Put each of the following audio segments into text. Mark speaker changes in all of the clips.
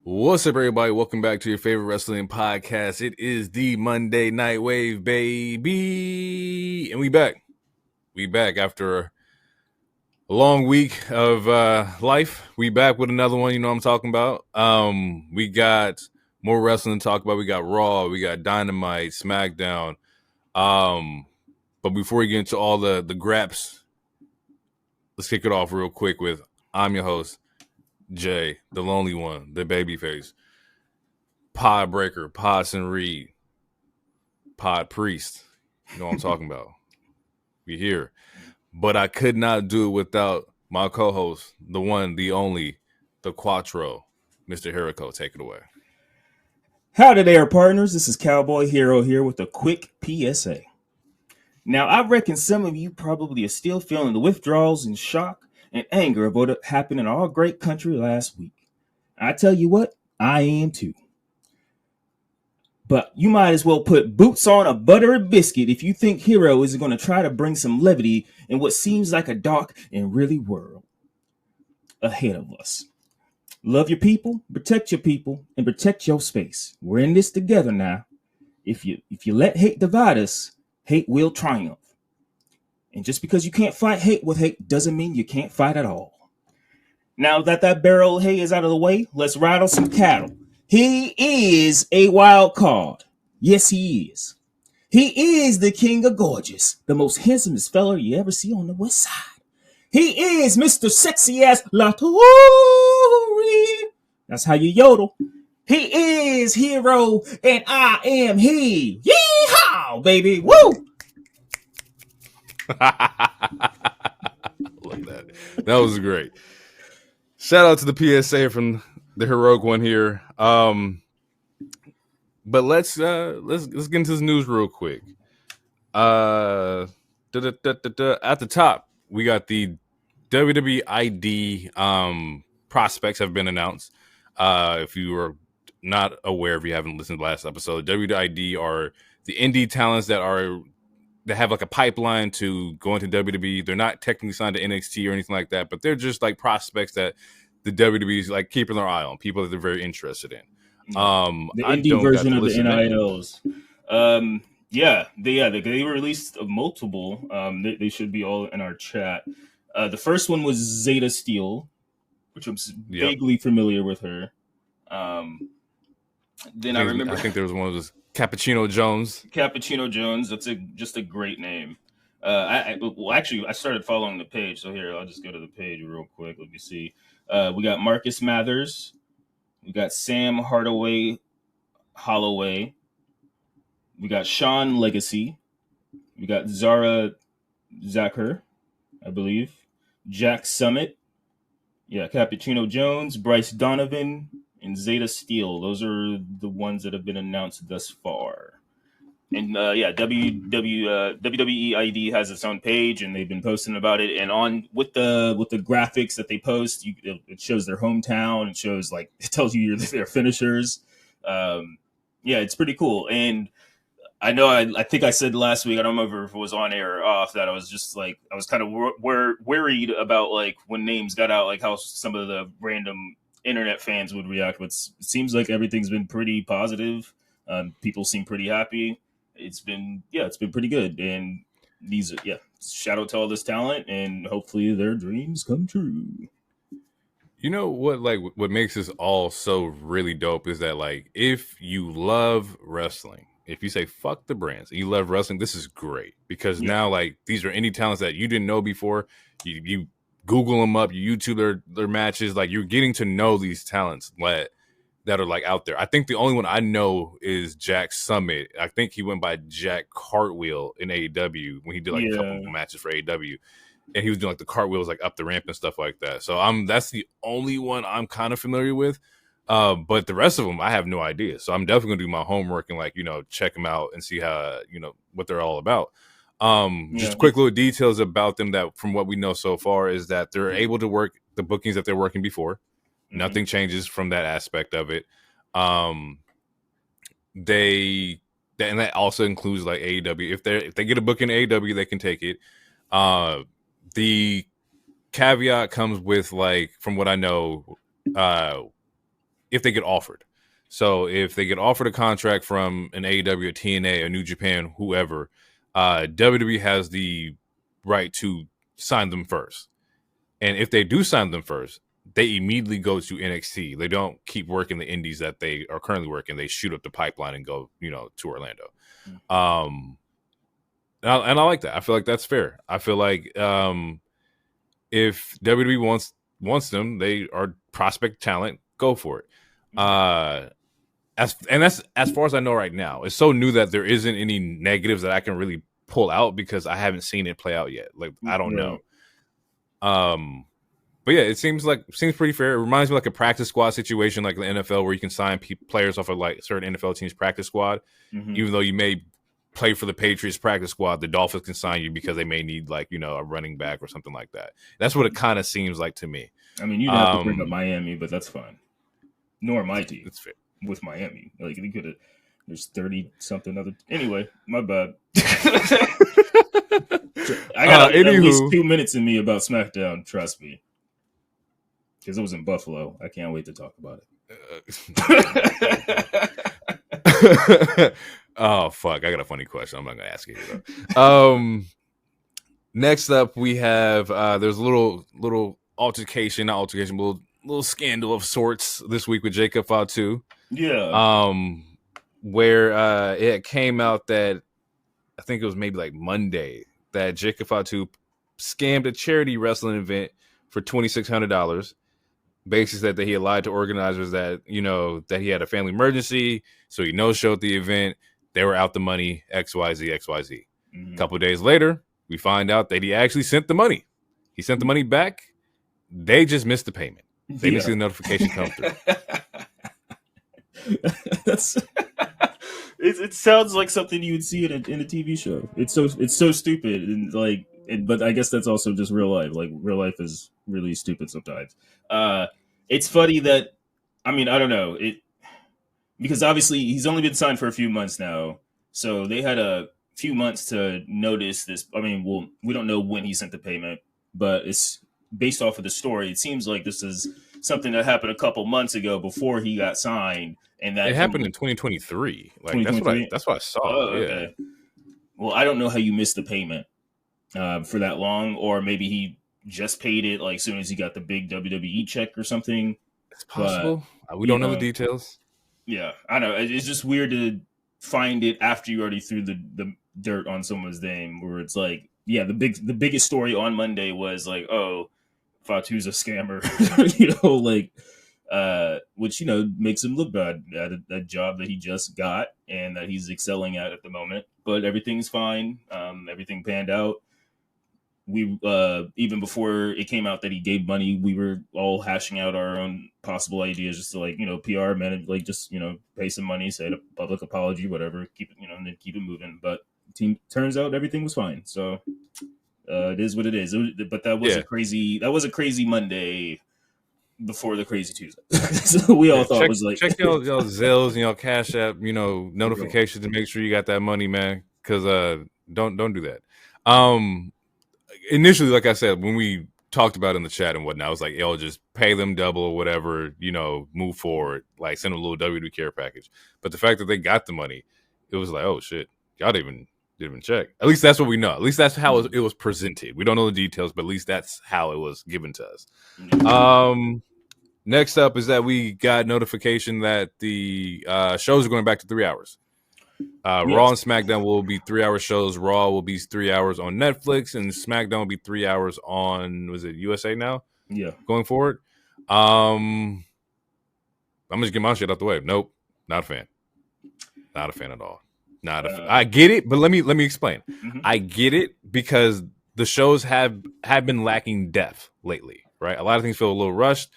Speaker 1: What's up, everybody? Welcome back to your favorite wrestling podcast. It is the Monday Night Wave, baby. And we back. We back after a long week of life. We back with another one, you know what I'm talking about. We got more wrestling to talk about. We got Raw, we got Dynamite, Smackdown. But before we get into all the graps, let's kick it off real quick with I'm your host, Jay, the lonely one, the babyface. Pod Breaker, Podson Reed, Pod Priest. You know what I'm talking about. We here. But I could not do it without my co-host, the one, the only, the Quattro, Mr. Herico. Take it away.
Speaker 2: Howdy there, partners. This is Cowboy Hero here with a quick PSA. Now, I reckon some of you probably are still feeling the withdrawals and shock and anger of what happened in our great country last week. I tell you what, I am too. But you might as well put boots on a buttery biscuit if you think Hero is going to try to bring some levity in what seems like a dark and really world ahead of us. Love your people, and protect your space. We're in this together now. If you let hate divide us, hate will triumph. And just because you can't fight hate with hate doesn't mean you can't fight at all. Now that barrel of hay is out of the way, let's ride on some cattle. He is a wild card. Yes, he is. He is the king of gorgeous, the most handsomest fella you ever see on the west side. He is Mr. Sexy Ass Latori. That's how you yodel. He is Hero, and I am he. Yeehaw, baby. Woo!
Speaker 1: Love that. That was great. Shout out to the PSA from the heroic one here. But let's get into this news real quick. At the top, we got the WWE ID prospects have been announced. If you are not aware, if you haven't listened to the last episode, WWE ID are the indie talents that have like a pipeline to go into WWE. They're not technically signed to NXT or anything like that, but they're just like prospects that the WWE is like keeping their eye on, people that they're very interested in.
Speaker 2: The indie version of the NILs. They released multiple. They should be all in our chat. The first one was Zeta Steel, which I'm vaguely familiar with her. Then I remember.
Speaker 1: I think there was one of those Cappuccino Jones.
Speaker 2: Cappuccino Jones. That's just a great name. I started following the page, so here I'll just go to the page real quick. Let me see. We got Marcus Mathers. We got Sam Holloway. We got Sean Legacy. We got Zara Zacher, I believe. Jack Summit. Yeah, Cappuccino Jones, Bryce Donovan, and Zeta Steel. Those are the ones that have been announced thus far. And WWE ID has its own page, and they've been posting about it. And on with the graphics that they post, it shows their hometown. It shows it tells you their finishers. It's pretty cool. And I know I think I said last week, I don't remember if it was on air or off, that I was just I was kind of worried about when names got out, how some of the random internet fans would react. But it seems like everything's been pretty positive. People seem pretty happy. It's been pretty good. And shout out to all this talent, and hopefully their dreams come true.
Speaker 1: You know what makes this all so really dope is that if you love wrestling, if you say fuck the brands and you love wrestling, this is great because now these are indie talents that you didn't know before. You Google them up, you YouTube their matches, you're getting to know these talents that are out there. I think the only one I know is Jack Summit. I think he went by Jack Cartwheel in AEW when he did a couple of matches for AEW. And he was doing the cartwheels up the ramp and stuff like that. So that's the only one I'm kind of familiar with. But the rest of them, I have no idea. So I'm definitely gonna do my homework and check them out and see how what they're all about. Just quick little details about them that from what we know so far is that they're able to work the bookings that they're working before. Mm-hmm. Nothing changes from that aspect of it. And that also includes AEW. If they get a book in AEW, they can take it. The caveat comes with from what I know, if they get offered. So if they get offered a contract from an AEW, a TNA, a New Japan, whoever, WWE has the right to sign them first. And if they do sign them first, they immediately go to NXT. They don't keep working the indies that they are currently working. They shoot up the pipeline and go, to Orlando. And I like that. I feel like that's fair. I feel like if WWE wants them, they are prospect talent. Go for it. That's as far as I know right now. It's so new that there isn't any negatives that I can really pull out because I haven't seen it play out yet. Like I don't know. But yeah, it seems pretty fair. It reminds me like a practice squad situation, like the NFL, where you can sign players off of like certain NFL teams' practice squad, even though you may play for the Patriots practice squad. The Dolphins can sign you because they may need like a running back or something like that. That's what it kind of seems like to me.
Speaker 2: I mean, you don't have to bring up Miami, but that's fine. Nor my team.
Speaker 1: That's fair.
Speaker 2: With Miami, like they could have. There's 30 something other. Anyway, my bad. I got at least 2 minutes in me about SmackDown. Trust me, because it was in Buffalo. I can't wait to talk about
Speaker 1: it. Oh fuck! I got a funny question. I'm not gonna ask it though. Next up, we have there's a little altercation, not altercation, but little scandal of sorts this week with Jacob Fatu.
Speaker 2: Yeah.
Speaker 1: Where it came out that I think it was maybe like Monday that Jacob Fatu scammed a charity wrestling event for $2,600. Basis that he had lied to organizers that that he had a family emergency, so he no-showed the event. They were out the money, XYZ. A couple of days later, we find out that he actually sent the money. He sent the money back. They just missed the payment. They didn't see the notification come through.
Speaker 2: It sounds like something you would see in a TV show. It's so stupid and but I guess that's also just real life. Like real life is really stupid sometimes. It's funny that I don't know because obviously he's only been signed for a few months now, so they had a few months to notice this. We don't know when he sent the payment, but it's based off of the story. It seems like this is something that happened a couple months ago before he got signed, and that
Speaker 1: it happened in 2023. Like 2023? That's what I saw.
Speaker 2: Oh, okay. Yeah. Well, I don't know how you missed the payment for that long, or maybe he just paid it like as soon as he got the big WWE check or something.
Speaker 1: It's possible. We don't know the details.
Speaker 2: Yeah, I know. It's just weird to find it after you already threw the dirt on someone's name, where it's like, yeah, the biggest story on Monday was like, oh, Fatu's a scammer, which makes him look bad at a job that he just got and that he's excelling at the moment. But everything's fine. Everything panned out. We even before it came out that he gave money, we were all hashing out our own possible ideas, just to PR manage, just pay some money, say a public apology, whatever, keep it and then keep it moving. But turns out everything was fine. So. It is what it is. But that was a crazy Monday before the crazy Tuesday. So we all thought it was like
Speaker 1: check y'all Zelles, Cash App, notifications to make sure you got that money, man. Because don't do that. Initially, like I said, when we talked about it in the chat and whatnot, I was like, yo, just pay them double or whatever, move forward, like send them a little WWE care package. But the fact that they got the money, it was like, oh shit, y'all didn't even check. At least that's what we know. At least that's how it was presented. We don't know the details, but at least that's how it was given to us. Next up is that we got notification that the shows are going back to 3 hours. Raw and SmackDown will be 3 hour shows. Raw will be 3 hours on Netflix, and SmackDown will be 3 hours on, was it USA now?
Speaker 2: Yeah.
Speaker 1: Going forward. I'm just getting my shit out the way. Nope. Not a fan. Not a fan at all. I get it, but let me explain. I get it because the shows have been lacking depth lately, right? A lot of things feel a little rushed.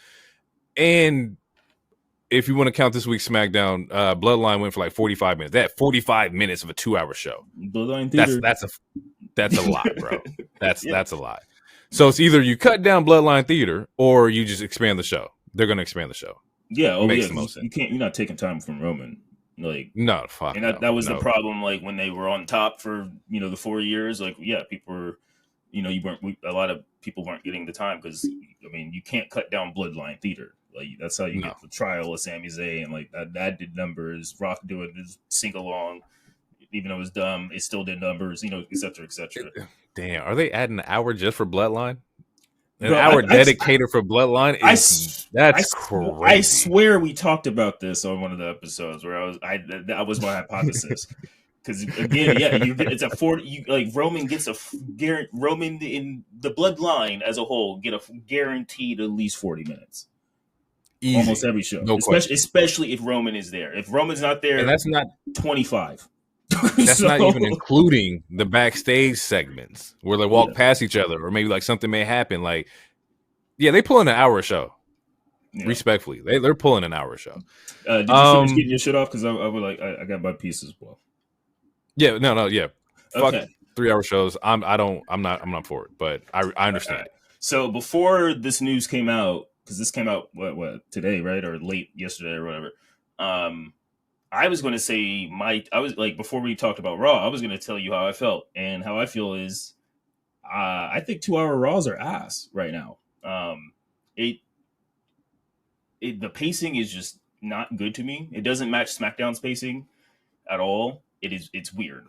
Speaker 1: And if you want to count this week's SmackDown, Bloodline went for like 45 minutes. They had 45 minutes of a 2 hour show.
Speaker 2: Bloodline theater.
Speaker 1: That's a lot, bro. That's a lot. So it's either you cut down Bloodline theater or you just expand the show. They're going to expand the show.
Speaker 2: Yeah, makes the most sense. You're not taking time from Roman.
Speaker 1: No, fuck.
Speaker 2: And that was the problem. Like when they were on top for the 4 years, people were, a lot of people weren't getting the time because you can't cut down Bloodline theater. Like that's how you
Speaker 1: No.
Speaker 2: get the trial of Sami Zayn. Like that did numbers. Rock doing his sing along, even though it was dumb, it still did numbers. You know, et cetera, et cetera.
Speaker 1: Damn, are they adding an hour just for Bloodline? An
Speaker 2: Bro,
Speaker 1: hour dedicated for Bloodline that's
Speaker 2: I
Speaker 1: crazy.
Speaker 2: swear we talked about this on one of the episodes where that was my hypothesis. Because again, yeah, it's a 40. Like Roman gets Roman in the Bloodline as a whole get a guaranteed at least 40 minutes.
Speaker 1: Easy.
Speaker 2: Almost every show,
Speaker 1: No
Speaker 2: especially if Roman is there. If Roman's not there,
Speaker 1: and that's not
Speaker 2: 25.
Speaker 1: That's not even including the backstage segments where they walk past each other, or maybe like something may happen. Like, yeah, they pull in an hour show. Yeah. Respectfully, they're pulling an hour show.
Speaker 2: Did you finish getting your shit off? Because I would like I got my piece as well.
Speaker 1: Yeah, no, yeah.
Speaker 2: Okay.
Speaker 1: Fuck 3-hour shows. I'm not for it, but I understand.
Speaker 2: Right. So before this news came out, because this came out what today, right, or late yesterday or whatever. I was going to say I was like, before we talked about Raw, I was going to tell you how I felt, and how I feel is, I think 2-hour Raws are ass right now. The pacing is just not good to me. It doesn't match SmackDown's pacing at all. It's weird.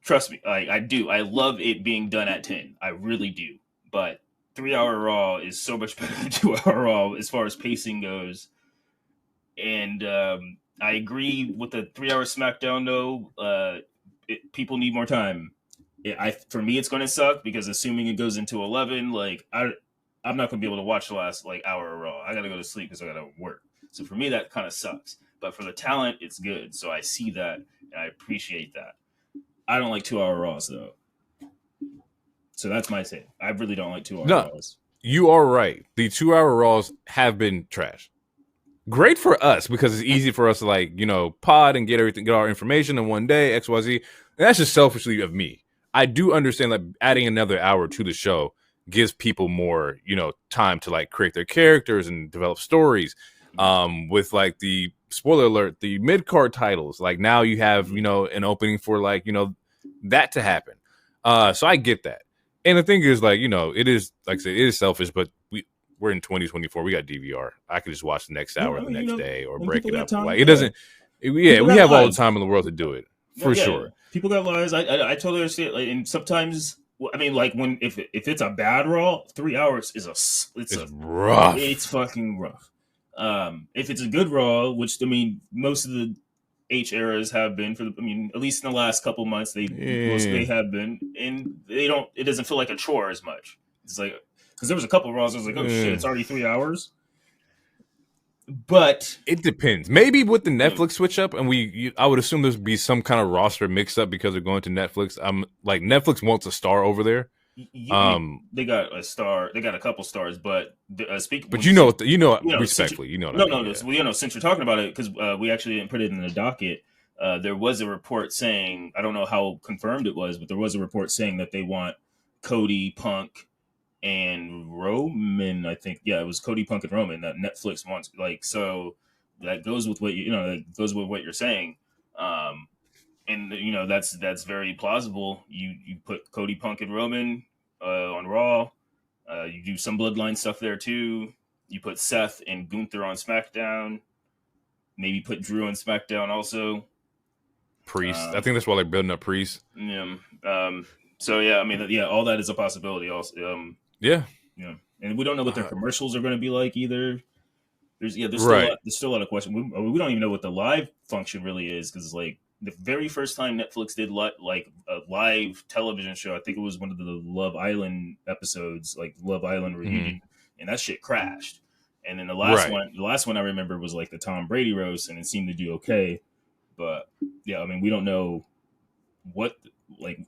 Speaker 2: Trust me, I do. I love it being done at 10. I really do. But 3-hour Raw is so much better than 2-hour Raw as far as pacing goes. And I agree with the 3-hour SmackDown, though. People need more time. For me, it's going to suck because assuming it goes into 11, like I'm not going to be able to watch the last like hour of Raw. I got to go to sleep because I got to work. So for me, that kind of sucks. But for the talent, it's good. So I see that and I appreciate that. I don't like 2-hour Raws though. So that's my take. I really don't like 2-hour Raws.
Speaker 1: You are right. The 2-hour Raws have been trash. Great for us because it's easy for us to like, pod and get our information in one day, XYZ. And that's just selfishly of me. I do understand that adding another hour to the show gives people more, time to like create their characters and develop stories. With like the spoiler alert, the mid-card titles, like now you have, an opening for like, that to happen. So I get that. And the thing is like, it is, like I said, it is selfish, but we're in 2024. We got DVR. I could just watch the next hour the next day or break it up. Like it doesn't. Yeah, we have all the time in the world to do it for sure.
Speaker 2: People got lives. I totally understand. Like, and sometimes, I mean, like if it's a bad Raw, 3 hours is
Speaker 1: rough.
Speaker 2: It's fucking rough. If it's a good Raw, which I mean, most of the H eras have been at least in the last couple months, they have been, and it doesn't feel like a chore as much. It's like. Because there was a couple of Raws, I was like, oh shit, it's already 3 hours. But
Speaker 1: it depends. Maybe with the Netflix switch up, and I would assume there's be some kind of roster mix up because they're going to Netflix. Like Netflix wants a star over there.
Speaker 2: They got a star. They got a couple stars, but speaking.
Speaker 1: But respectfully,
Speaker 2: since you're talking about it, because we actually didn't put it in the docket. There was a report saying, I don't know how confirmed it was, but there was a report saying that they want Cody, Punk, and Roman. I think, yeah, it was Cody, Punk, and Roman that Netflix wants. Like, so that goes with what that goes with what you're saying. And that's very plausible. You put Cody, Punk, and Roman on Raw. You do some Bloodline stuff there too. You put Seth and Gunther on SmackDown. Maybe put Drew on SmackDown also.
Speaker 1: Priest. I think that's why they're building up Priest.
Speaker 2: Yeah. So yeah, I mean, all that is a possibility. Also,
Speaker 1: yeah.
Speaker 2: And we don't know what their commercials are going to be like either. There's still a lot of questions. We don't even know what the live function really is, because like the very first time Netflix did like a live television show, I think it was one of the Love Island episodes, like Love Island reunion, and that shit crashed. And then the last one I remember was like the Tom Brady roast, and it seemed to do okay. But yeah, I mean, we don't know we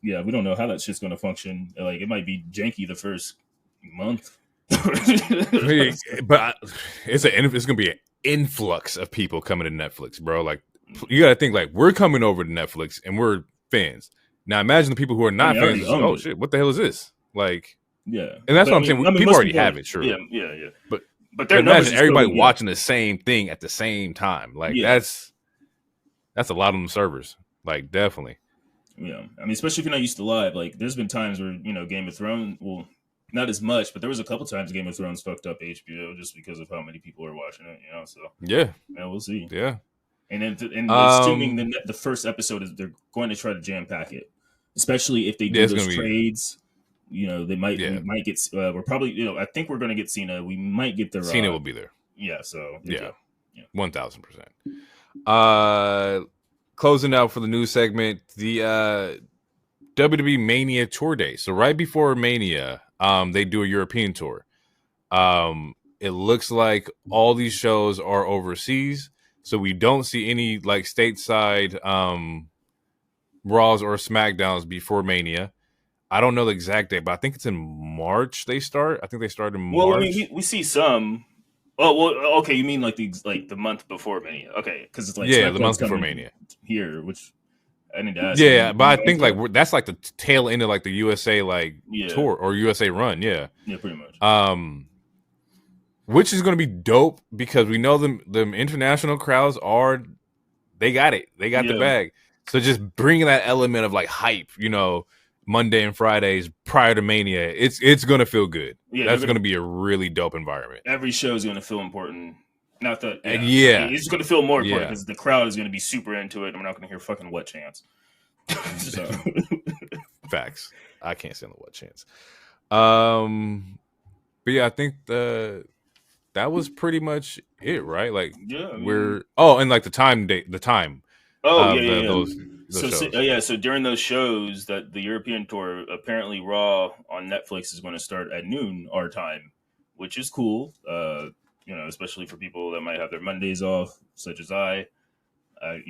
Speaker 2: don't know how that shit's going to function. Like, it might be janky the first month.
Speaker 1: But it's going to be an influx of people coming to Netflix, bro. Like, you got to think, like, we're coming over to Netflix and we're fans. Now, imagine the people who are not fans. Like, oh, shit, what the hell is this? Like,
Speaker 2: yeah.
Speaker 1: And that's what I'm saying. People already have it, sure.
Speaker 2: Yeah. But
Speaker 1: imagine everybody watching the same thing at the same time. Like, that's a lot on the servers. Like, definitely.
Speaker 2: Yeah, I mean, especially if you're not used to live. Like, there's been times where Game of Thrones. Well, not as much, but there was a couple times Game of Thrones fucked up HBO just because of how many people are watching it. So
Speaker 1: Yeah,
Speaker 2: we'll see.
Speaker 1: yeah.
Speaker 2: And assuming the first episode is they're going to try to jam pack it, especially if they do those trades. They might we might get. We're probably I think we're going to get Cena. We might get the
Speaker 1: Cena will be there.
Speaker 2: Yeah. So
Speaker 1: 1,000%. Closing out for the news segment, the WWE Mania tour day. So right before Mania, they do a European tour. It looks like all these shows are overseas, so we don't see any like stateside Raws or Smackdowns before Mania. I don't know the exact date, but I think it's in March they start. I think they start in March.
Speaker 2: Well, I mean, we see some. Oh, well, okay. You mean like the month before Mania? Okay, because it's like
Speaker 1: the month before Mania
Speaker 2: here, which I need to ask.
Speaker 1: Yeah, but I think like that's like the tail end of like the USA tour or USA run. Yeah,
Speaker 2: pretty much.
Speaker 1: Which is going to be dope because we know them international crowds they got it. They got the bag. So just bringing that element of like hype, Monday and Fridays prior to Mania, it's going to feel good. Yeah, that's going to be a really dope environment.
Speaker 2: Every show is going to feel important. Not that,
Speaker 1: it's
Speaker 2: going to feel more important because the crowd is going to be super into it, and we're not going to hear fucking What Chance.
Speaker 1: Facts. I can't stand the What Chance. But yeah, I think that was pretty much it, right? Like, and like the time. Those shows.
Speaker 2: So during those shows, that the European tour, apparently Raw on Netflix is going to start at noon our time, which is cool. Especially for people that might have their Mondays off, such as I. I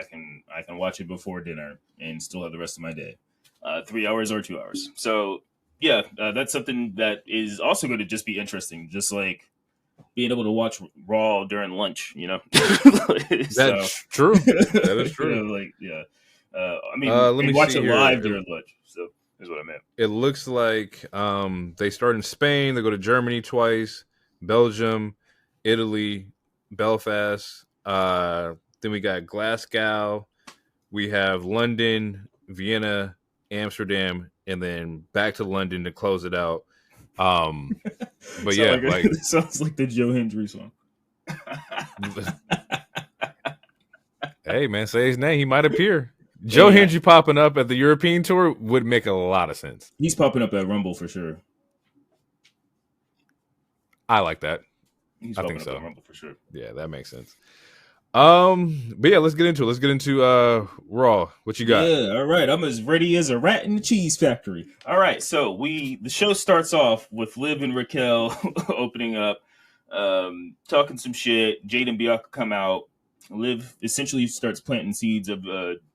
Speaker 2: can watch it before dinner and still have the rest of my day, 3 hours or 2 hours. So that's something that is also going to just be interesting, just like being able to watch Raw during lunch.
Speaker 1: That's true. That is true.
Speaker 2: I mean, watch it live during lunch. So is what I meant.
Speaker 1: It looks like they start in Spain. They go to Germany twice, Belgium, Italy, Belfast. Then we got Glasgow. We have London, Vienna, Amsterdam, and then back to London to close it out. But
Speaker 2: it sounds like the Joe Hendry song.
Speaker 1: Hey man, say his name. He might appear. Joe Hendry popping up at the European tour would make a lot of sense.
Speaker 2: He's popping up at Rumble for sure.
Speaker 1: I like that.
Speaker 2: I think so. At Rumble for sure.
Speaker 1: Yeah, that makes sense. But yeah, let's get into it. Let's get into Raw. What you got?
Speaker 2: Yeah, all right. I'm as ready as a rat in the cheese factory. All right, so the show starts off with Liv and Raquel opening up, talking some shit. Jade and Bianca come out. Liv essentially starts planting seeds of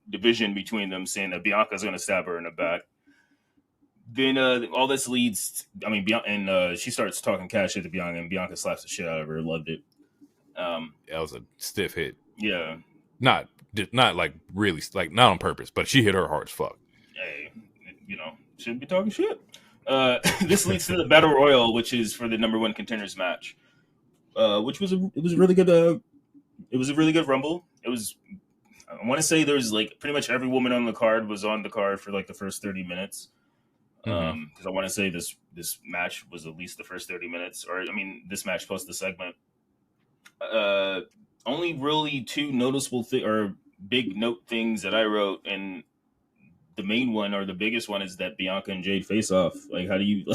Speaker 2: division between them, saying that Bianca's going to stab her in the back. Then all this leads. I mean, she starts talking cash shit to Bianca, and Bianca slaps the shit out of her. Loved it.
Speaker 1: That was a stiff hit.
Speaker 2: Yeah,
Speaker 1: not like really, like not on purpose, but she hit her hard as fuck.
Speaker 2: Hey, shouldn't be talking shit. This leads to the Battle Royal, which is for the number one contenders match, which was a really good. It was a really good Rumble. It was. I want to say there's like pretty much every woman on the card was on the card for like the first 30 minutes. Because I want to say this match was at least the first 30 minutes, or I mean, this match plus the segment. Only really two noticeable or big note things that I wrote, and the main one or the biggest one is that Bianca and Jade face off. Like, how do you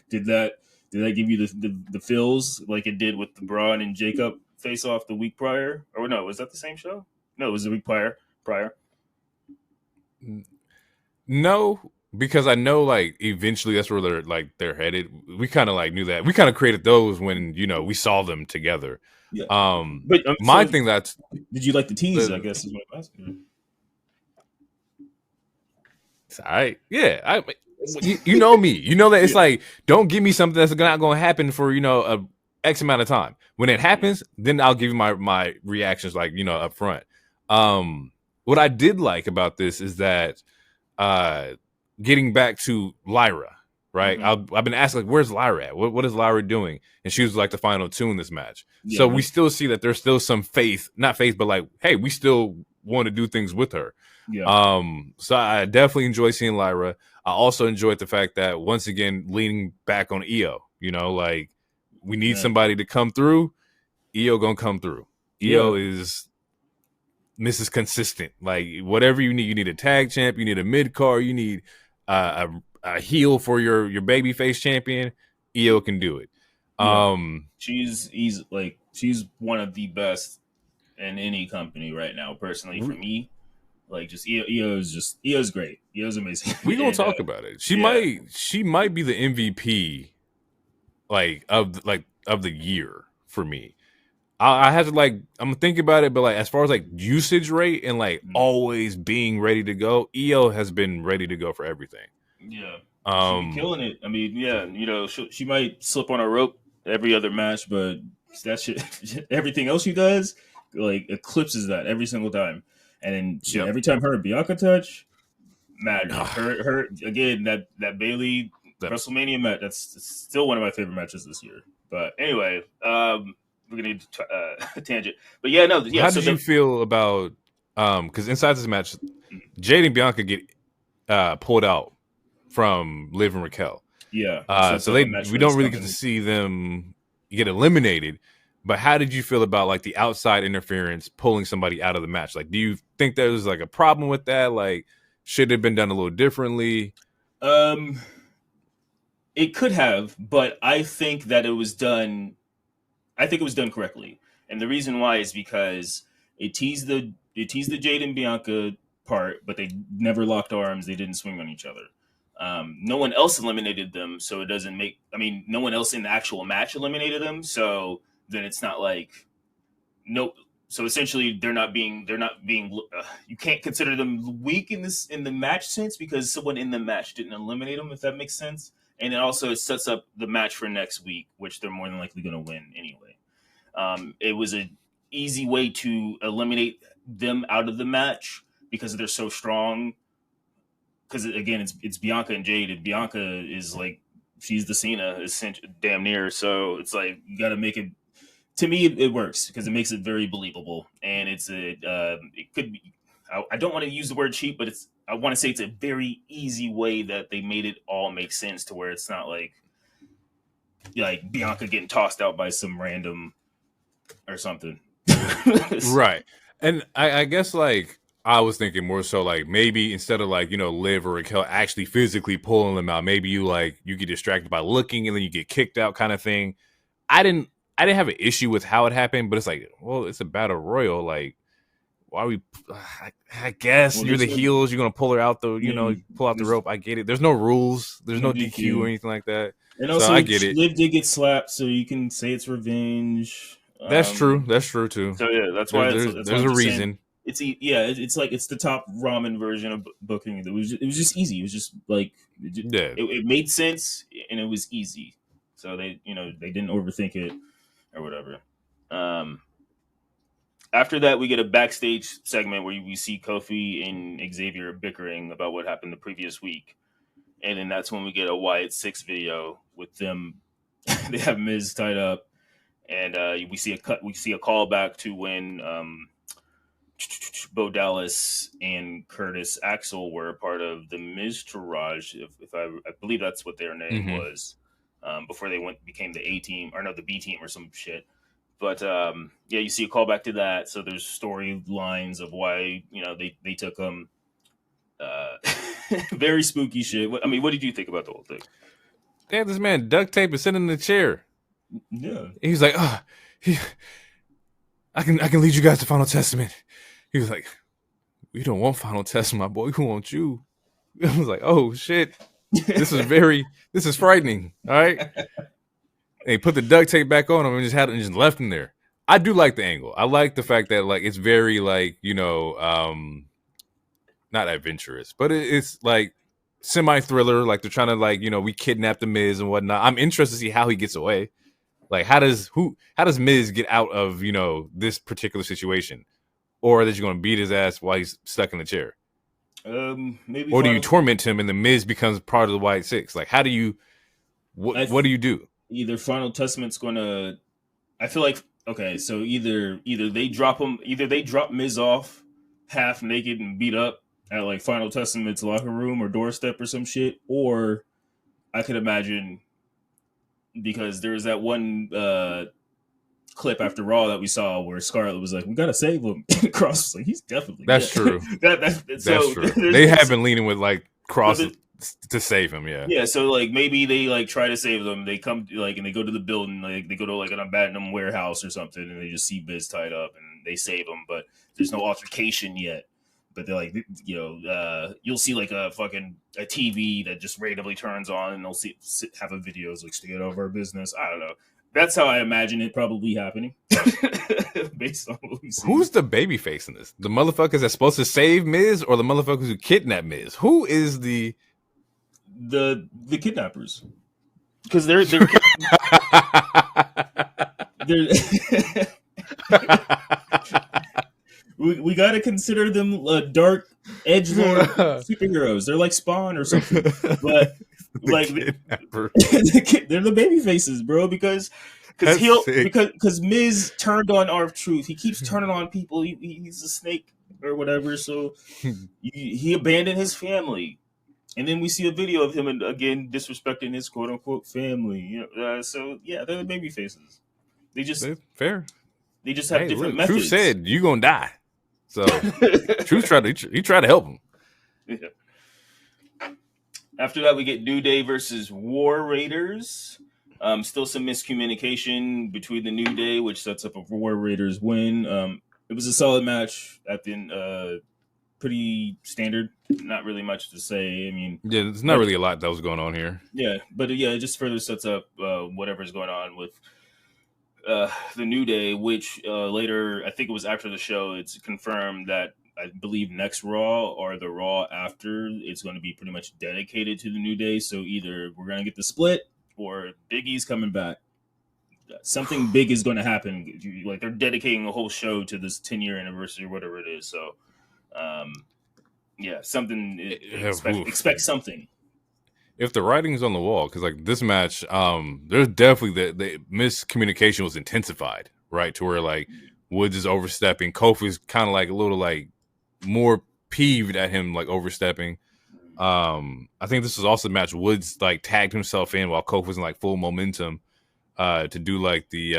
Speaker 2: did that give you the feels like it did with the Braun and Jacob face off the week prior? Or no, was that the same show? No, it was the week prior.
Speaker 1: No, because I know like eventually that's where they're headed. We kind of like knew that. We kind of created those when we saw them together.
Speaker 2: Yeah.
Speaker 1: But my thing that's
Speaker 2: did you like the tease? I guess is what I'm asking.
Speaker 1: It's all right. Yeah, you know me. You know that it's like don't give me something that's not going to happen for a X amount of time. When it happens, then I'll give you my reactions like up front. What I did like about this is that getting back to Lyra. Right, I've been asking like, "Where's Lyra at? What is Lyra doing?" And she was like the final two in this match. Yeah, so we still see that there's still some not faith, but like, hey, we still want to do things with her. Yeah. So I definitely enjoy seeing Lyra. I also enjoyed the fact that once again leaning back on Iyo. You know, like we need somebody to come through. Iyo gonna come through. Iyo is Mrs. Consistent. Like whatever you need a tag champ, you need a mid card, you need a heel for your babyface champion. Iyo can do it.
Speaker 2: She's one of the best in any company right now. Personally, for me, like just Io's great. Io's amazing.
Speaker 1: We gonna talk about it. She might be the MVP of the year for me. I had to I'm gonna think about it, but as far as usage rate and always being ready to go, Iyo has been ready to go for everything.
Speaker 2: Yeah, she's killing it. I mean, she might slip on a rope every other match, but that shit, everything else she does eclipses that every single time. And then every time her and Bianca touch, magic. Her again that Bayley WrestleMania match. That's still one of my favorite matches this year. But anyway, we're gonna need a tangent. But
Speaker 1: How did you feel about because inside this match, Jade and Bianca get pulled out from Liv and Raquel.
Speaker 2: Yeah.
Speaker 1: So we don't really get to see them get eliminated. But how did you feel about the outside interference pulling somebody out of the match? Do you think there was a problem with that? Should it have been done a little differently?
Speaker 2: It could have, but I think that it was done. I think it was done correctly, and the reason why is because it teased the Jade and Bianca part, but they never locked arms. They didn't swing on each other. No one else eliminated them, so it doesn't make. I mean, no one else in the actual match eliminated them, so then it's not no. So essentially, they're not being. You can't consider them weak in the match sense because someone in the match didn't eliminate them. If that makes sense. And it sets up the match for next week, which they're more than likely going to win anyway. It was an easy way to eliminate them out of the match because they're so strong. Because again, it's Bianca and Jade, and Bianca is she's the Cena, damn near. So it's you got to make it. To me, it works because it makes it very believable, and it could be. I don't want to use the word cheap, but I want to say it's a very easy way that they made it all make sense to where it's not like Bianca getting tossed out by some random or something.
Speaker 1: Right. And I guess I was thinking more so maybe instead of Liv or Raquel actually physically pulling them out, maybe you get distracted by looking and then you get kicked out kind of thing. I didn't have an issue with how it happened, but it's it's a battle royal. Why are we? I guess you're the heels. You're gonna pull her out pull out the rope. I get it. There's no rules. There's no DQ or anything like that.
Speaker 2: And also, I get it. Liv did get slapped, so you can say it's revenge.
Speaker 1: That's true. That's true too.
Speaker 2: So that's why
Speaker 1: there's a reason.
Speaker 2: Saying. It's the top ramen version of booking. It was just easy. It was just it made sense and it was easy. So they didn't overthink it or whatever. After that, we get a backstage segment where we see Kofi and Xavier bickering about what happened the previous week. And then that's when we get a Wyatt 6 video with them. They have Miz tied up. And we see a callback to when Bo Dallas and Curtis Axel were a part of the Miz Tourage. If I believe that's what their name was before they became the A team or the B team or some shit. But you see a callback to that. So there's storylines of why they took them. Very spooky shit. I mean, what did you think about the whole thing?
Speaker 1: They had this man duct tape and sitting in the chair.
Speaker 2: Yeah,
Speaker 1: he was like, I can lead you guys to Final Testament. He was like, we don't want Final Testament, my boy. We want you. I was like, oh shit, this is frightening. All right. And he put the duct tape back on him and just left him there. I do like the angle. I like the fact that it's very not adventurous, but it's semi-thriller. They're trying to we kidnap the Miz and whatnot. I'm interested to see how he gets away. How does Miz get out of this particular situation, or are they just going to beat his ass while he's stuck in the chair?
Speaker 2: Maybe.
Speaker 1: Or do you torment him and the Miz becomes part of the Wyatt 6? How do you? What do you do?
Speaker 2: Either Final Testament's gonna. I feel okay. So either they drop him. Either they drop Miz off half naked and beat up, at like Final Testament's locker room or doorstep or some shit, or I could imagine because there's that one clip after Raw that we saw where Scarlett was like, "We gotta save him." Cross was like, "He's definitely
Speaker 1: That's
Speaker 2: dead."
Speaker 1: true.
Speaker 2: That's
Speaker 1: true. They have been leaning with like Cross to save him. Yeah.
Speaker 2: Yeah. So like maybe they like try to save them. They come like and they go to the building. Like they go to like an abandoned warehouse or something, and they just see Biz tied up and they save him. But there's no altercation yet. But they're like, you'll see like a TV that just randomly turns on, and they'll have a video like stay out of our business. I don't know. That's how I imagine it probably happening, based on what we see.
Speaker 1: Who's the babyface in this? The motherfuckers that's supposed to save Miz, or the motherfuckers who kidnap Miz? Who is the
Speaker 2: kidnappers? Because they're we got to consider them dark edgelord superheroes. They're like Spawn or something, but like they're the baby faces, bro. Because Miz turned on R-Truth. He keeps turning on people. He's a snake or whatever. So he abandoned his family, and then we see a video of him again disrespecting his quote unquote family. So yeah, they're the baby faces. They're fair. They just have different methods.
Speaker 1: Truth said you gonna die. So Truth tried to help him.
Speaker 2: Yeah. After that, we get New Day versus War Raiders. Still some miscommunication between the New Day, which sets up a War Raiders win. It was a solid match at the end. Pretty standard. Not really much to say. I mean,
Speaker 1: yeah, there's not really a lot that was going on here.
Speaker 2: Yeah, but it just further sets up whatever's going on with the New Day, which later, I think it was after the show, it's confirmed that I believe next Raw or the Raw after, it's going to be pretty much dedicated to the New Day. So either we're going to get the split or Big E's coming back. Something big is going to happen. Like they're dedicating a whole show to this 10-year anniversary or whatever it is. So, something. Expect something.
Speaker 1: If the writing's on the wall, because like this match, there's definitely the miscommunication was intensified, right? To where like Woods is overstepping, Kofi's kind of like a little like more peeved at him like overstepping. I think this was also the match Woods like tagged himself in while Kofi was in like full momentum to do like the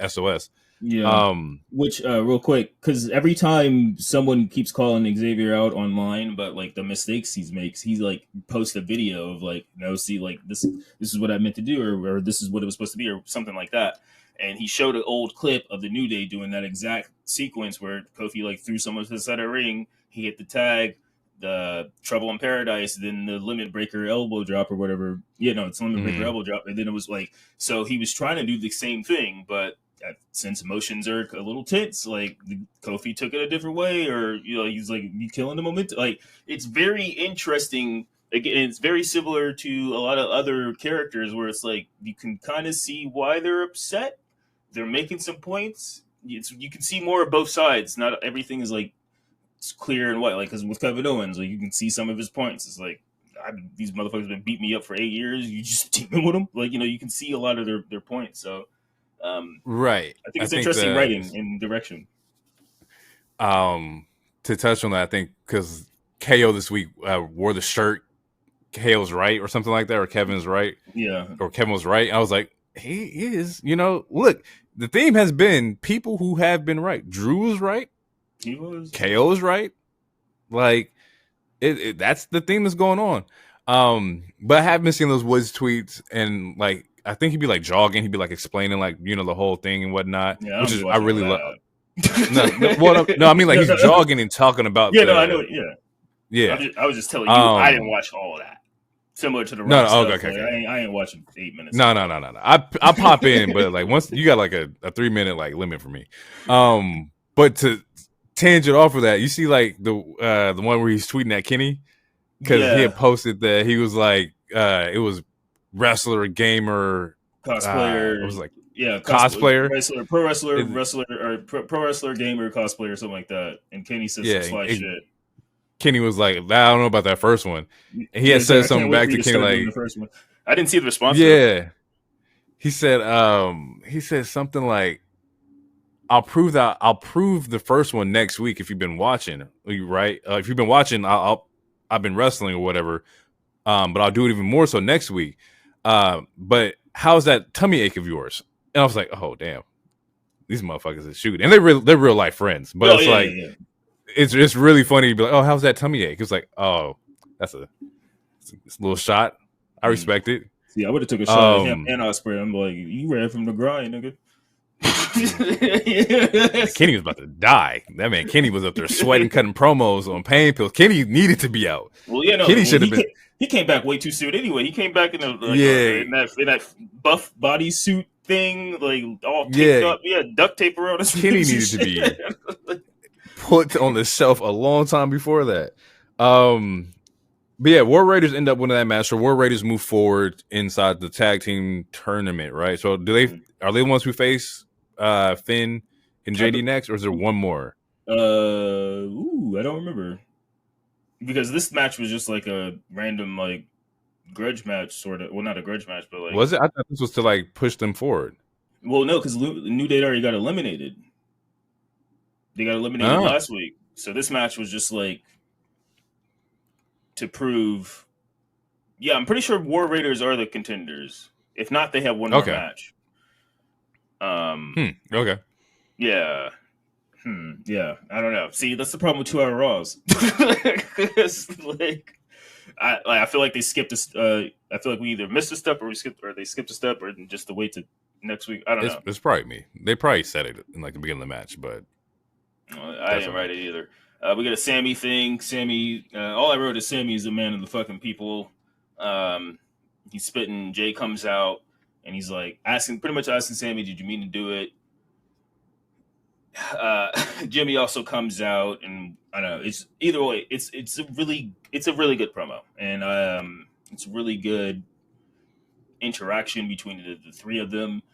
Speaker 1: SOS.
Speaker 2: Yeah. Which real quick, because every time someone keeps calling Xavier out online, but like the mistakes he makes, he's like post a video of like, no, see, like this is what I meant to do, or this is what it was supposed to be, or something like that. And he showed an old clip of the New Day doing that exact sequence where Kofi like threw someone to the side of the ring, he hit the tag, the Trouble in Paradise, then the Limit Breaker elbow drop or whatever. It's Limit Breaker elbow drop, and then it was like, so he was trying to do the same thing, but since emotions are a little tense, like Kofi took it a different way, or he's like, you killing the momentum. Like, it's very interesting. Again, it's very similar to a lot of other characters where it's like you can kind of see why they're upset. They're making some points. You can see more of both sides. Not everything is like it's clear and white. Like, because with Kevin Owens, like you can see some of his points. It's like these motherfuckers have been beating me up for 8 years. You just teaming with them. Like, you can see a lot of their points. So.
Speaker 1: Right.
Speaker 2: I think it's interesting writing and direction.
Speaker 1: To touch on that, I think because KO this week wore the shirt KO's right or something like that, or Kevin's right.
Speaker 2: Yeah.
Speaker 1: Or Kevin was right. I was like, he is, look, the theme has been people who have been right. Drew was right.
Speaker 2: He was.
Speaker 1: KO was right. Like, that's the theme that's going on. But I have been seeing those Woods tweets, and like, I think he'd be like jogging. He'd be like explaining like, the whole thing and whatnot, which is, I really love. No, I mean like he's jogging and talking about.
Speaker 2: Yeah, I know.
Speaker 1: Yeah.
Speaker 2: I was just telling you, I didn't watch all of that. Similar to the Rock stuff. Okay. I ain't watching 8 minutes.
Speaker 1: No. I pop in, but like once you got like a 3-minute like limit for me. But to tangent off of that, you see like the one where he's tweeting at Kenny because he had posted that he was like it was wrestler, gamer,
Speaker 2: cosplayer.
Speaker 1: It was like
Speaker 2: cosplayer, pro wrestler, gamer, cosplayer, something like that. And Kenny said some sly shit.
Speaker 1: Kenny was like, I don't know about that first one. And he had said something back to Kenny like,
Speaker 2: the first one. I didn't see the response.
Speaker 1: Yeah, he said something like, I'll prove that. I'll prove the first one next week if you've been watching, right? If you've been watching, I've been wrestling or whatever. But I'll do it even more so next week. But how's that tummy ache of yours? And I was like, oh damn, these motherfuckers are shooting, and they're real life friends. But it's really funny to be like, oh, how's that tummy ache? It's like, oh, it's a little shot. I respect it.
Speaker 2: See, I would have took a shot at him and Ospreay. I'm like, you ran from the grind, nigga.
Speaker 1: Kenny was about to die. That man Kenny was up there sweating, cutting promos on pain pills. Kenny needed to be out.
Speaker 2: Well, yeah, no,
Speaker 1: Kenny should have been.
Speaker 2: He came back way too soon. Anyway, he came back in in that buff bodysuit thing, like all taped up. Yeah, duct tape around his.
Speaker 1: Kenny needed to be put on the shelf a long time before that. But yeah, War Raiders end up winning that match. So War Raiders move forward inside the tag team tournament, right? So are they the ones who face Finn and JD next, or is there one more?
Speaker 2: I don't remember. Because this match was just like a random like grudge match, sort of. Well, not a grudge match, but like,
Speaker 1: was it? I thought this was to like push them forward.
Speaker 2: Well, no, because New Day already got eliminated. They got eliminated last week, so this match was just like to prove. Yeah, I'm pretty sure War Raiders are the contenders. If not, they have one more match.
Speaker 1: Okay.
Speaker 2: Yeah. Yeah, I don't know. See, that's the problem with 2-hour Raws. I feel like they skipped a. I feel like we either missed a step or they skipped a step, or just to wait to next week. I don't know.
Speaker 1: It's probably me. They probably said it in like the beginning of the match, but
Speaker 2: I didn't write it either. We got a Sammy thing. Sammy. All I wrote is Sammy is a man of the fucking people. He's spitting. Jey comes out and he's like pretty much asking Sammy, "Did you mean to do it?" Jimmy also comes out, and I don't know. It's either way. It's a really good promo, and it's really good interaction between the three of them.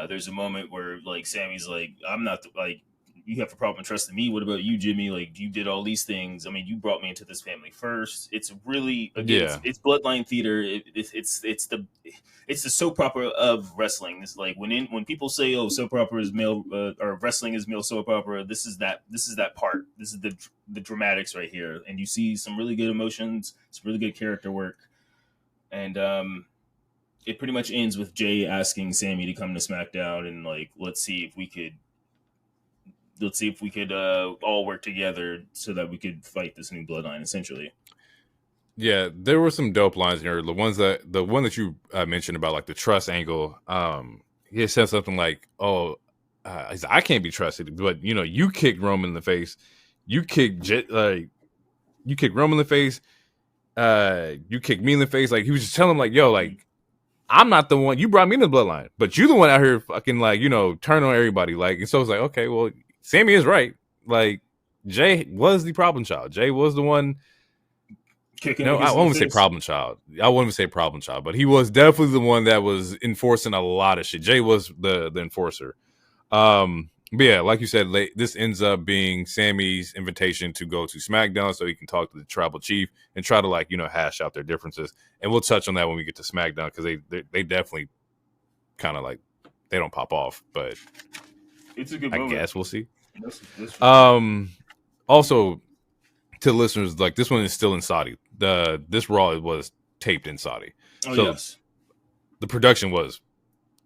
Speaker 2: There's a moment where like Sammy's like, "I'm not like you have a problem trusting me. What about you, Jimmy? Like you did all these things. I mean, you brought me into this family first." It's really it's Bloodline theater. It's the soap opera of wrestling. It's like when people say, "Oh, soap opera is male," or wrestling is male soap opera. This is that part. This is the dramatics right here, and you see some really good emotions. It's really good character work, and it pretty much ends with Jey asking Sami to come to SmackDown and like let's see if we could all work together so that we could fight this new bloodline, essentially.
Speaker 1: Yeah, there were some dope lines here. The one that you mentioned about like the trust angle. He said something like, "Oh, I can't be trusted," but you know, you kicked Roman in the face. You kicked Roman in the face. You kicked me in the face. Like he was just telling him, like, "Yo, like I'm not the one. You brought me into the bloodline, but you're the one out here fucking like turn on everybody." Like, and so it's like, okay, well, Sami is right. Like Jey was the problem child. Jey was the one. I won't say problem child. I wouldn't say problem child, but he was definitely the one that was enforcing a lot of shit. Jey was the enforcer. But yeah, like you said, this ends up being Sami's invitation to go to SmackDown so he can talk to the tribal chief and try to hash out their differences. And we'll touch on that when we get to SmackDown because they definitely kind of like they don't pop off, but
Speaker 2: it's a good
Speaker 1: I
Speaker 2: moment.
Speaker 1: guess we'll see.
Speaker 2: That's
Speaker 1: also to the listeners, like this one is still in Saudi. This Raw was taped in Saudi.
Speaker 2: Oh,
Speaker 1: so
Speaker 2: yes.
Speaker 1: The production was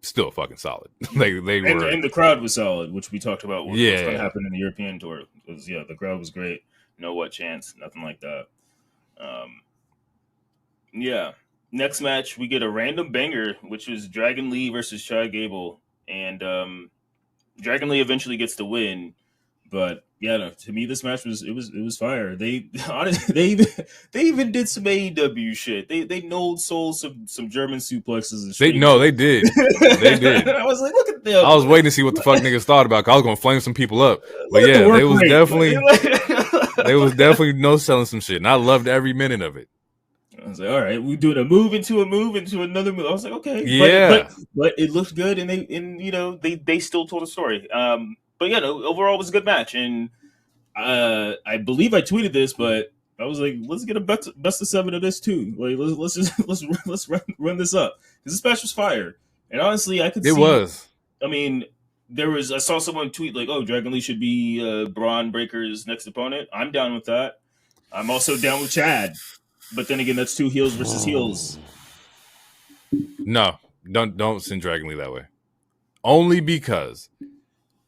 Speaker 1: still fucking solid. they were,
Speaker 2: and the crowd was solid, which we talked about. What's going to happen in the European tour? The crowd was great. No what chance, nothing like that. Yeah. Next match, we get a random banger, which was Dragon Lee versus Chad Gable, and Dragon Lee eventually gets the win. But yeah, no, to me, this match was fire. They honestly they even did some AEW shit. They sold some German suplexes and shit.
Speaker 1: They did. They did.
Speaker 2: I was like, look at them.
Speaker 1: I was waiting to see what the fuck niggas thought about. Cause I was gonna flame some people up. But yeah, they was definitely no selling some shit, and I loved every minute of it.
Speaker 2: I was like, all right, we doing a move into another move. I was like, okay,
Speaker 1: yeah,
Speaker 2: but it looked good, and they still told a story. But yeah, no, overall it was a good match, and I believe I tweeted this, but I was like, let's get a best of 7 of this too. Like let's run this up because this match was fire, and honestly, I could.
Speaker 1: It was.
Speaker 2: I mean, I saw someone tweet like, "Oh, Dragon Lee should be Braun Breaker's next opponent." I'm down with that. I'm also down with Chad, but then again, that's 2 heels versus heels.
Speaker 1: No, don't send Dragon Lee that way. Only because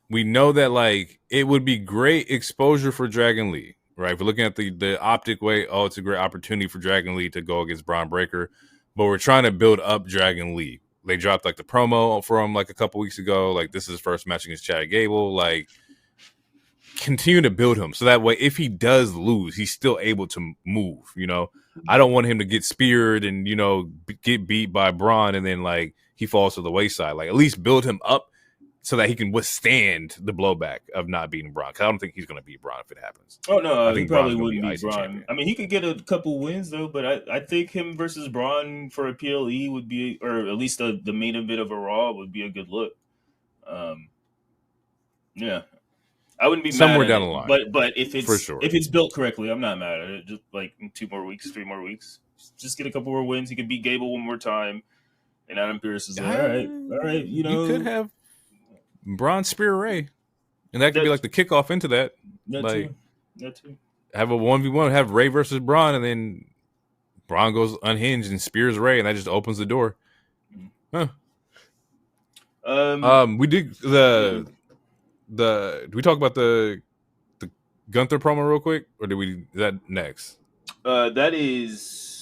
Speaker 1: we know that like it would be great exposure for Dragon Lee, right? If we're looking at the optic way, oh, it's a great opportunity for Dragon Lee to go against Braun Breaker, but we're trying to build up Dragon Lee. They dropped like the promo for him like a couple weeks ago. Like this is his first match against Chad Gable. Like continue to build him so that way if he does lose, he's still able to move. You know, I don't want him to get speared and get beat by Braun and then like he falls to the wayside. Like at least build him up so that he can withstand the blowback of not beating Braun. Because I don't think he's going to beat Braun if it happens.
Speaker 2: Oh no,
Speaker 1: I think
Speaker 2: he probably
Speaker 1: Braun's
Speaker 2: wouldn't beat Braun. Champion. I mean, he could get a couple wins though, but I think him versus Braun for a PLE would be, or at least the main event of a Raw would be a good look. Yeah, I wouldn't be
Speaker 1: somewhere
Speaker 2: mad
Speaker 1: down the line,
Speaker 2: but if it's
Speaker 1: for sure.
Speaker 2: If it's built correctly, I'm not mad at it. Just like in 2 more weeks, 3 more weeks, just get a couple more wins. He could beat Gable one more time, and Adam Pearce is like, all right, you
Speaker 1: could have Braun Spear Ray, and that could be like the kickoff into that. That too. Have a 1v1, have Ray versus Braun, and then Braun goes unhinged and spears Ray, and that just opens the door. Huh. We did did we talk about the Gunther promo real quick, or is that next?
Speaker 2: That is.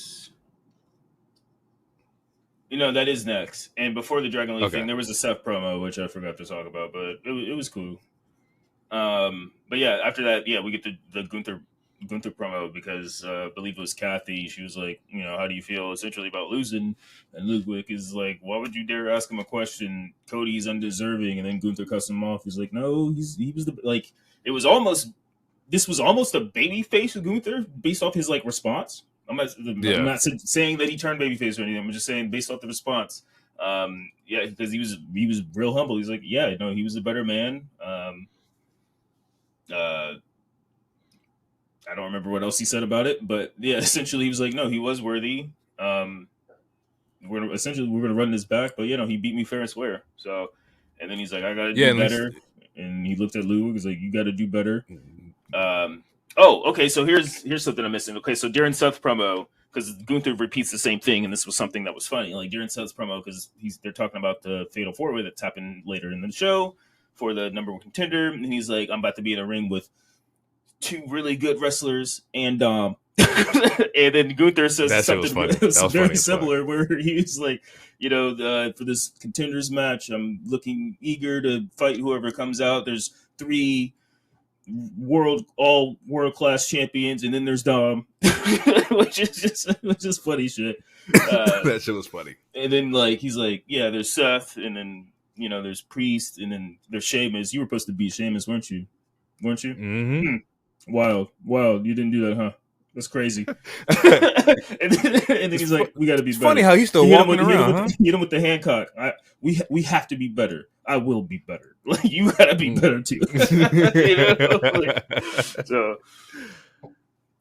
Speaker 2: That is next. And before the Dragon Lee thing, there was a Seth promo, which I forgot to talk about, but it was cool. But yeah, after that, we get the Gunther promo because I believe it was Kathy. She was like, how do you feel essentially about losing? And Ludwig is like, why would you dare ask him a question? Cody's undeserving. And then Gunther cuts him off. He's like, no, he was this was almost a babyface of Gunther based off his like response. I'm not saying that he turned babyface or anything. I'm just saying based off the response. Because he was real humble. He's like, he was a better man. I don't remember what else he said about it, but essentially he was like, no, he was worthy. We're going to run this back, but he beat me fair and square. So, and then he's like, I got to do better. And he looked at Lou, he's like, you got to do better. Okay. So here's something I'm missing. Okay. So during Seth's promo, because Gunther repeats the same thing, and this was something that was funny. Like during Seth's promo, because they're talking about the Fatal 4-Way that's happened later in the show for the number 1 contender, and he's like, I'm about to be in a ring with 2 really good wrestlers, and and then Gunther says something very similar, where he's like, for this contenders match, I'm looking eager to fight whoever comes out. There's 3 world-class champions, and then there's Dom, which is funny shit.
Speaker 1: That shit was funny.
Speaker 2: And then like he's like, there's Seth, and then there's Priest, and then there's Sheamus. You were supposed to beat Sheamus, weren't you?
Speaker 1: Mm-hmm.
Speaker 2: Wild. You didn't do that, huh? That's crazy. and then he's like, we got to be better.
Speaker 1: Funny how he's still walking around.
Speaker 2: Hit him with the Hancock. We have to be better. I will be better. Like you got to be better too. So,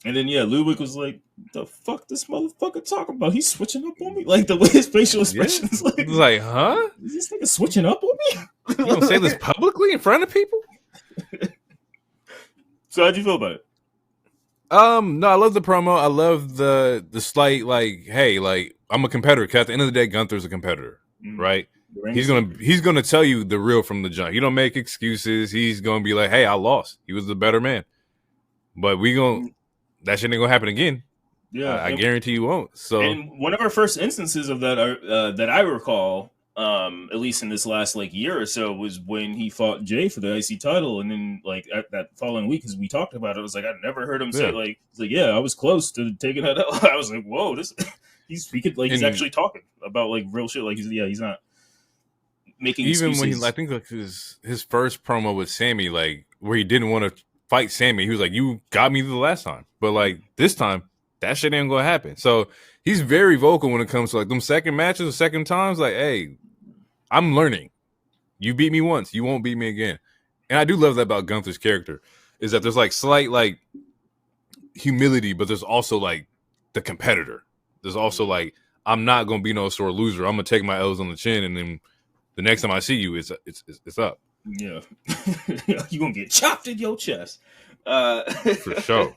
Speaker 2: and then Ludwig was like, "The fuck this motherfucker talking about? He's switching up on me." Like the way his facial expressions,
Speaker 1: like, huh?
Speaker 2: Is this nigga switching up on me?
Speaker 1: You don't say this publicly in front of people?
Speaker 2: So how'd you feel about it?
Speaker 1: No, I love the promo. I love the slight like, hey, like I'm a competitor. Cause at the end of the day, Gunther's a competitor, right? He's gonna tell you the real from the jump. He don't make excuses. He's gonna be like, hey, I lost. He was the better man. But that shit ain't gonna happen again. Yeah, I guarantee you won't. So,
Speaker 2: and one of our first instances of that that I recall, at least in this last like year or so, was when he fought Jey for the IC title, and then like that following week, because we talked about it, I was like, I never heard him say like, he's like, I was close to taking that out. I was like, whoa, he's speaking like he's actually talking about like real shit. Like he's not making
Speaker 1: even
Speaker 2: excuses.
Speaker 1: When I think like his first promo with Sami, like where he didn't want to fight Sami, he was like, you got me the last time, but like this time that shit ain't gonna happen. So he's very vocal when it comes to like them second matches or second times. Like, hey, I'm learning. You beat me once, you won't beat me again. And I do love that about Gunther's character, is that there's like slight like humility, but there's also like the competitor. There's also like, I'm not gonna be no sore loser. I'm gonna take my L's on the chin, and then the next time I see you, it's up.
Speaker 2: Yeah. You gonna get chopped in your chest.
Speaker 1: For sure.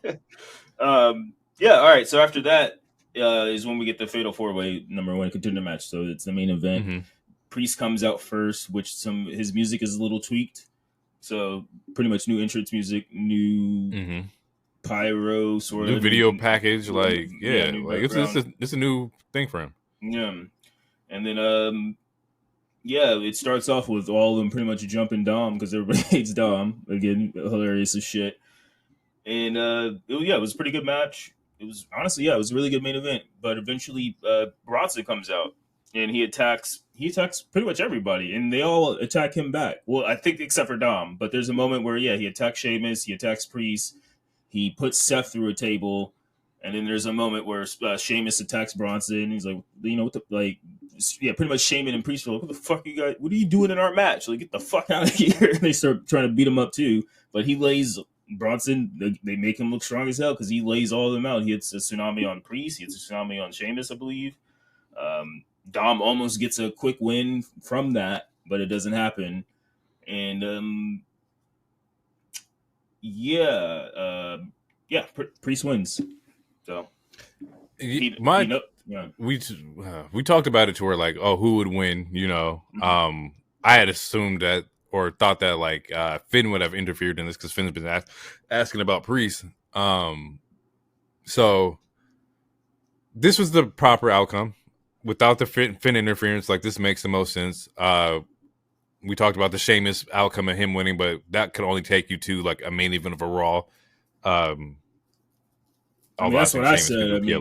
Speaker 2: Yeah, all right. So after that is when we get the Fatal 4-Way #1 contender match. So it's the main event.
Speaker 1: Mm-hmm.
Speaker 2: Priest comes out first, which his music is a little tweaked. So pretty much new entrance music, new
Speaker 1: Mm-hmm.
Speaker 2: pyro sort
Speaker 1: New
Speaker 2: of
Speaker 1: video package, like
Speaker 2: new
Speaker 1: like
Speaker 2: background.
Speaker 1: it's a new thing for him.
Speaker 2: Yeah. And then it starts off with all of them pretty much jumping Dom because everybody hates Dom. Again, hilarious as shit. And it was a pretty good match. It was honestly, it was a really good main event. But eventually, Bronson comes out and he attacks pretty much everybody, and they all attack him back. Well, I think except for Dom. But there's a moment where he attacks Sheamus, he attacks Priest, he puts Seth through a table, and then there's a moment where Sheamus attacks Bronson. He's like, what the pretty much Sheamus and Priest are like, what the fuck you guys? What are you doing in our match? Like, get the fuck out of here! They start trying to beat him up too, but he lays Bronson. They make him look strong as hell because he lays all of them out. He hits a tsunami on Priest. He hits a tsunami on Sheamus, I believe. Dom almost gets a quick win from that, but it doesn't happen. And Priest wins. So
Speaker 1: We talked about it to where like, oh, who would win? I had assumed that or thought that like Finn would have interfered in this because Finn's been asking about Priest. So this was the proper outcome without the Finn interference. Like, this makes the most sense. We talked about the Sheamus outcome of him winning, but that could only take you to like a main event of a Raw.
Speaker 2: That's what I said. He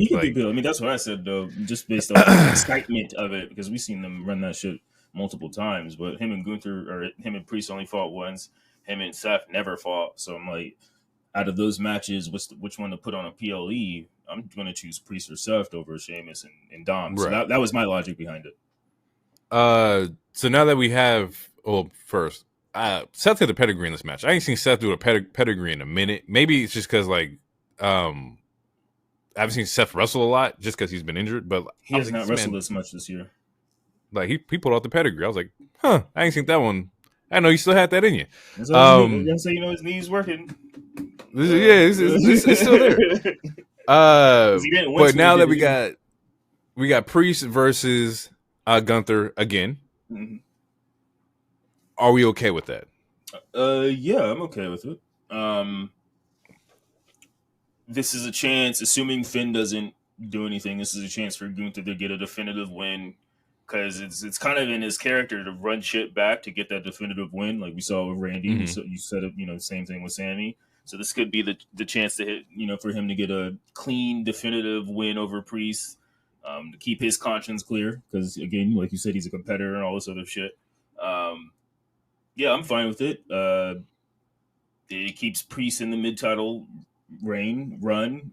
Speaker 2: could be. That's what I said though, just based on the excitement of it, because we've seen them run that shit multiple times. But him and Gunther, or him and Priest only fought once. Him and Seth never fought. So I'm like, out of those matches, which one to put on a PLE? I'm going to choose Priest or Seth over Sheamus and Dom. So that was my logic behind it.
Speaker 1: So now that we have, first, Seth had a pedigree in this match. I ain't seen Seth do a pedigree in a minute. Maybe it's just because like, I haven't seen Seth wrestle a lot just because he's been injured. But
Speaker 2: he has not wrestled as much this year.
Speaker 1: Like, he pulled out the pedigree. I was like, I ain't seen that one. I know you still had that in you.
Speaker 2: His knees working.
Speaker 1: It's still there. But now that we got Priest versus Gunther again.
Speaker 2: Mm-hmm.
Speaker 1: Are we okay with that?
Speaker 2: Yeah, I'm okay with it. This is a chance, assuming Finn doesn't do anything, this is a chance for Gunther to get a definitive win, because it's kind of in his character to run shit back to get that definitive win, like we saw with Randy.
Speaker 1: Mm-hmm.
Speaker 2: So you said it, same thing with Sami. So this could be the chance to hit, for him to get a clean, definitive win over Priest, to keep his conscience clear. Because again, like you said, he's a competitor and all this other shit. I'm fine with it. It keeps Priest in the mid-title run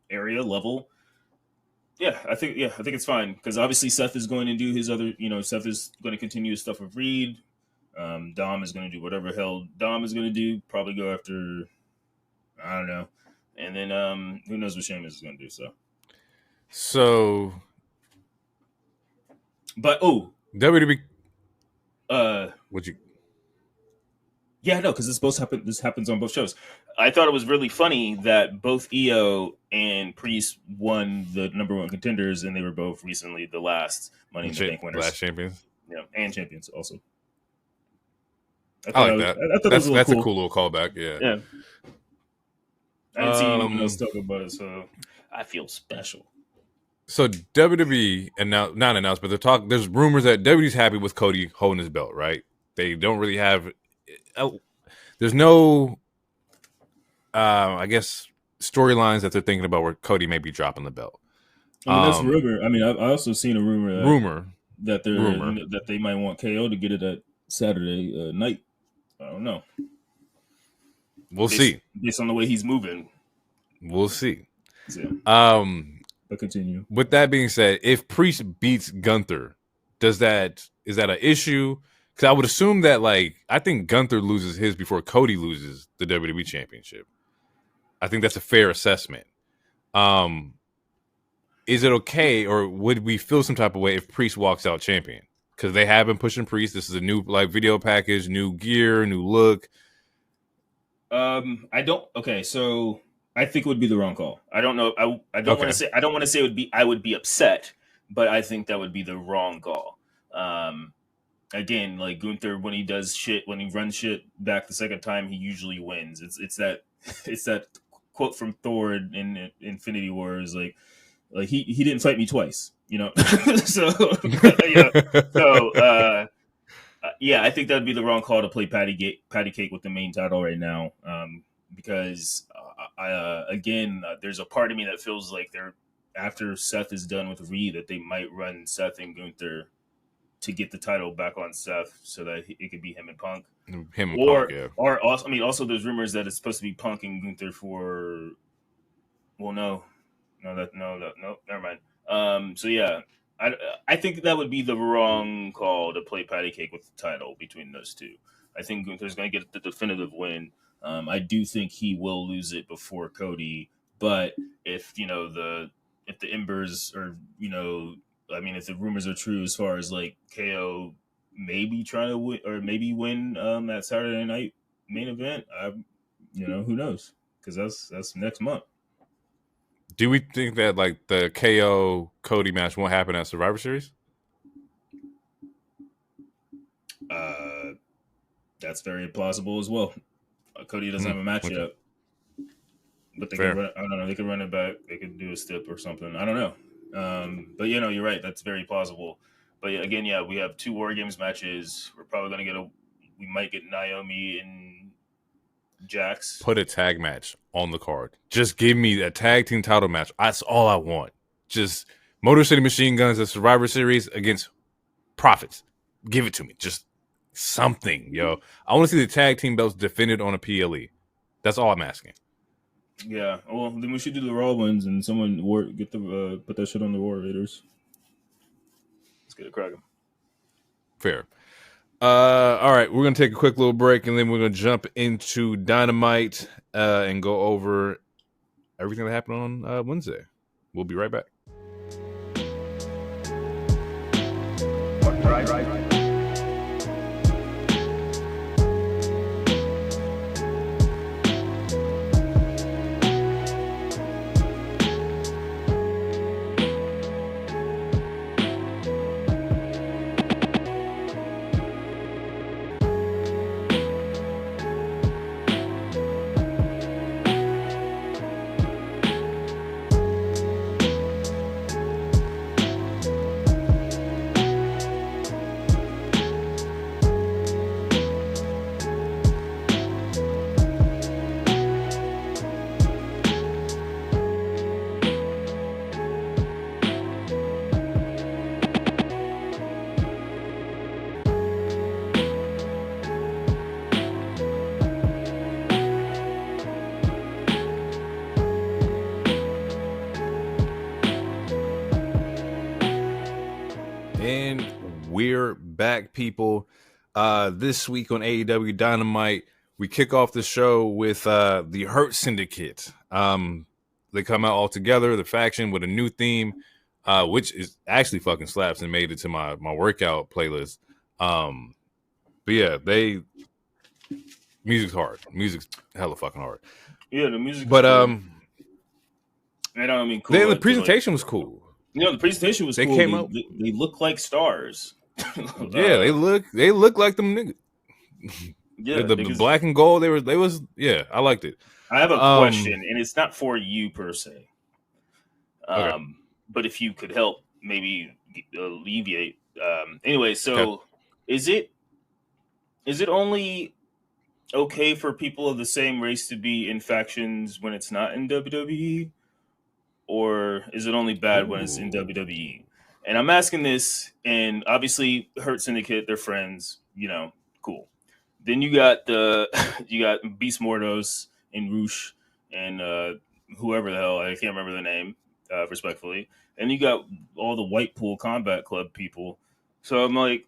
Speaker 2: area level. I think it's fine, because obviously Seth is going to do his other. Seth is going to continue his stuff with Reed. Dom is going to do whatever hell Dom is going to do. Probably go after, I don't know, and then who knows what Sheamus is going to do. But
Speaker 1: WWE.
Speaker 2: Would you? Yeah, no, because it's supposed to happen. This happens on both shows. I thought it was really funny that both Iyo and Priest won the #1 contenders, and they were both recently the last Money in the Bank winners,
Speaker 1: last champions.
Speaker 2: Yeah, and champions also.
Speaker 1: I like that. I thought that's a cool little callback. Yeah.
Speaker 2: I didn't see anyone else talk about it, so I feel special.
Speaker 1: So WWE not announced, but there's rumors that WWE's happy with Cody holding his belt, right? They don't really have. There's no, I guess, storylines that they're thinking about where Cody may be dropping the belt.
Speaker 2: That's rumor. I also seen a rumor that they might want KO to get it at Saturday night. I don't know.
Speaker 1: We'll see.
Speaker 2: Based on the way he's moving.
Speaker 1: We'll see.
Speaker 2: Yeah. But continue.
Speaker 1: With that being said, if Priest beats Gunther, is that an issue? Because I would assume that, like, I think Gunther loses his before Cody loses the WWE Championship. I think that's a fair assessment. Is it okay, or would we feel some type of way if Priest walks out champion? because they have been pushing Priest. This is a new like video package, new gear, new look.
Speaker 2: I don't. Okay, so I think it would be the wrong call. I don't know. I don't want to say. I don't want to say it would be. I would be upset, but I think that would be the wrong call. Again, like Gunther, when he does shit, when he runs shit back the second time, he usually wins. It's that quote from Thor in Infinity War is like he didn't fight me twice, you know. So yeah, so yeah, I think that'd be the wrong call to play patty cake with the main title right now, because again, there's a part of me that feels like they're after Seth is done with Reed that they might run Seth and Gunther to get the title back on Seth so that it could be him and Punk.
Speaker 1: Punk, yeah.
Speaker 2: Or also, I mean, also there's rumors that it's supposed to be Punk and Gunther for. Well, no, never mind. So yeah, I think that would be the wrong call to play patty cake with the title between those two. I think Gunther's going to get the definitive win. I do think he will lose it before Cody, but if the Embers are I mean, if the rumors are true as far as like KO maybe trying to win or maybe win that Saturday night main event, who knows? Because that's next month.
Speaker 1: Do we think that like the KO Cody match won't happen at Survivor Series?
Speaker 2: That's very plausible as well. Cody doesn't have a match yet, but they could run, I don't know. They could run it back. They could do a stip or something. I don't know. But you're right. That's very plausible. But again, we have 2 War Games matches. We're probably gonna we might get Naomi and Jax.
Speaker 1: Put a tag match on the card. Just give me a tag team title match. That's all I want. Just Motor City Machine Guns at Survivor Series against Profits. Give it to me. Just something, yo. I want to see the tag team belts defended on a PLE. That's all I'm asking.
Speaker 2: Yeah, well, then we should do the Raw ones and someone put that shit on the War Raiders. Let's get it cracking.
Speaker 1: Fair. All right, we're gonna take a quick little break and then we're gonna jump into Dynamite and go over everything that happened on Wednesday. We'll be right back.
Speaker 2: Right.
Speaker 1: And we're back, people. This week on AEW Dynamite, we kick off the show with the Hurt Syndicate. They come out all together, the faction, with a new theme, which is actually fucking slaps and made it to my workout playlist. But yeah, music's hard. Music's hella fucking hard.
Speaker 2: Yeah, the music.
Speaker 1: But
Speaker 2: cool. Cool.
Speaker 1: The presentation was cool.
Speaker 2: The presentation was cool.
Speaker 1: Came out.
Speaker 2: They look like stars.
Speaker 1: Yeah, they look like them niggas.
Speaker 2: Yeah,
Speaker 1: the black and gold. They was I liked it.
Speaker 2: I have a question, and it's not for you per se.
Speaker 1: Okay.
Speaker 2: But if you could help, maybe alleviate. Anyway, so is it only okay for people of the same race to be in factions when it's not in WWE? Or is it only bad when it's in WWE? And I'm asking this, and obviously Hurt Syndicate, they're friends, cool. Then you got Beast Mordos and Roosh and whoever the hell, I can't remember the name, respectfully. And you got all the Whitepool Combat Club people. So I'm like,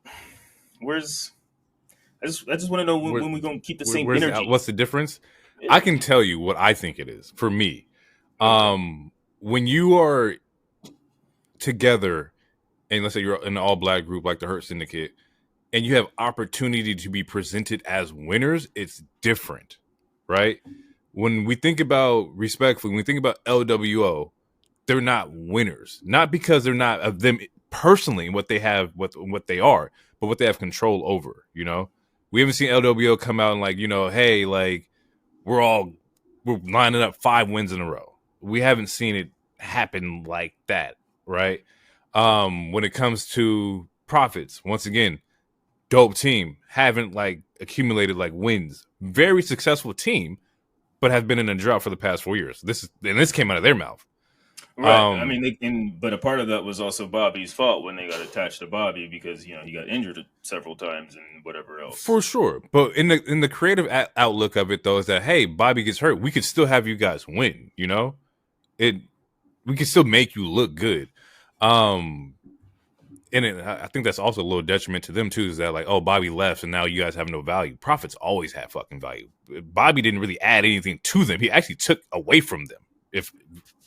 Speaker 2: I just want to know when we're going to keep the same energy.
Speaker 1: What's the difference? I can tell you what I think it is for me. When you are together and let's say you're in an all-black group like the Hurt Syndicate, and you have opportunity to be presented as winners, it's different, right? When we think about, respectfully, when we think about LWO, they're not winners. Not because they're not of them personally, what they have, what they are, but what they have control over, you know? We haven't seen LWO come out and like, you know, hey, like, we're lining up 5 wins in a row. We haven't seen it happen like that, right? When it comes to profits, once again, dope team, haven't like accumulated like wins. Very successful team, but have been in a drought for the past 4 years. This came out of their mouth.
Speaker 2: Right. I mean, but a part of that was also Bobby's fault when they got attached to Bobby because he got injured several times and whatever else.
Speaker 1: For sure, but in the creative outlook of it though is that hey, Bobby gets hurt, we could still have you guys win. You know, we can still make you look good. I think that's also a little detriment to them too. Is that like, oh, Bobby left, and now you guys have no value. Profits always have fucking value. Bobby didn't really add anything to them. He actually took away from them, if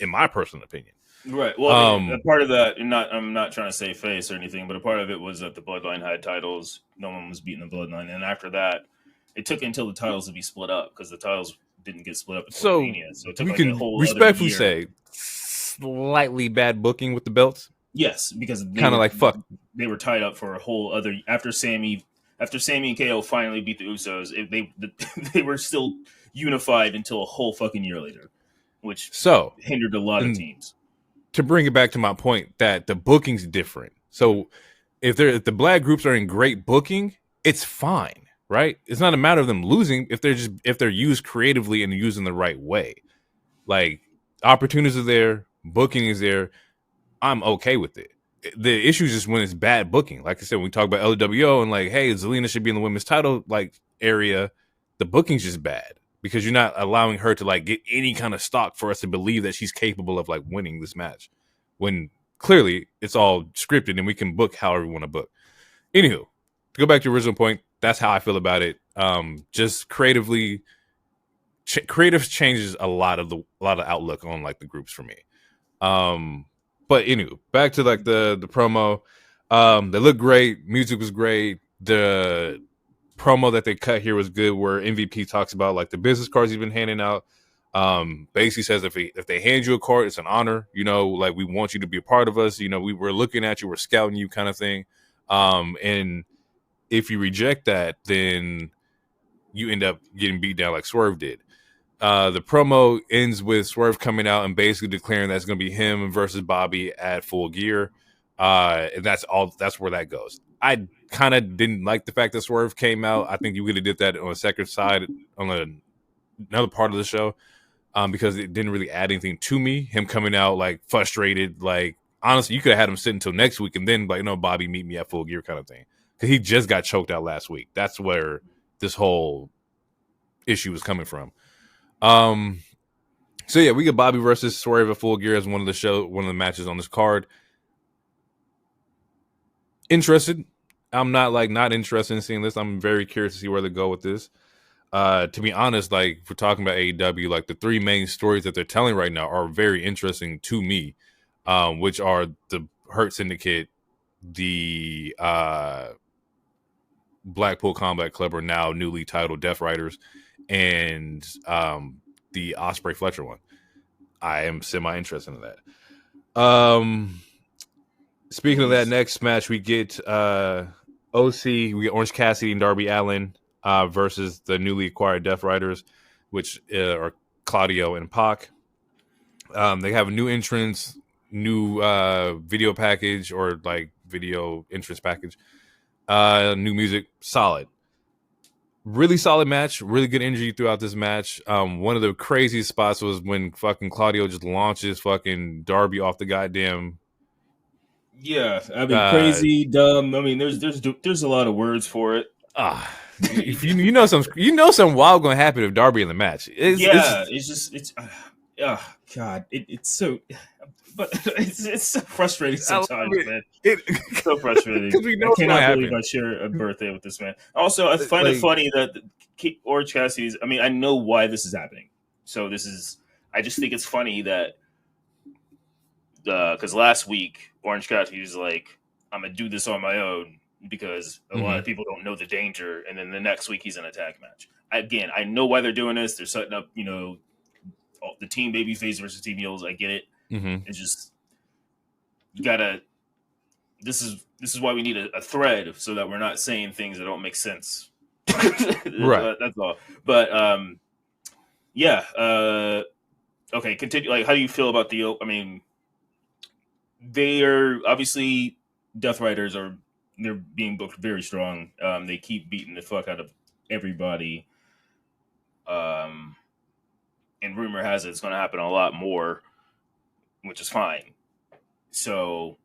Speaker 1: in my personal opinion.
Speaker 2: Right. Well, I mean, a part of that, I'm not trying to say face or anything, but a part of it was that the Bloodline had titles. No one was beating the Bloodline, and after that, it took until the titles to be split up because the titles didn't get split up until Mania. So it took
Speaker 1: we
Speaker 2: like
Speaker 1: can
Speaker 2: a whole
Speaker 1: respectfully say slightly bad booking with the belts.
Speaker 2: Yes, because
Speaker 1: kind of like fuck.
Speaker 2: They were tied up for a whole other after Sami and KO finally beat the Usos. They were still unified until a whole fucking year later, which hindered a lot of teams.
Speaker 1: To bring it back to my point that the booking's different. So if the black groups are in great booking, it's fine, right? It's not a matter of them losing if they're used creatively and used in the right way. Like opportunities are there, booking is there. I'm okay with it. The issue is just when it's bad booking. Like I said, when we talk about LWO and like, hey, Zelina should be in the women's title like area, the booking's just bad because you're not allowing her to like get any kind of stock for us to believe that she's capable of like winning this match. When clearly it's all scripted and we can book however we want to book. Anywho, to go back to the original point, that's how I feel about it. Just creatively, creative changes a lot of outlook on like the groups for me. But anyway, back to like the promo. They look great. Music was great. The promo that they cut here was good, where MVP talks about like the business cards he's been handing out. Basically says if they hand you a card, it's an honor. You know, like we want you to be a part of us. You know, we were looking at you, we're scouting you, kind of thing. And if you reject that, then you end up getting beat down like Swerve did. The promo ends with Swerve coming out and basically declaring that's going to be him versus Bobby at Full Gear. And that's where that goes. I kind of didn't like the fact that Swerve came out. I think you would have did that on a second side on another part of the show because it didn't really add anything to me. Him coming out like frustrated, like honestly, you could have had him sit until next week and then like, no, Bobby, meet me at Full Gear kind of thing. Because he just got choked out last week. That's where this whole issue was coming from. So yeah, we get Bobby versus Swerve at Full Gear as one of the matches on this card. Interested. I'm not interested in seeing this. I'm very curious to see where they go with this. To be honest, like if we're talking about AEW, like the 3 main stories that they're telling right now are very interesting to me, which are the Hurt Syndicate, the Blackpool Combat Club, or now newly titled Death Riders, and the Ospreay Fletcher one. I am semi-interested in that. Speaking of that next match, we get OC, we get Orange Cassidy and Darby Allin versus the newly acquired Death Riders, which are Claudio and Pac. They have a new entrance, new video package, or like video entrance package. New music, solid. Really solid match, really good energy throughout this match. One of the craziest spots was when fucking Claudio just launches fucking Darby off the goddamn.
Speaker 2: Yeah, I mean, crazy, dumb. I mean, there's a lot of words for it.
Speaker 1: If you know something wild gonna happen if Darby in the match.
Speaker 2: God, it's so. But it's so frustrating sometimes, man. It's so frustrating. I cannot believe I share a birthday with this man. Also, I find it funny that Orange Cassidy's. I mean, I know why this is happening. So I just think it's funny that because last week Orange Cassidy was like, I'm gonna do this on my own because a lot of people don't know the danger. And then the next week he's in a tag match. Again, I know why they're doing this. They're setting up, the team babyface versus team heels. I get it. It's just you gotta. This is why we need a thread so that we're not saying things that don't make sense.
Speaker 1: Right.
Speaker 2: That's all. But yeah. Okay. Continue. Like, how do you feel about the? I mean, they are obviously Death Riders they're being booked very strong. They keep beating the fuck out of everybody. And rumor has it it's going to happen a lot more, which is fine. So,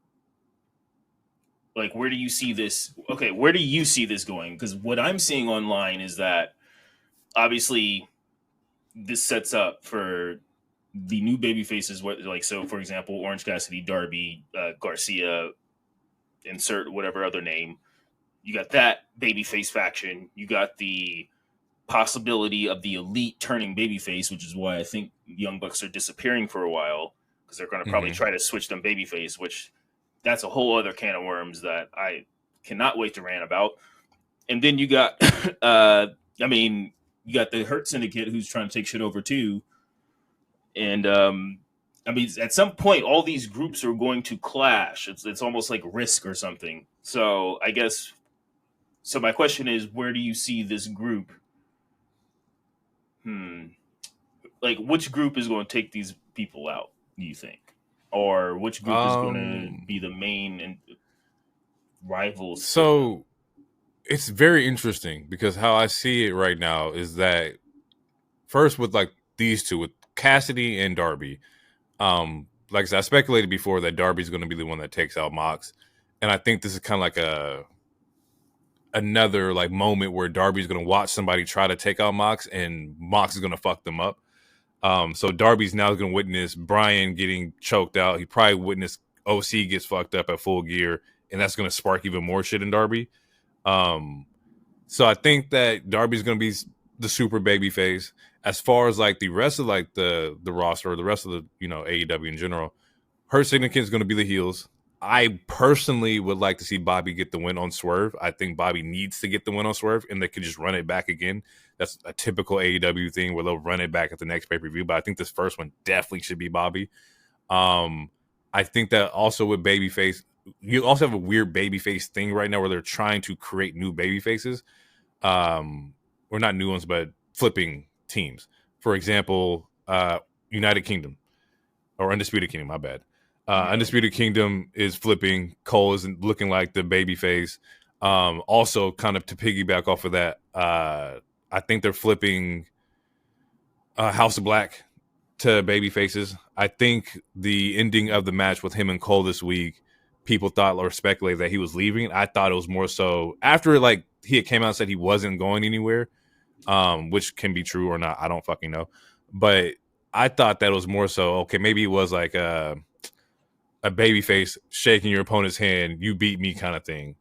Speaker 2: like, where do you see this? Okay, where do you see this going? Because what I'm seeing online is that obviously this sets up for the new baby faces. So for example, Orange Cassidy, Darby, Garcia, insert whatever other name. You got that babyface faction. You got the possibility of the Elite turning babyface, which is why I think Young Bucks are disappearing for a while, because they're going to probably try to switch them babyface, which that's a whole other can of worms that I cannot wait to rant about. And then you got, you got the Hurt Syndicate who's trying to take shit over too. And at some point, all these groups are going to clash. It's almost like Risk or something. So I guess. So my question is, where do you see this group? Like, which group is going to take these people out, do you think? Or which group is going to be the main and rivals?
Speaker 1: So it's very interesting because how I see it right now is that first with like these two, with Cassidy and Darby, like I said, I speculated before that Darby's going to be the one that takes out Mox. And I think this is kind of like another like moment where Darby's going to watch somebody try to take out Mox and Mox is going to fuck them up. So Darby's now going to witness Brian getting choked out. He probably witnessed OC gets fucked up at Full Gear, and that's going to spark even more shit in Darby. So I think that Darby's going to be the super baby face. As far as like the rest of like the roster, or the rest of the AEW in general, Hurt Syndicate is going to be the heels. I personally would like to see Bobby get the win on Swerve. I think Bobby needs to get the win on Swerve, and they could just run it back again. That's a typical AEW thing where they'll run it back at the next pay-per-view, but I think this first one definitely should be Bobby. I think that also with babyface, you also have a weird babyface thing right now where they're trying to create new babyfaces. Or not new ones, but flipping teams. For example, United Kingdom or Undisputed Kingdom, my bad. Undisputed Kingdom is flipping. Cole is looking like the babyface. Also, kind of to piggyback off of that, I think they're flipping House of Black to baby faces. I think the ending of the match with him and Cole this week, people thought or speculated that he was leaving. I thought it was more so after like he had came out and said he wasn't going anywhere, which can be true or not. I don't fucking know. But I thought that was more so, okay, maybe it was like a baby face shaking your opponent's hand, you beat me kind of thing.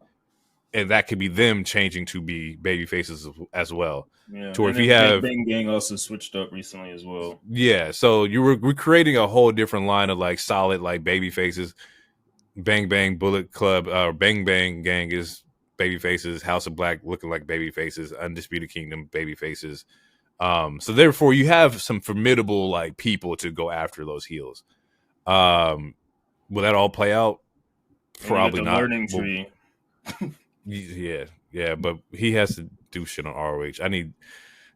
Speaker 1: And that could be them changing to be baby faces as well.
Speaker 2: Yeah.
Speaker 1: To where if you have
Speaker 2: Bang Gang also switched up recently as well.
Speaker 1: Yeah, so we're creating a whole different line of like solid like baby faces. Bang Bang Bullet Club, Bang Bang Gang is baby faces. House of Black looking like baby faces. Undisputed Kingdom baby faces. So therefore, you have some formidable like people to go after those heels. Will that all play out? Probably not.
Speaker 2: Learning tree.
Speaker 1: Yeah, but he has to do shit on ROH.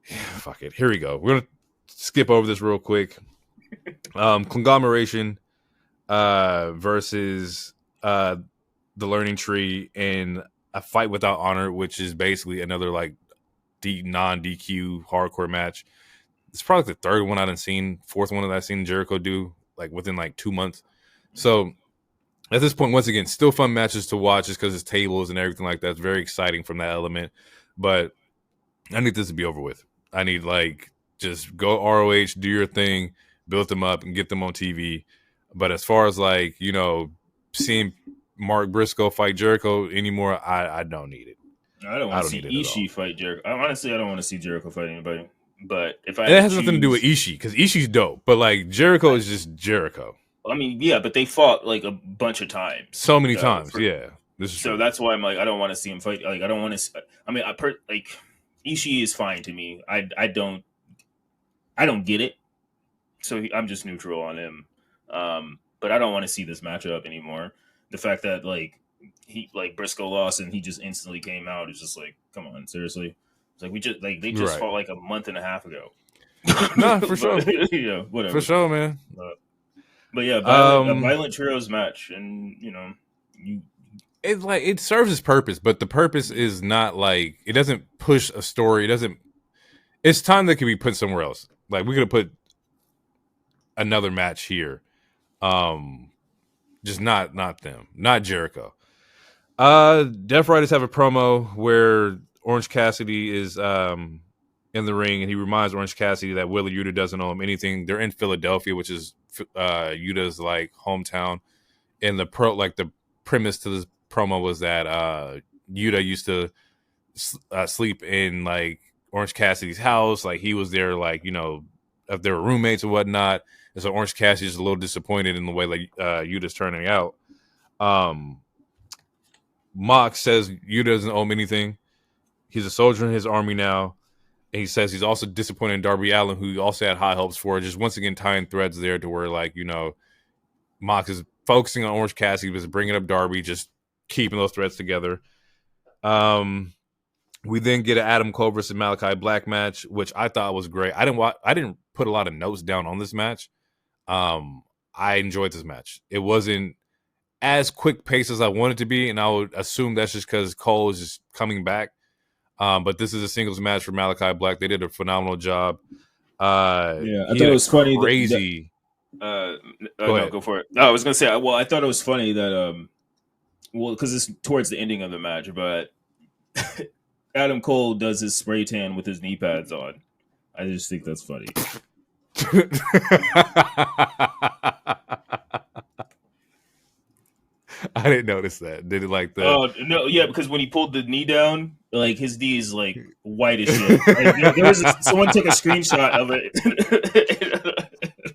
Speaker 1: Fuck it. Here we go. We're gonna skip over this real quick. Conglomeration versus the Learning Tree in a Fight Without Honor, which is basically another like non-DQ hardcore match. It's probably the third one I've seen, fourth one that I've seen Jericho do like within like 2 months. So at this point, once again, still fun matches to watch just because it's tables and everything like that. It's very exciting from that element. But I need this to be over with. I need like just go ROH, do your thing, build them up and get them on TV. But as far as like, seeing Mark Briscoe fight Jericho anymore, I don't need it.
Speaker 2: I don't want to see Ishii fight Jericho. Honestly, I don't want to see Jericho fight anybody. But if it
Speaker 1: has nothing to do with Ishii, because Ishii's dope. But like Jericho is just Jericho.
Speaker 2: I mean, yeah, but they fought like a bunch of times.
Speaker 1: So many times, yeah. This is
Speaker 2: So
Speaker 1: true.
Speaker 2: that's why I'm like, I don't want to see him fight. Like, I don't want to. I mean, like Ishii is fine to me. I don't get it. So I'm just neutral on him. But I don't want to see this matchup anymore. The fact that like Briscoe lost and he just instantly came out is just like, come on, seriously. It's like they just fought like a month and a half ago.
Speaker 1: No, for sure.
Speaker 2: Yeah, whatever.
Speaker 1: For sure, man.
Speaker 2: But yeah, a violent trios match, and
Speaker 1: it serves its purpose, but the purpose is not like it doesn't push a story. It doesn't. It's time that could be put somewhere else. Like we could have put another match here. Just not them, not Jericho. Death Riders have a promo where Orange Cassidy is in the ring, and he reminds Orange Cassidy that Wheeler Yuta doesn't owe him anything. They're in Philadelphia, which is Yuta's like hometown. And the premise to this promo was that Yuta used to sleep in like Orange Cassidy's house, like he was there, like if they were roommates or whatnot. And so Orange Cassidy's a little disappointed in the way like Yuta's turning out. Mox says Yuta doesn't owe him anything. He's a soldier in his army now. And he says he's also disappointed in Darby Allin, who he also had high hopes for. Just once again tying threads there to where like Mox is focusing on Orange Cassidy, was bringing up Darby, just keeping those threads together. We then get an Adam Cole versus Malachi Black match, which I thought was great. I didn't put a lot of notes down on this match. I enjoyed this match. It wasn't as quick paced as I wanted to be, and I would assume that's just because Cole is just coming back. But this is a singles match for Malachi Black. They did a phenomenal job.
Speaker 2: I thought it was funny.
Speaker 1: Crazy.
Speaker 2: No, go for it. No, I was gonna say. Well, I thought it was funny that because it's towards the ending of the match, but Adam Cole does his spray tan with his knee pads on. I just think that's funny.
Speaker 1: I didn't notice that. Did it like the?
Speaker 2: Oh no, yeah, because when he pulled the knee down, like his knee is like white as shit. Like, someone took a screenshot of it.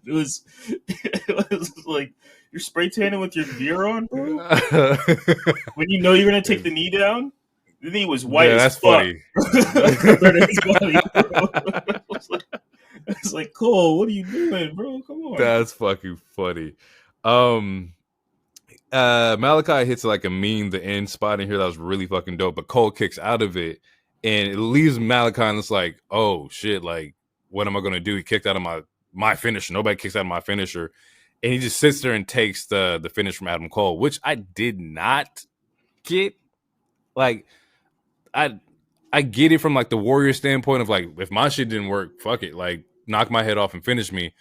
Speaker 2: It was like you're spray tanning with your gear on, bro. When you know you're gonna take the knee down, the knee was white as fuck. That's funny. It's like, Cole, what are you doing, bro? Come on.
Speaker 1: That's fucking funny. Malachi hits like a the end spot in here that was really fucking dope, but Cole kicks out of it and it leaves Malachi and it's like, oh shit, like what am I gonna do? He kicked out of my finisher. Nobody kicks out of my finisher. And he just sits there and takes the finish from Adam Cole, which I did not get. Like I get it from like the Warrior standpoint of like, if my shit didn't work, fuck it, like knock my head off and finish me.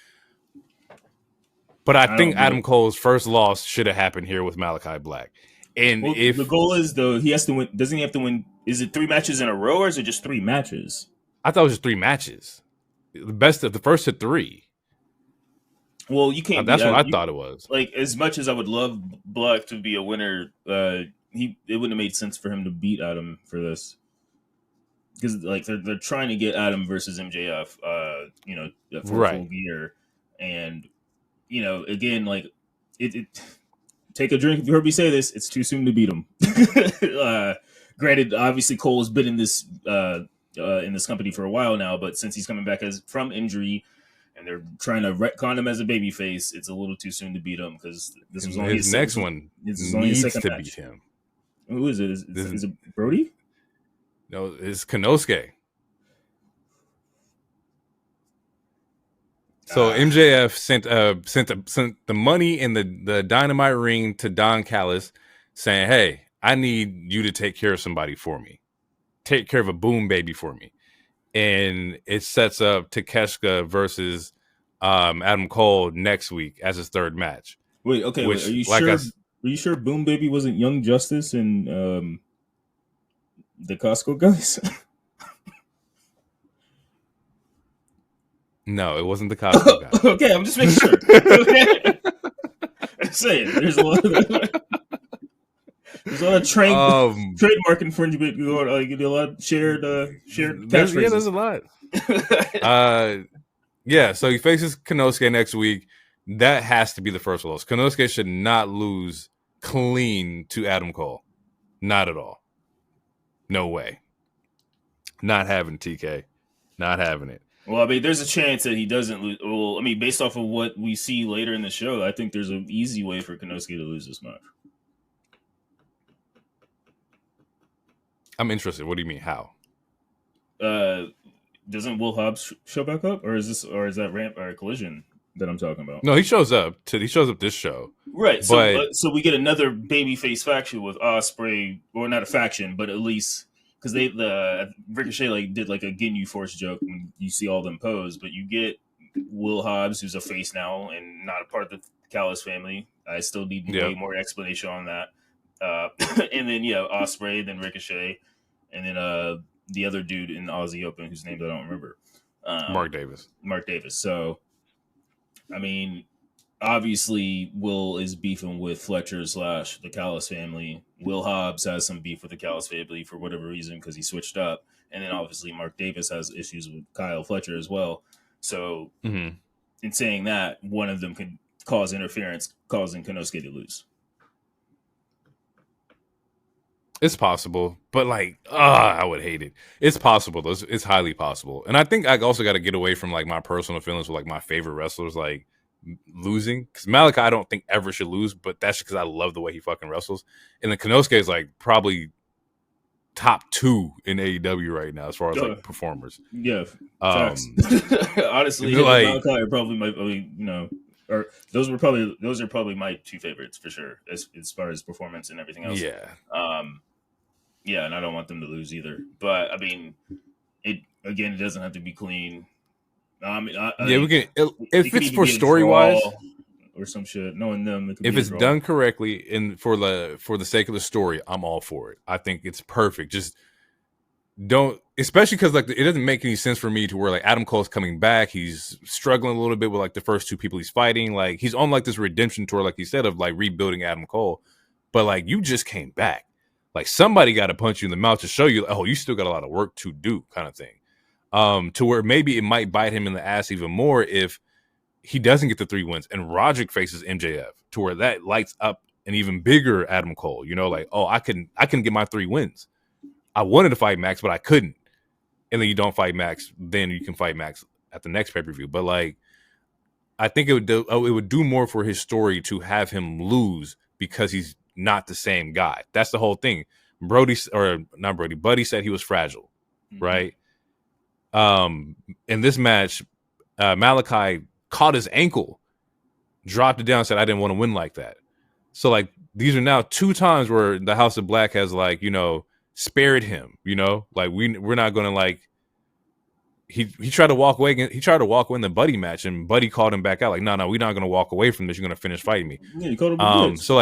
Speaker 1: But I think Adam Cole's first loss should have happened here with Malachi Black. And if
Speaker 2: the goal is though, he has to win. Doesn't he have to win? Is it 3 matches in a row or is it just 3 matches?
Speaker 1: I thought it was just 3 matches. The best of the first to 3.
Speaker 2: Well, you can't.
Speaker 1: That's what I thought it was.
Speaker 2: Like as much as I would love Black to be a winner, it wouldn't have made sense for him to beat Adam for this. Because like they're trying to get Adam versus MJF, for full gear, and again, like it. Take a drink if you heard me say this. It's too soon to beat him. Granted, obviously Cole has been in this company for a while now, but since he's coming back from injury, and they're trying to retcon him as a babyface, it's a little too soon to beat him because this was only
Speaker 1: his next one. This is only his second match. Beat him.
Speaker 2: Who is it? Is it Brody?
Speaker 1: No, it's Konosuke. So MJF sent the money in the Dynamite ring to Don Callis, saying, "Hey, I need you to take care of somebody for me, take care of a boom baby for me," and it sets up Takeshita versus Adam Cole next week as his third match.
Speaker 2: Wait, okay, are you sure? Are you sure Boom Baby wasn't Young Justice and the Costco guys?
Speaker 1: No, it wasn't the Costco guy.
Speaker 2: Okay, I'm just making sure. Okay. I'm saying there's a lot of trademark infringement going on. You do a lot of shared catchphrases.
Speaker 1: Yeah, there's a lot. Yeah, so he faces Konosuke next week. That has to be the first loss. Konosuke should not lose clean to Adam Cole. Not at all. No way. Not having TK. Not having it.
Speaker 2: Well, I mean, there's a chance that he doesn't lose. Well, I mean, based off of what we see later in the show, I think there's an easy way for Konosuke to lose this match.
Speaker 1: I'm interested. What do you mean? How?
Speaker 2: Doesn't Will Hobbs show back up, or is that Ramp or Collision that I'm talking about?
Speaker 1: No, he shows up this show.
Speaker 2: Right. So we get another babyface faction with Ospreay, or not a faction, but at least because Ricochet did a Ginyu Force joke when you see all them pose, but you get Will Hobbs, who's a face now and not a part of the Callis family. I still need way more explanation on that. And then Ospreay, then Ricochet, and then the other dude in the Aussie Open whose name I don't remember.
Speaker 1: Mark Davis.
Speaker 2: So, I mean, obviously Will is beefing with Fletcher / the Callis family. Will Hobbs has some beef with the Callis family for whatever reason because he switched up. And then obviously Mark Davis has issues with Kyle Fletcher as well. So in saying that, one of them could cause interference, causing Konosuke to lose.
Speaker 1: It's possible, but I would hate it. It's possible, though. It's highly possible. And I think I also got to get away from my personal feelings with my favorite wrestlers losing. Because Malachi, I don't think ever should lose, but that's because I love the way he fucking wrestles. And then Konosuke is probably top 2 in AEW right now as far as performers.
Speaker 2: Yeah, facts. Honestly, Malachi are probably or those are probably my 2 favorites for sure as far as performance and everything else.
Speaker 1: Yeah.
Speaker 2: Yeah, and I don't want them to lose either. But I mean, it doesn't have to be clean. I mean,
Speaker 1: we can if it's for story wise
Speaker 2: or some shit. Knowing them,
Speaker 1: if it's done correctly and for the sake of the story, I'm all for it. I think it's perfect. Just don't, especially because it doesn't make any sense for me to where Adam Cole's coming back. He's struggling a little bit with the first 2 people he's fighting. He's on this redemption tour, like you said, of rebuilding Adam Cole. But you just came back. Somebody got to punch you in the mouth to show you, oh, you still got a lot of work to do, kind of thing. To where maybe it might bite him in the ass even more if he doesn't get the 3 wins and Roderick faces MJF, to where that lights up an even bigger Adam Cole. Oh, I couldn't get my 3 wins. I wanted to fight Max, but I couldn't. And then you don't fight Max, then you can fight Max at the next pay-per-view. But I think it would do more for his story to have him lose because he's not the same guy. That's the whole thing. Buddy said he was fragile, right? In this match, Malachi caught his ankle, dropped it down, and said, I didn't want to win like that. So these are now 2 times where the House of Black has spared him, we're not gonna he tried to walk away. He tried to walk away in the Buddy match, and Buddy called him back out. No, we're not gonna walk away from this. You're gonna finish fighting me.
Speaker 2: Yeah, he called him a bitch.
Speaker 1: So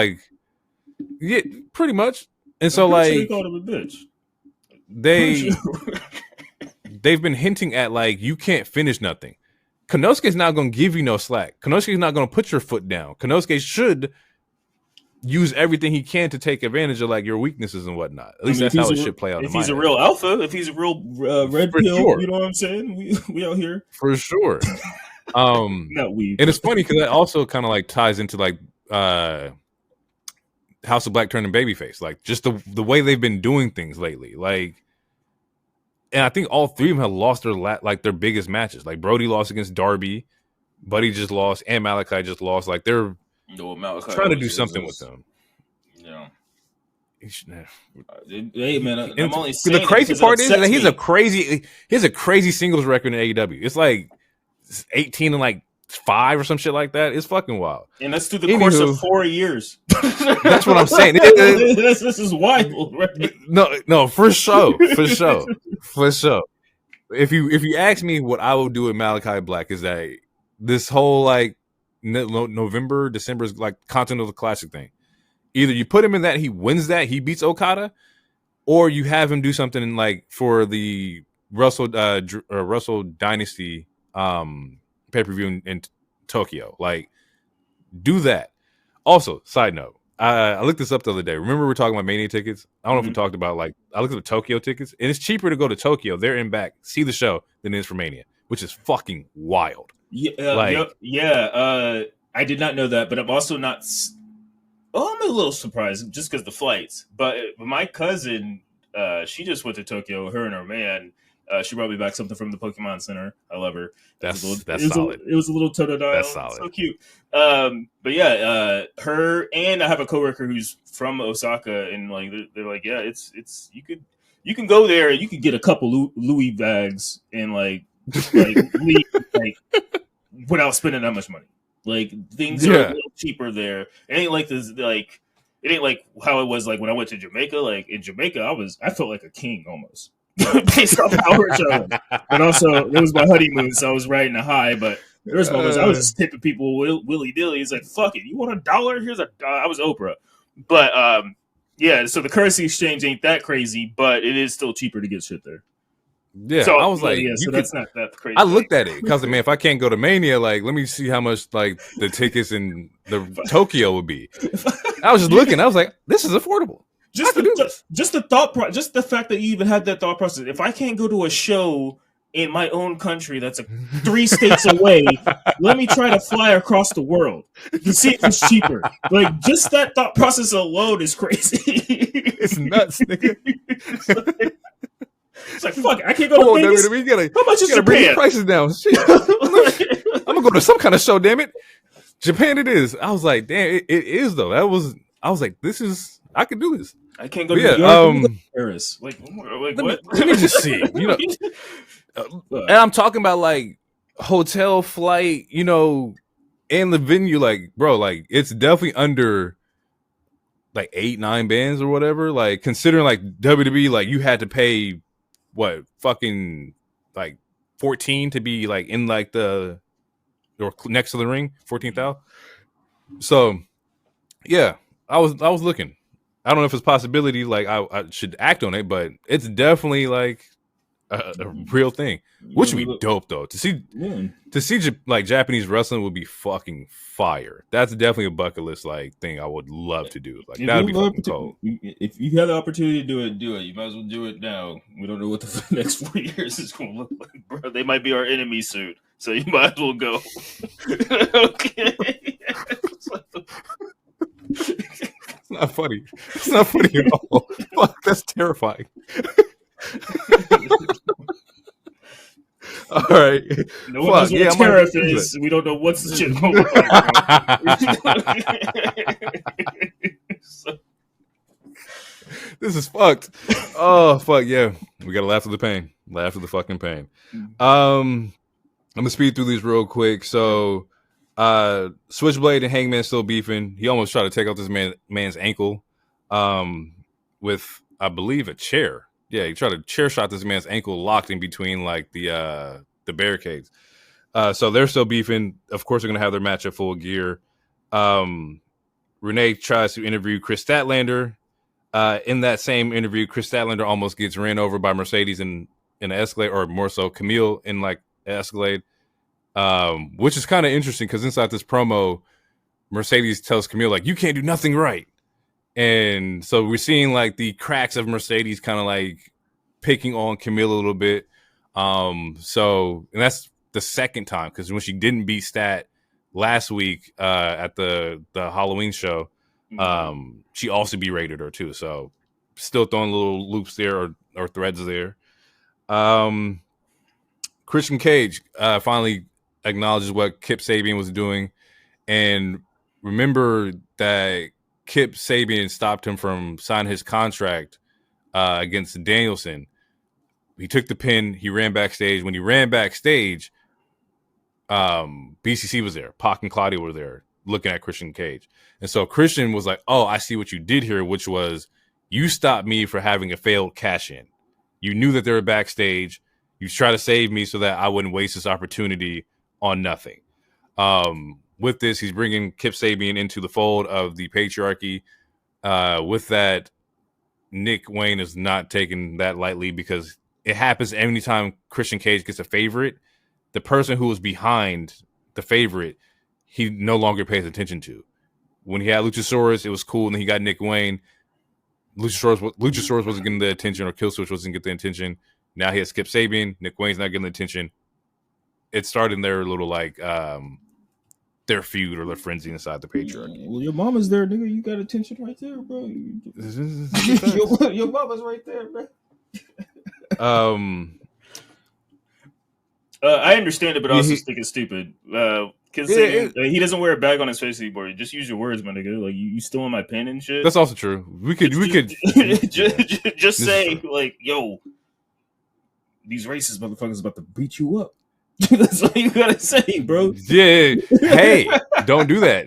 Speaker 1: yeah, pretty much. And so
Speaker 2: he called him a bitch.
Speaker 1: They've been hinting at you can't finish nothing. Konosuke's not gonna give you no slack. Konosuke's not gonna put your foot down. Konosuke should use everything he can to take advantage of your weaknesses and whatnot. At least that's how it should play out.
Speaker 2: If he's a real alpha, if he's a real red pill, sure. You know what I'm saying? We out here
Speaker 1: for sure.
Speaker 2: Not we.
Speaker 1: And it's funny because that also kind of ties into House of Black turning babyface, just the way they've been doing things lately. And I think all 3 of them have lost their biggest matches. Brody lost against Darby, Buddy just lost, and Malachi just lost. They're trying to do something with them.
Speaker 2: Yeah. Hey man, I'm only saying
Speaker 1: the crazy part is that he has a crazy singles record in AEW. It's 18 and 5 or some shit like that. It's fucking wild.
Speaker 2: And that's through the course of 4 years.
Speaker 1: That's what I'm saying.
Speaker 2: This is wild, right?
Speaker 1: No, for sure. If you ask me what I would do with Malachi Black is that this whole November, December is Continental Classic thing. Either you put him in that, he wins that, he beats Okada, or you have him do something for the Russell Dynasty pay-per-view in Tokyo. Do that. Also, side note, I looked this up the other day. Remember we were talking about Mania tickets? I don't know if we talked about I looked at the Tokyo tickets, and it's cheaper to go to Tokyo, there and back, see the show than it is for Mania, which is fucking wild.
Speaker 2: Yeah, I did not know that, but I'm also not. Oh, I'm a little surprised just because the flights. But my cousin, she just went to Tokyo. Her and her man. She brought me back something from the Pokemon Center. I love her.
Speaker 1: That's solid.
Speaker 2: It was a little
Speaker 1: That's
Speaker 2: Totodile.
Speaker 1: solid.
Speaker 2: So cute. But yeah, her and I have a coworker who's from Osaka, and like they're like, yeah, it's you can go there and you can get a couple Louis bags and leave, like without spending that much money. Like things are a little cheaper there. It ain't like this. Like it ain't like how it was like when I went to Jamaica. Like in Jamaica, I felt like a king almost based off how rich I was. But also, it was my honeymoon, so I was riding a high. But there was moments I was just tipping people willy nilly. It's like, fuck it, you want $1? Here's I was Oprah. But yeah. So the currency exchange ain't that crazy, but it is still cheaper to get shit there.
Speaker 1: Yeah, so, I was like,
Speaker 2: so that's not that crazy.
Speaker 1: I looked at it because, man, if I can't go to Mania, like, let me see how much like the tickets in the Tokyo would be. I was just looking. I was like, this is affordable.
Speaker 2: Just the fact that you even had that thought process. If I can't go to a show in my own country that's 3 states away, let me try to fly across the world to see if it's cheaper. Like, just that thought process alone is crazy.
Speaker 1: It's nuts, nigga.
Speaker 2: It's like, fuck, I can't go to Vegas. How much is Japan?
Speaker 1: Bring the prices down. Shit. I'm gonna go to some kind of show, damn it. Japan it is. I was like, damn, it is though. I was like, I could do this.
Speaker 2: I can't go to New York, Paris. Like what?
Speaker 1: Let me just see. And I'm talking about like hotel, flight, and the venue. Like, bro, like it's definitely under like 8-9 bands or whatever. Like considering like WWE, like you had to pay what fucking like 14 to be like in like the or next to the ring, 14,000. So yeah, I was looking. I don't know if it's a possibility, like I should act on it, but it's definitely like a real thing, which would be dope though. To see like Japanese wrestling would be fucking fire. That's definitely a bucket list like thing I would love to do. Like that would be fucking cool.
Speaker 2: If you have the opportunity to do it, do it. You might as well do it now. We don't know what the next 4 years is going to look like, bro. They might be our enemy soon, so you might as well go. Okay.
Speaker 1: It's not funny. It's not funny at all. Fuck, that's terrifying. All right.
Speaker 2: No one knows what a tariff is. We don't know what's the shit going on.
Speaker 1: This is fucked. Oh, fuck, yeah. We got to laugh at the pain. Laugh at the fucking pain. I'm going to speed through these real quick. So, Switchblade and Hangman still beefing. He almost tried to take out this man's ankle with, I believe, a chair. Yeah, he tried to chair shot this man's ankle locked in between like the barricades. So they're still beefing. Of course, they're going to have their match at Full Gear. Renee tries to interview Chris Statlander. In that same interview, Chris Statlander almost gets ran over by Mercedes in an Escalade, or more so Camille in like an Escalade. Which is kind of interesting because inside this promo, Mercedes tells Camille, like, you can't do nothing right. And so we're seeing like the cracks of Mercedes kind of like picking on Camille a little bit. And that's the second time, because when she didn't beat Stat last week at the Halloween show, she also berated her too. So still throwing little loops there or threads there. Christian Cage finally acknowledges what Kip Sabian was doing, and remember that Kip Sabian stopped him from signing his contract against Danielson. He took the pin. He ran backstage. When he ran backstage, BCC was there. Pac and Claudia were there looking at Christian Cage. And so Christian was like, oh, I see what you did here, which was you stopped me for having a failed cash-in. You knew that they were backstage. You tried to save me so that I wouldn't waste this opportunity on nothing. With this, he's bringing Kip Sabian into the fold of the patriarchy. With that, Nick Wayne is not taking that lightly, because it happens anytime Christian Cage gets a favorite. The person who was behind the favorite, he no longer pays attention to. When he had Luchasaurus, it was cool, and then he got Nick Wayne. Luchasaurus wasn't getting the attention, or Killswitch wasn't getting the attention. Now he has Kip Sabian. Nick Wayne's not getting the attention. It started their little like their feud or their frenzy inside the patriarchy.
Speaker 2: Well, your mama's there, nigga. You got attention right there, bro. Your mama's right there, bro. I understand it, but also think it's stupid. Because he doesn't wear a bag on his face anymore. Just use your words, my nigga. Like you stealing my pen and shit.
Speaker 1: That's also true. We could
Speaker 2: just say like, yo, these racist motherfuckers about to beat you up. That's all you gotta say, bro.
Speaker 1: Yeah. Hey, don't do that.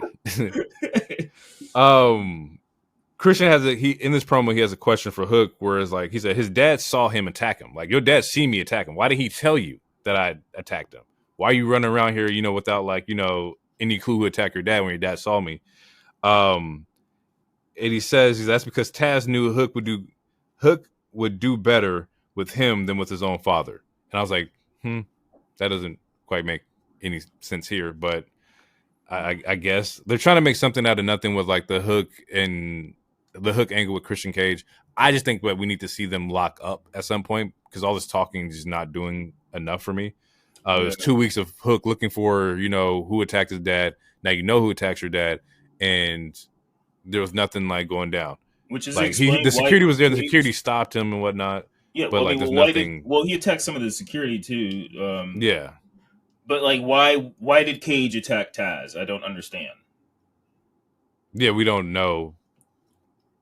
Speaker 1: Christian in this promo, he has a question for Hook, whereas like he said his dad saw him attack him. Like, your dad seen me attack him. Why did he tell you that I attacked him? Why are you running around here, without like, any clue who attacked your dad when your dad saw me? And he says that's because Taz knew Hook would do better with him than with his own father. And I was like, that doesn't quite make any sense here, but I guess they're trying to make something out of nothing with like the Hook angle with Christian Cage. I just think that we need to see them lock up at some point, because all this talking is not doing enough for me. It was 2 weeks of Hook looking for, who attacked his dad. Now who attacks your dad, and there was nothing like going down.
Speaker 2: Which is
Speaker 1: like the security was there, the security stopped him and whatnot.
Speaker 2: Yeah,
Speaker 1: but there's nothing.
Speaker 2: He attacked some of the security too.
Speaker 1: Yeah,
Speaker 2: but like, why did Cage attack Taz? I don't understand.
Speaker 1: Yeah, we don't know.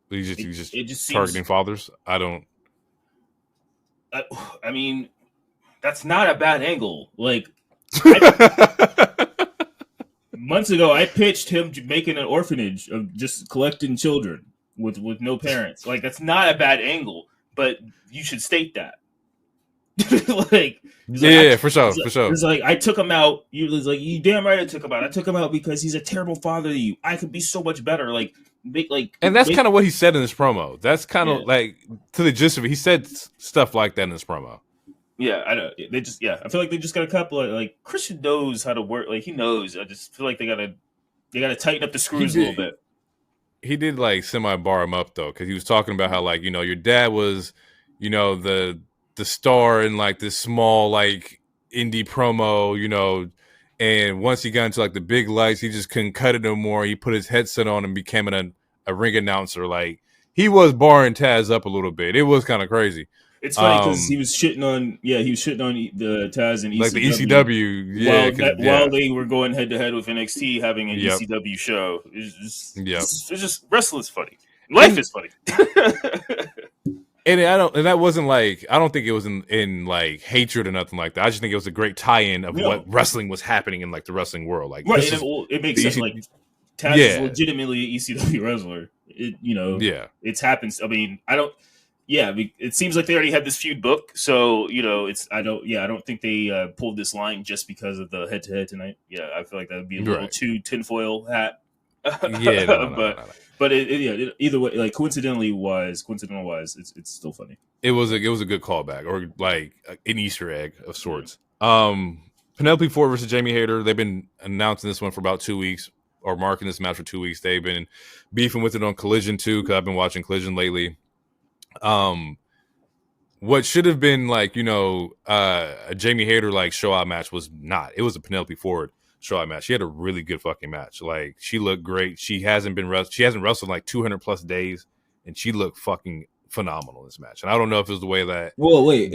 Speaker 1: He's just targeting fathers. I don't.
Speaker 2: I mean, that's not a bad angle. Like, months ago, I pitched him making an orphanage of just collecting children with no parents. Like, that's not a bad angle, but you should state that.
Speaker 1: For sure.
Speaker 2: It's like, I took him out. You damn right I took him out. I took him out because he's a terrible father to you. I could be so much better.
Speaker 1: And that's kind of what he said in this promo. That's kind of like, to the gist of it, he said stuff like that in this promo.
Speaker 2: Yeah, I know. I feel like they just got a couple of, like, Christian knows how to work. Like, he knows. I just feel like they gotta tighten up the screws a little bit.
Speaker 1: He did like semi bar him up though, because he was talking about how, like, your dad was, the star in like this small like indie promo, and once he got into like the big lights, he just couldn't cut it no more. He put his headset on and became a ring announcer. Like, he was barring Taz up a little bit. It was kind of crazy.
Speaker 2: It's funny because he was shitting on the Taz and ECW,
Speaker 1: like the ECW,
Speaker 2: while they were going head to head with NXT, having an ECW show. It's just wrestling's funny. Life is funny.
Speaker 1: And that wasn't like, I don't think it was in like hatred or nothing like that. I just think it was a great tie-in of what wrestling was happening in like the wrestling world. Like,
Speaker 2: right, it makes sense. Like, Taz is legitimately an ECW wrestler. It's happened. I mean, it seems like they already had this feud book, so I don't think they pulled this line just because of the head-to-head tonight. Yeah, I feel like that would be a little too tinfoil hat. But either way, like, coincidental wise, it's still funny.
Speaker 1: It was a good callback, or like an Easter egg of sorts. Penelope Ford versus Jamie Hayter. They've been announcing this one for about 2 weeks, or marking this match for 2 weeks. They've been beefing with it on Collision too, because I've been watching Collision lately. What should have been like, a Jamie Hayter like show out match was not. It was a Penelope Ford show out match. She had a really good fucking match. Like, she looked great. She hasn't wrestled like 200 plus days, and she looked fucking phenomenal in this match. And I don't know if it was the way that.
Speaker 2: Well, wait,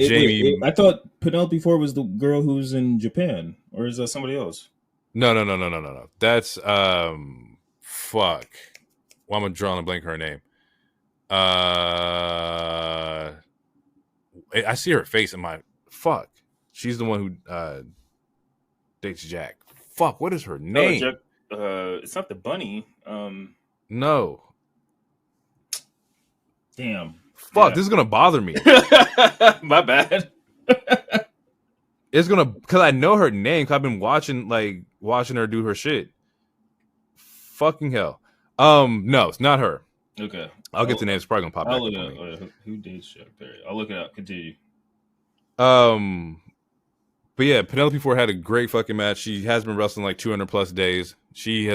Speaker 2: I thought Penelope Ford was the girl who's in Japan, or is that somebody else?
Speaker 1: No. That's fuck. Why am I drawing a blank her name? I see her face in my fuck. She's the one who dates Jack. Fuck, what is her name?
Speaker 2: Jack, it's not the bunny.
Speaker 1: No.
Speaker 2: Damn.
Speaker 1: Fuck, this is gonna bother me.
Speaker 2: My bad.
Speaker 1: It's gonna, because I know her name. Cause I've been watching her do her shit. Fucking hell. No, it's not her.
Speaker 2: Okay.
Speaker 1: I'll get the name. It's probably gonna pop
Speaker 2: back.
Speaker 1: I'll
Speaker 2: look it up. Who dates Jack Perry? I'll look it up. Continue.
Speaker 1: But yeah, Penelope Ford had a great fucking match. She has been wrestling like 200 plus days. She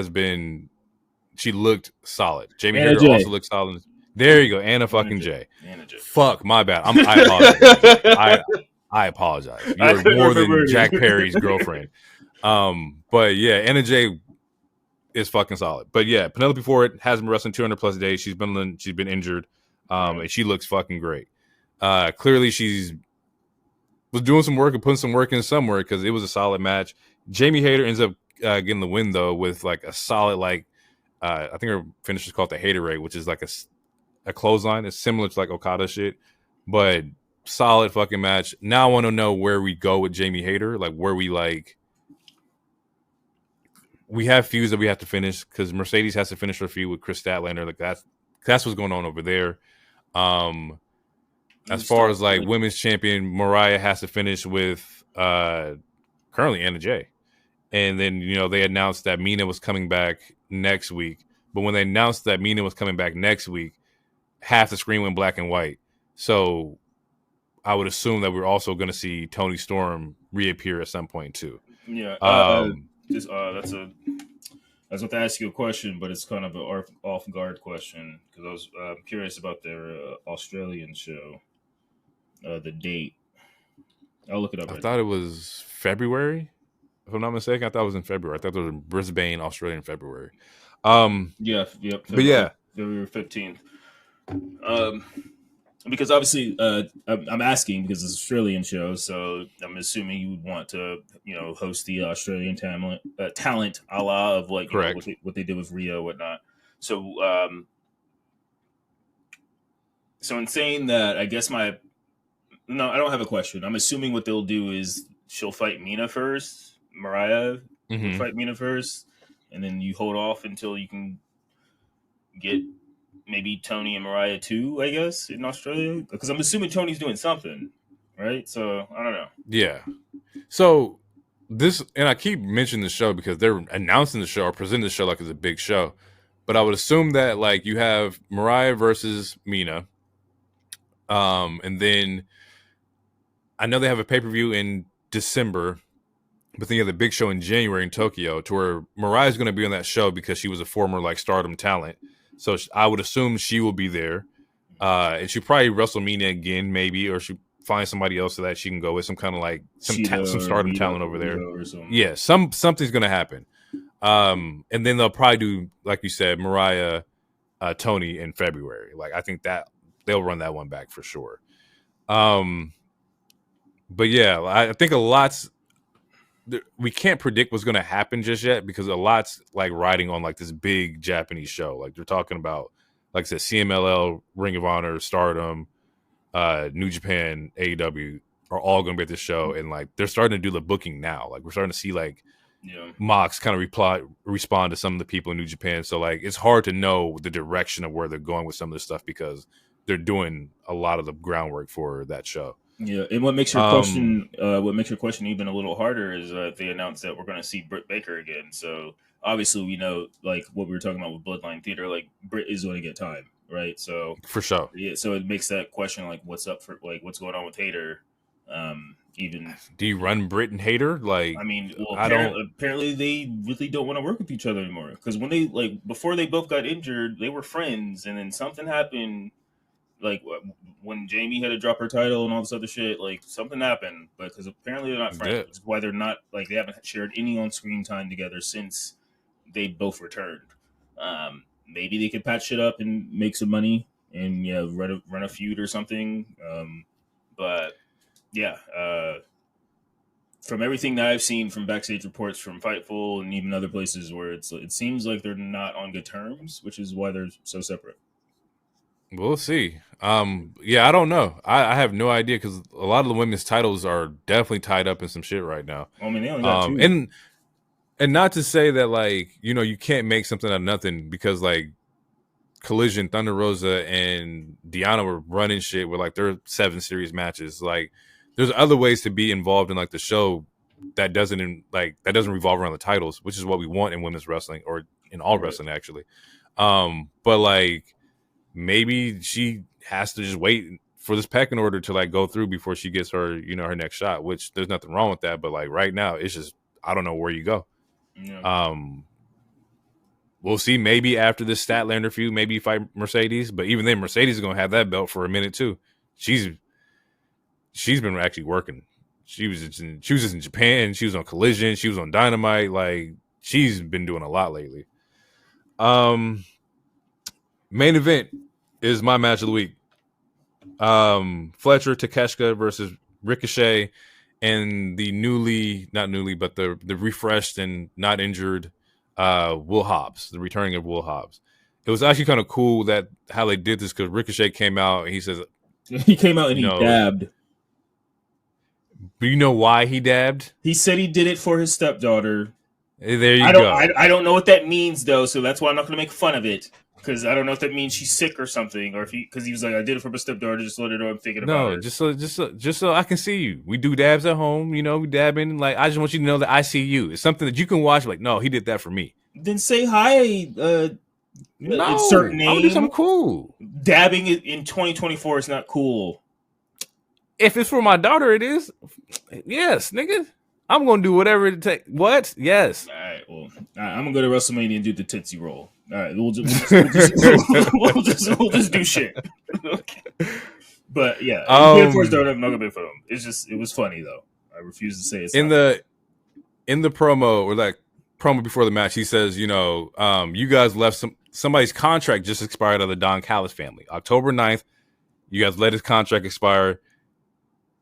Speaker 1: looked solid. Jamie Hayter also looked solid. There you go, Anna fucking Jey.
Speaker 2: Anna Jey.
Speaker 1: Fuck, my bad. I apologize. I apologize. You're more than Jack Perry's girlfriend. But yeah, Anna Jey is fucking solid. But yeah, Penelope Ford hasn't been wrestling 200 plus days. She's been injured, and she looks fucking great. Clearly, she's was doing some work and putting some work in somewhere because it was a solid match. Jamie Hayter ends up getting the win though with like a solid I think her finish is called the Hater Ray, which is like a clothesline. It's similar to like Okada shit, but solid fucking match. Now I want to know where we go with Jamie Hayter, like where we have feuds that we have to finish because Mercedes has to finish her feud with Chris Statlander. Like that's what's going on over there. As far as like women's champion, Mariah has to finish with currently Anna Jay. And then, they announced that Mina was coming back next week. But when they announced that Mina was coming back next week, half the screen went black and white. So I would assume that we're also going to see Toni Storm reappear at some point too.
Speaker 2: Yeah. I was about to ask you a question, but it's kind of an off-guard question because I was curious about their Australian show, the date. I'll look it up.
Speaker 1: I thought it was February, if I'm not mistaken. I thought it was in February. I thought it was in Brisbane, Australia in February.
Speaker 2: Yep.
Speaker 1: February, but yeah,
Speaker 2: February 15th. Because obviously, I'm asking because it's an Australian show, so I'm assuming you would want to, host the Australian talent, a la of like what they did with Rio and whatnot. So, so in saying that, I guess I don't have a question. I'm assuming what they'll do is she'll fight Mina first, Mariah will fight Mina first, and then you hold off until you can get maybe Tony and Mariah too, I guess, in Australia? Because I'm assuming Tony's doing something, right? So, I don't know.
Speaker 1: Yeah. So, and I keep mentioning the show because they're announcing the show or presenting the show like it's a big show. But I would assume that, like, you have Mariah versus Mina. And then I know they have a pay-per-view in December, but then you have the big show in January in Tokyo to where Mariah's going to be on that show because she was a former, like, Stardom talent. So I would assume she will be there. And she'll probably wrestle Mina again, maybe, or she find somebody else so that she can go with some kind of like some Stardom talent over there. Yeah, something's going to happen. And then they'll probably do, like you said, Mariah, Tony in February. Like, I think that they'll run that one back for sure. But yeah, I think we can't predict what's going to happen just yet because a lot's like riding on like this big Japanese show. Like they're talking about, like I said, CMLL, Ring of Honor, Stardom, New Japan, AEW are all going to be at this show. And like, they're starting to do the booking now. Like we're starting to see like Mox kind of respond to some of the people in New Japan. So like, it's hard to know the direction of where they're going with some of this stuff because they're doing a lot of the groundwork for that show.
Speaker 2: Yeah, and what makes your question even a little harder is they announced that we're going to see Britt Baker again. So obviously, we know like what we were talking about with Bloodline Theater, like Britt is going to get time, right? So
Speaker 1: for sure,
Speaker 2: yeah. So it makes that question like, what's up for like what's going on with Hayter? Even
Speaker 1: do you run Britt and Hayter? Like,
Speaker 2: I mean, well, apparently they really don't want to work with each other anymore because when they before they both got injured, they were friends, and then something happened. Like when Jamie had to drop her title and all this other shit, like something happened, but because apparently they're not friends, which is why they're not like they haven't shared any on-screen time together since they both returned. Maybe they could patch shit up and make some money and run a feud or something. But yeah, from everything that I've seen from backstage reports from Fightful and even other places where it seems like they're not on good terms, which is why they're so separate.
Speaker 1: We'll see. Yeah, I don't know. I have no idea because a lot of the women's titles are definitely tied up in some shit right now.
Speaker 2: I mean, they only got two.
Speaker 1: And not to say that like you can't make something out of nothing because like Collision, Thunder Rosa, and Deanna were running shit with like their 7 series matches. Like, there's other ways to be involved in like the show that doesn't revolve around the titles, which is what we want in women's wrestling or in all wrestling actually. But like, maybe she has to just wait for this pecking order to like go through before she gets her, her next shot, which there's nothing wrong with that. But like right now, it's just, I don't know where you go. Yeah. We'll see. Maybe after this Statlander feud, maybe you fight Mercedes, but even then Mercedes is going to have that belt for a minute too. She's been actually working. She was just in Japan. She was on Collision. She was on Dynamite. Like, she's been doing a lot lately. Main event is my match of the week. Fletcher Takeshita versus Ricochet and the the refreshed and not injured Will Hobbs, the returning of Will Hobbs. It was actually kind of cool that how they did this because Ricochet came out and he says
Speaker 2: he came out and he dabbed.
Speaker 1: But you know why he dabbed?
Speaker 2: He said he did it for his stepdaughter.
Speaker 1: There you go.
Speaker 2: I don't know what that means though, so that's why I'm not going to make fun of it. Because I don't know if that means she's sick or something, or if because he was like, I did it for my stepdaughter, just let her know I'm thinking about her.
Speaker 1: Just so I can see you. We do dabs at home, you know, we dabbing. Like, I just want you to know that I see you. It's something that you can watch. Like, no, he did that for me.
Speaker 2: Then say hi.
Speaker 1: No,
Speaker 2: certain name.
Speaker 1: I'm gonna do something cool.
Speaker 2: Dabbing in 2024 is not cool.
Speaker 1: If it's for my daughter, it is. Yes, nigga. I'm gonna do whatever it takes. What? Yes.
Speaker 2: All right. Well, I'm gonna go to WrestleMania and do the Tootsie Roll. All right. We'll just do shit. Okay. But yeah, for his daughter, I'm not gonna make fun of him. It was funny though. I refuse to say it's
Speaker 1: in the promo or like promo before the match. He says, you know, you guys left somebody's contract just expired of the Don Callis family, October 9th. You guys let his contract expire,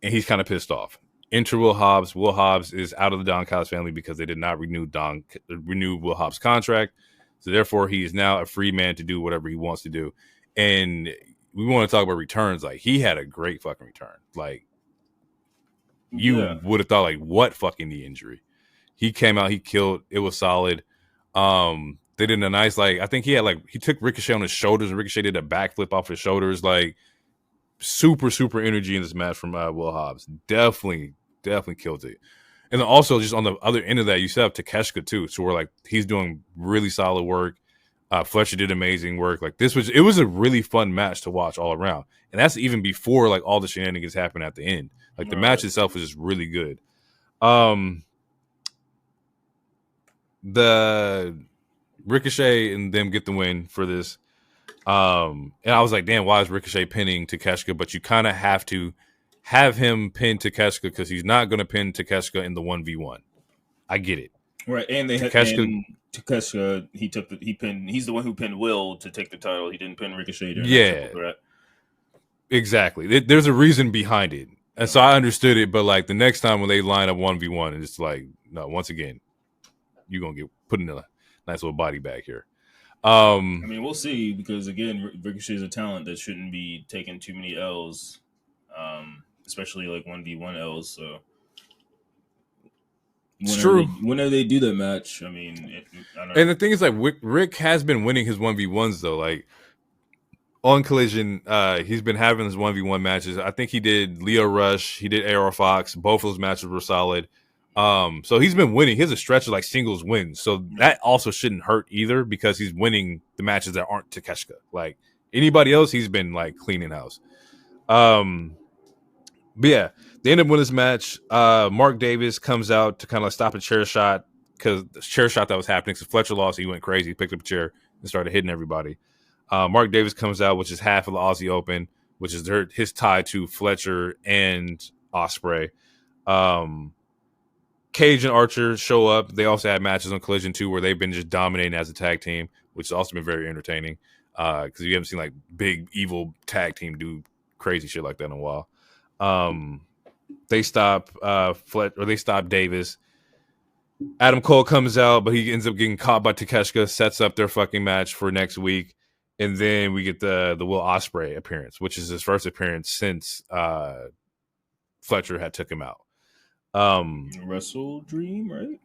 Speaker 1: and he's kind of pissed off. Enter Will Hobbs. Will Hobbs is out of the Don Callis family because they did not renew Will Hobbs' contract. So therefore, he is now a free man to do whatever he wants to do. And we want to talk about returns. Like, he had a great fucking return. Like, you would have thought, like, what fucking knee injury? He came out, he killed. It was solid. They did a nice, like, I think he took Ricochet on his shoulders, and Ricochet did a backflip off his shoulders. Like, super energy in this match from Will Hobbs. Definitely killed it. And then also just on the other end of that, you still have Takeshita too. So we're like, he's doing really solid work. Fletcher did amazing work. Like, it was a really fun match to watch all around. And that's even before like all the shenanigans happened at the end. Like, the match itself was just really good. The Ricochet and them get the win for this. And I was like, damn, why is Ricochet pinning Takeshita? But you kind of have to have him pin Takeshita because he's not going to pin Takeshita in the 1v1. I get it.
Speaker 2: Right. And Takeshita, he's the one who pinned Will to take the title. He didn't pin Ricochet.
Speaker 1: Yeah. Exactly. There's a reason behind it. And so I understood it, but like the next time when they line up 1v1, and it's like, no, once again, you're going to get put in a nice little body bag here.
Speaker 2: I mean, we'll see, because again, Ricochet is a talent that shouldn't be taking too many L's, especially like 1v1 L's. So
Speaker 1: it's true.
Speaker 2: Whenever they do that match, I mean, I don't know.
Speaker 1: And the thing is, like, Rick has been winning his 1v1s though. Like, on Collision, he's been having his 1v1 matches. I think he did Leo Rush, he did AR Fox. Both of those matches were solid. So he's been winning. He has a stretch of like singles wins. So that also shouldn't hurt either, because he's winning the matches that aren't Takeshita. Like, anybody else, he's been like cleaning house. But yeah, they end up winning this match. Mark Davis comes out to kind of like stop a chair shot, because the chair shot that was happening. So Fletcher lost. He went crazy. He picked up a chair and started hitting everybody. Mark Davis comes out, which is half of the Aussie Open, which is his tie to Fletcher and Ospreay. Cage and Archer show up. They also had matches on Collision 2 where they've been just dominating as a tag team, which has also been very entertaining, because you haven't seen like big evil tag team do crazy shit like that in a while. They stop they stop Davis. Adam Cole comes out, but he ends up getting caught by Takeshita, sets up their fucking match for next week. And then we get the Will Ospreay appearance, which is his first appearance since Fletcher had took him out.
Speaker 2: Wrestle Dream, right?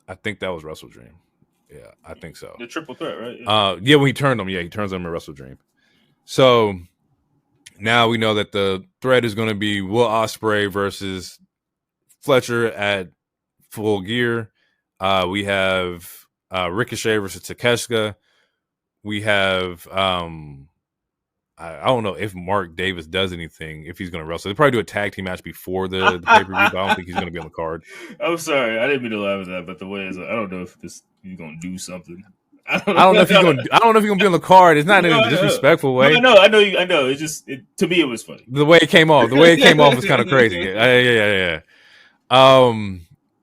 Speaker 1: I think that was Wrestle Dream. Yeah, I think so.
Speaker 2: The triple threat, right?
Speaker 1: Yeah, when he turned him, he turns him in Wrestle Dream. So now we know that the threat is going to be Will Ospreay versus Fletcher at Full Gear. We have Ricochet versus Takeshita. We have I don't know if Mark Davis does anything, if he's going to wrestle. They'll probably do a tag team match before the pay-per-view, but I don't think he's going to be on the card.
Speaker 2: I'm sorry. I didn't mean to laugh at that, but the way is, I don't know if he's going to do something.
Speaker 1: I don't know if he's going to be on the card. It's not in a disrespectful way.
Speaker 2: I know. It's just, to me, it was funny.
Speaker 1: The way it came off. Was kind of crazy. Yeah.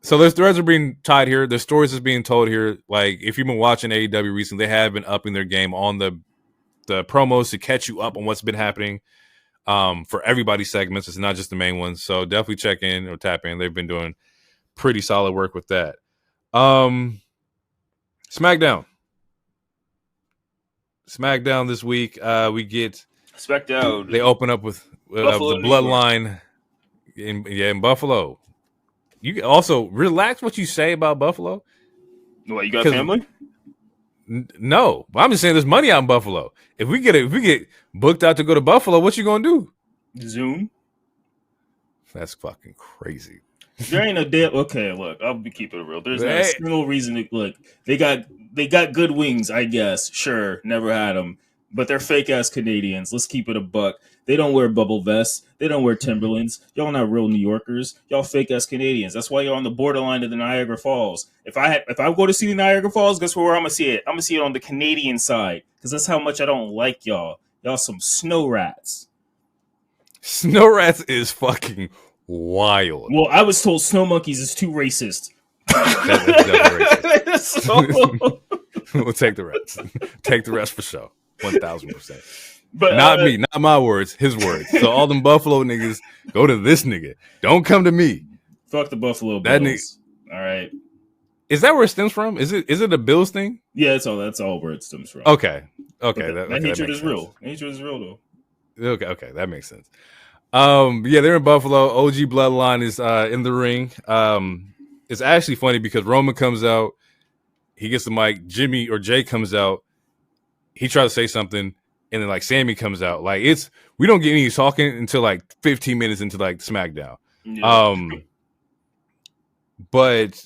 Speaker 1: So there's threads are being tied here. There's stories is being told here. Like if you've been watching AEW recently, they have been upping their game on the promos to catch you up on what's been happening. For everybody's segments, it's not just the main ones. So definitely check in or tap in. They've been doing pretty solid work with that. SmackDown this week. We get
Speaker 2: Smackdown.
Speaker 1: They open up with the Bloodline in Buffalo. You also relax what you say about Buffalo.
Speaker 2: What, you got family?
Speaker 1: No, I'm just saying there's money out in Buffalo. If we get booked out to go to Buffalo, what you gonna do?
Speaker 2: Zoom.
Speaker 1: That's fucking crazy.
Speaker 2: There ain't a damn. Okay, look, I'll be keeping it real. There's not a single reason to look. They got good wings, I guess. Sure, never had them, but they're fake ass Canadians. Let's keep it a buck. They don't wear bubble vests. They don't wear Timberlands. Y'all not real New Yorkers. Y'all fake ass Canadians. That's why you're on the borderline of the Niagara Falls. If I go to see the Niagara Falls, guess where I'm gonna see it? I'm gonna see it on the Canadian side because that's how much I don't like y'all. Y'all some snow rats.
Speaker 1: Snow rats is fucking wild.
Speaker 2: Well, I was told snow monkeys is too racist.
Speaker 1: That's definitely racist. We'll take the rest. Take the rest for sure. 1,000%. But not me, not my words, his words. So all them Buffalo niggas, go to this nigga. Don't come to me.
Speaker 2: Fuck the Buffalo Bills.
Speaker 1: That nigga,
Speaker 2: all right.
Speaker 1: Is that where it stems from? Is it a Bills thing?
Speaker 2: Yeah, that's all where it stems from.
Speaker 1: Okay.
Speaker 2: That hatred is real. Hatred is real though.
Speaker 1: Okay, that makes sense. Yeah, they're in Buffalo. OG Bloodline is in the ring. It's actually funny because Roman comes out, he gets the mic, Jey comes out, he tries to say something, and then like Sami comes out. Like we don't get any talking until like 15 minutes into like SmackDown. Yeah. But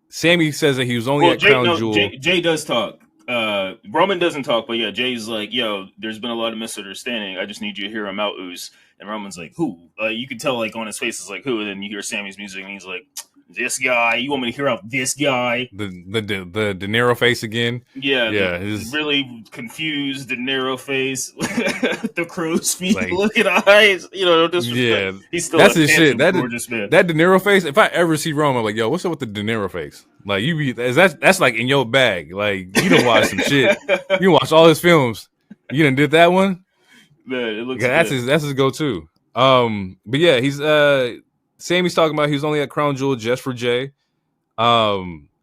Speaker 1: Sami says that he was only at Crown Jewel.
Speaker 2: Jey does talk. Roman doesn't talk, but yeah, Jay's like, yo, there's been a lot of misunderstanding. I just need you to hear him out, Oos. And Roman's like, who? You can tell like on his face is like, who? And then you hear Sami's music and he's like, this guy. You want me to hear out this guy?
Speaker 1: The De Niro face again.
Speaker 2: Yeah. He's really confused. De Niro face. The crow's feet, like, looking eyes. You know, disrespect. Yeah, he's still
Speaker 1: that's his shit.
Speaker 2: Gorgeous man.
Speaker 1: That De Niro face. If I ever see Roman, I'm like, yo, what's up with the De Niro face? Like that's like in your bag. Like you done watch some shit. You watch all his films. You done did that one.
Speaker 2: Man, it looks.
Speaker 1: Yeah, that's his go-to. But yeah, he's Sami's talking about he was only at Crown Jewel just for Jey.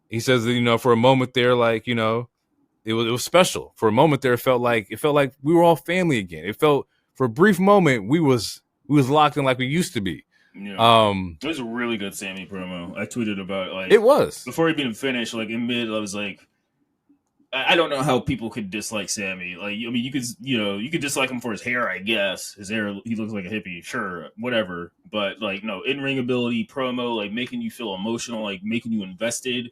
Speaker 1: He says that, for a moment there, like, it was special. For a moment there, it felt like we were all family again. It felt for a brief moment we was locked in like we used to be.
Speaker 2: Yeah. It was a really good Sami promo. I tweeted about like
Speaker 1: it was
Speaker 2: before he even finished. Like in mid, I was like, I don't know how people could dislike Sami. Like, I mean, you could dislike him for his hair, I guess. His hair, he looks like a hippie, sure, whatever. But like, no, in-ring ability, promo, like making you feel emotional, like making you invested.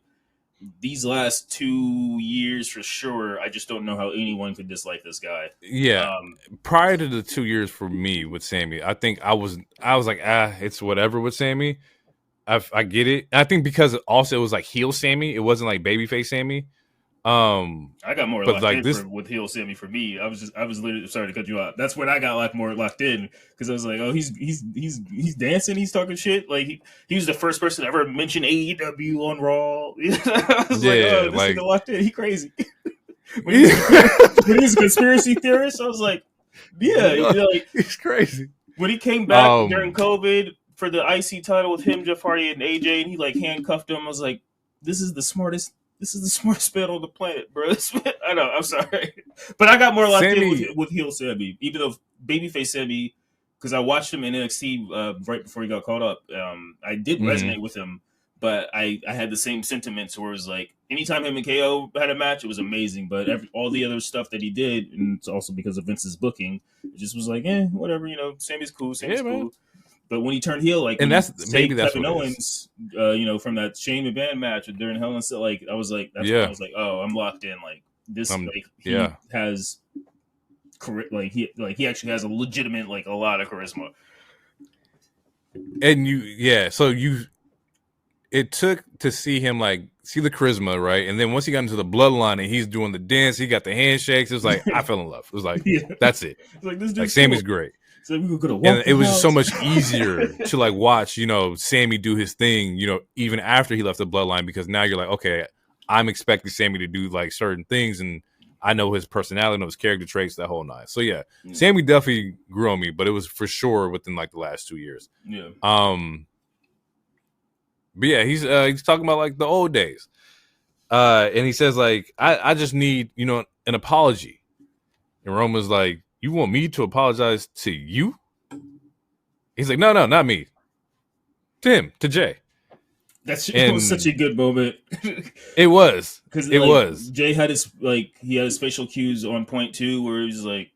Speaker 2: These last 2 years, for sure, I just don't know how anyone could dislike this guy.
Speaker 1: Yeah. Prior to the 2 years for me with Sami, I think I was like, it's whatever with Sami. I get it. I think because also it was like heel Sami, it wasn't like babyface Sami.
Speaker 2: I got more locked in with heel Sami for me. I was literally sorry to cut you out. That's when I got like more locked in because I was like, oh, he's dancing, he's talking shit. Like he was the first person to ever mention AEW on Raw. I was like, oh, this nigga locked in. He crazy. when he's a conspiracy theorist, I was like, yeah, like
Speaker 1: he's crazy.
Speaker 2: When he came back during COVID for the IC title with him, Jeff Hardy, and AJ, and he like handcuffed him. I was like, this is the smartest man on the planet, bro. I know, I'm sorry. But I got more locked in with heel Sami, even though babyface Sami, because I watched him in NXT right before he got caught up. I did resonate with him, but I had the same sentiments where it was like, anytime him and KO had a match, it was amazing. But all the other stuff that he did, and it's also because of Vince's booking, it just was like, whatever, Sami's cool, cool. Man. But when he turned heel, like,
Speaker 1: and that's maybe that's
Speaker 2: Kevin Owens, from that Shane McMahon match during Hell in a Cell, like, I was like, when I was like, oh, I'm locked in. Like this, he has, he actually has a legitimate, like, a lot of charisma.
Speaker 1: And so it took to see him like see the charisma, right? And then once he got into the bloodline and he's doing the dance, he got the handshakes. It was like I fell in love. It was like that's it.
Speaker 2: Like this dude,
Speaker 1: like Sami's great.
Speaker 2: So we could have
Speaker 1: And it was just so much easier to like watch, you know, Sami do his thing, you know, even after he left the Bloodline, because now you're like, okay, I'm expecting Sami to do like certain things, and I know his personality, I know his character traits, that whole nine. So yeah, Sami definitely grew on me, but it was for sure within like the last 2 years.
Speaker 2: Yeah.
Speaker 1: But yeah, he's talking about like the old days. And he says like, I just need, you know, an apology. And Roman's like, you want me to apologize to you? He's like, no, not me. To him, to Jey.
Speaker 2: It was such a good moment.
Speaker 1: It was.
Speaker 2: Because
Speaker 1: it was.
Speaker 2: Jey had his facial cues on point too, where he's like,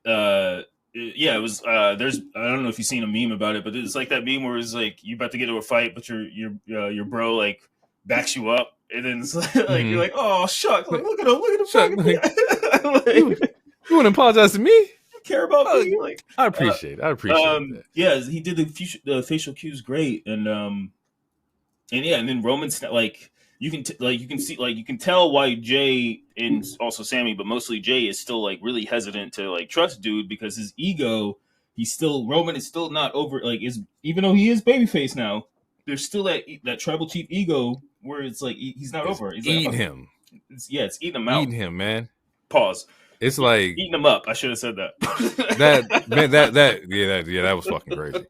Speaker 2: it was. There's, I don't know if you've seen a meme about it, but it's like that meme where it's like you about to get into a fight, but your bro like backs you up, and then it's like, you're like, oh shucks, like look at him.
Speaker 1: You want to apologize to me? You
Speaker 2: care about me? Like,
Speaker 1: I appreciate that.
Speaker 2: Yeah, he did the facial cues great, and then Roman's like you can tell why Jey and also Sami, but mostly Jey is still like really hesitant to like trust dude, because his ego, Roman is still not over, like, even though he is babyface now, there's still that tribal chief ego where it's like he's not over it. He's
Speaker 1: eating
Speaker 2: like,
Speaker 1: him.
Speaker 2: It's eating him out.
Speaker 1: Eating him, man.
Speaker 2: Pause.
Speaker 1: It's like
Speaker 2: eating him up. I should have said that.
Speaker 1: that was fucking crazy.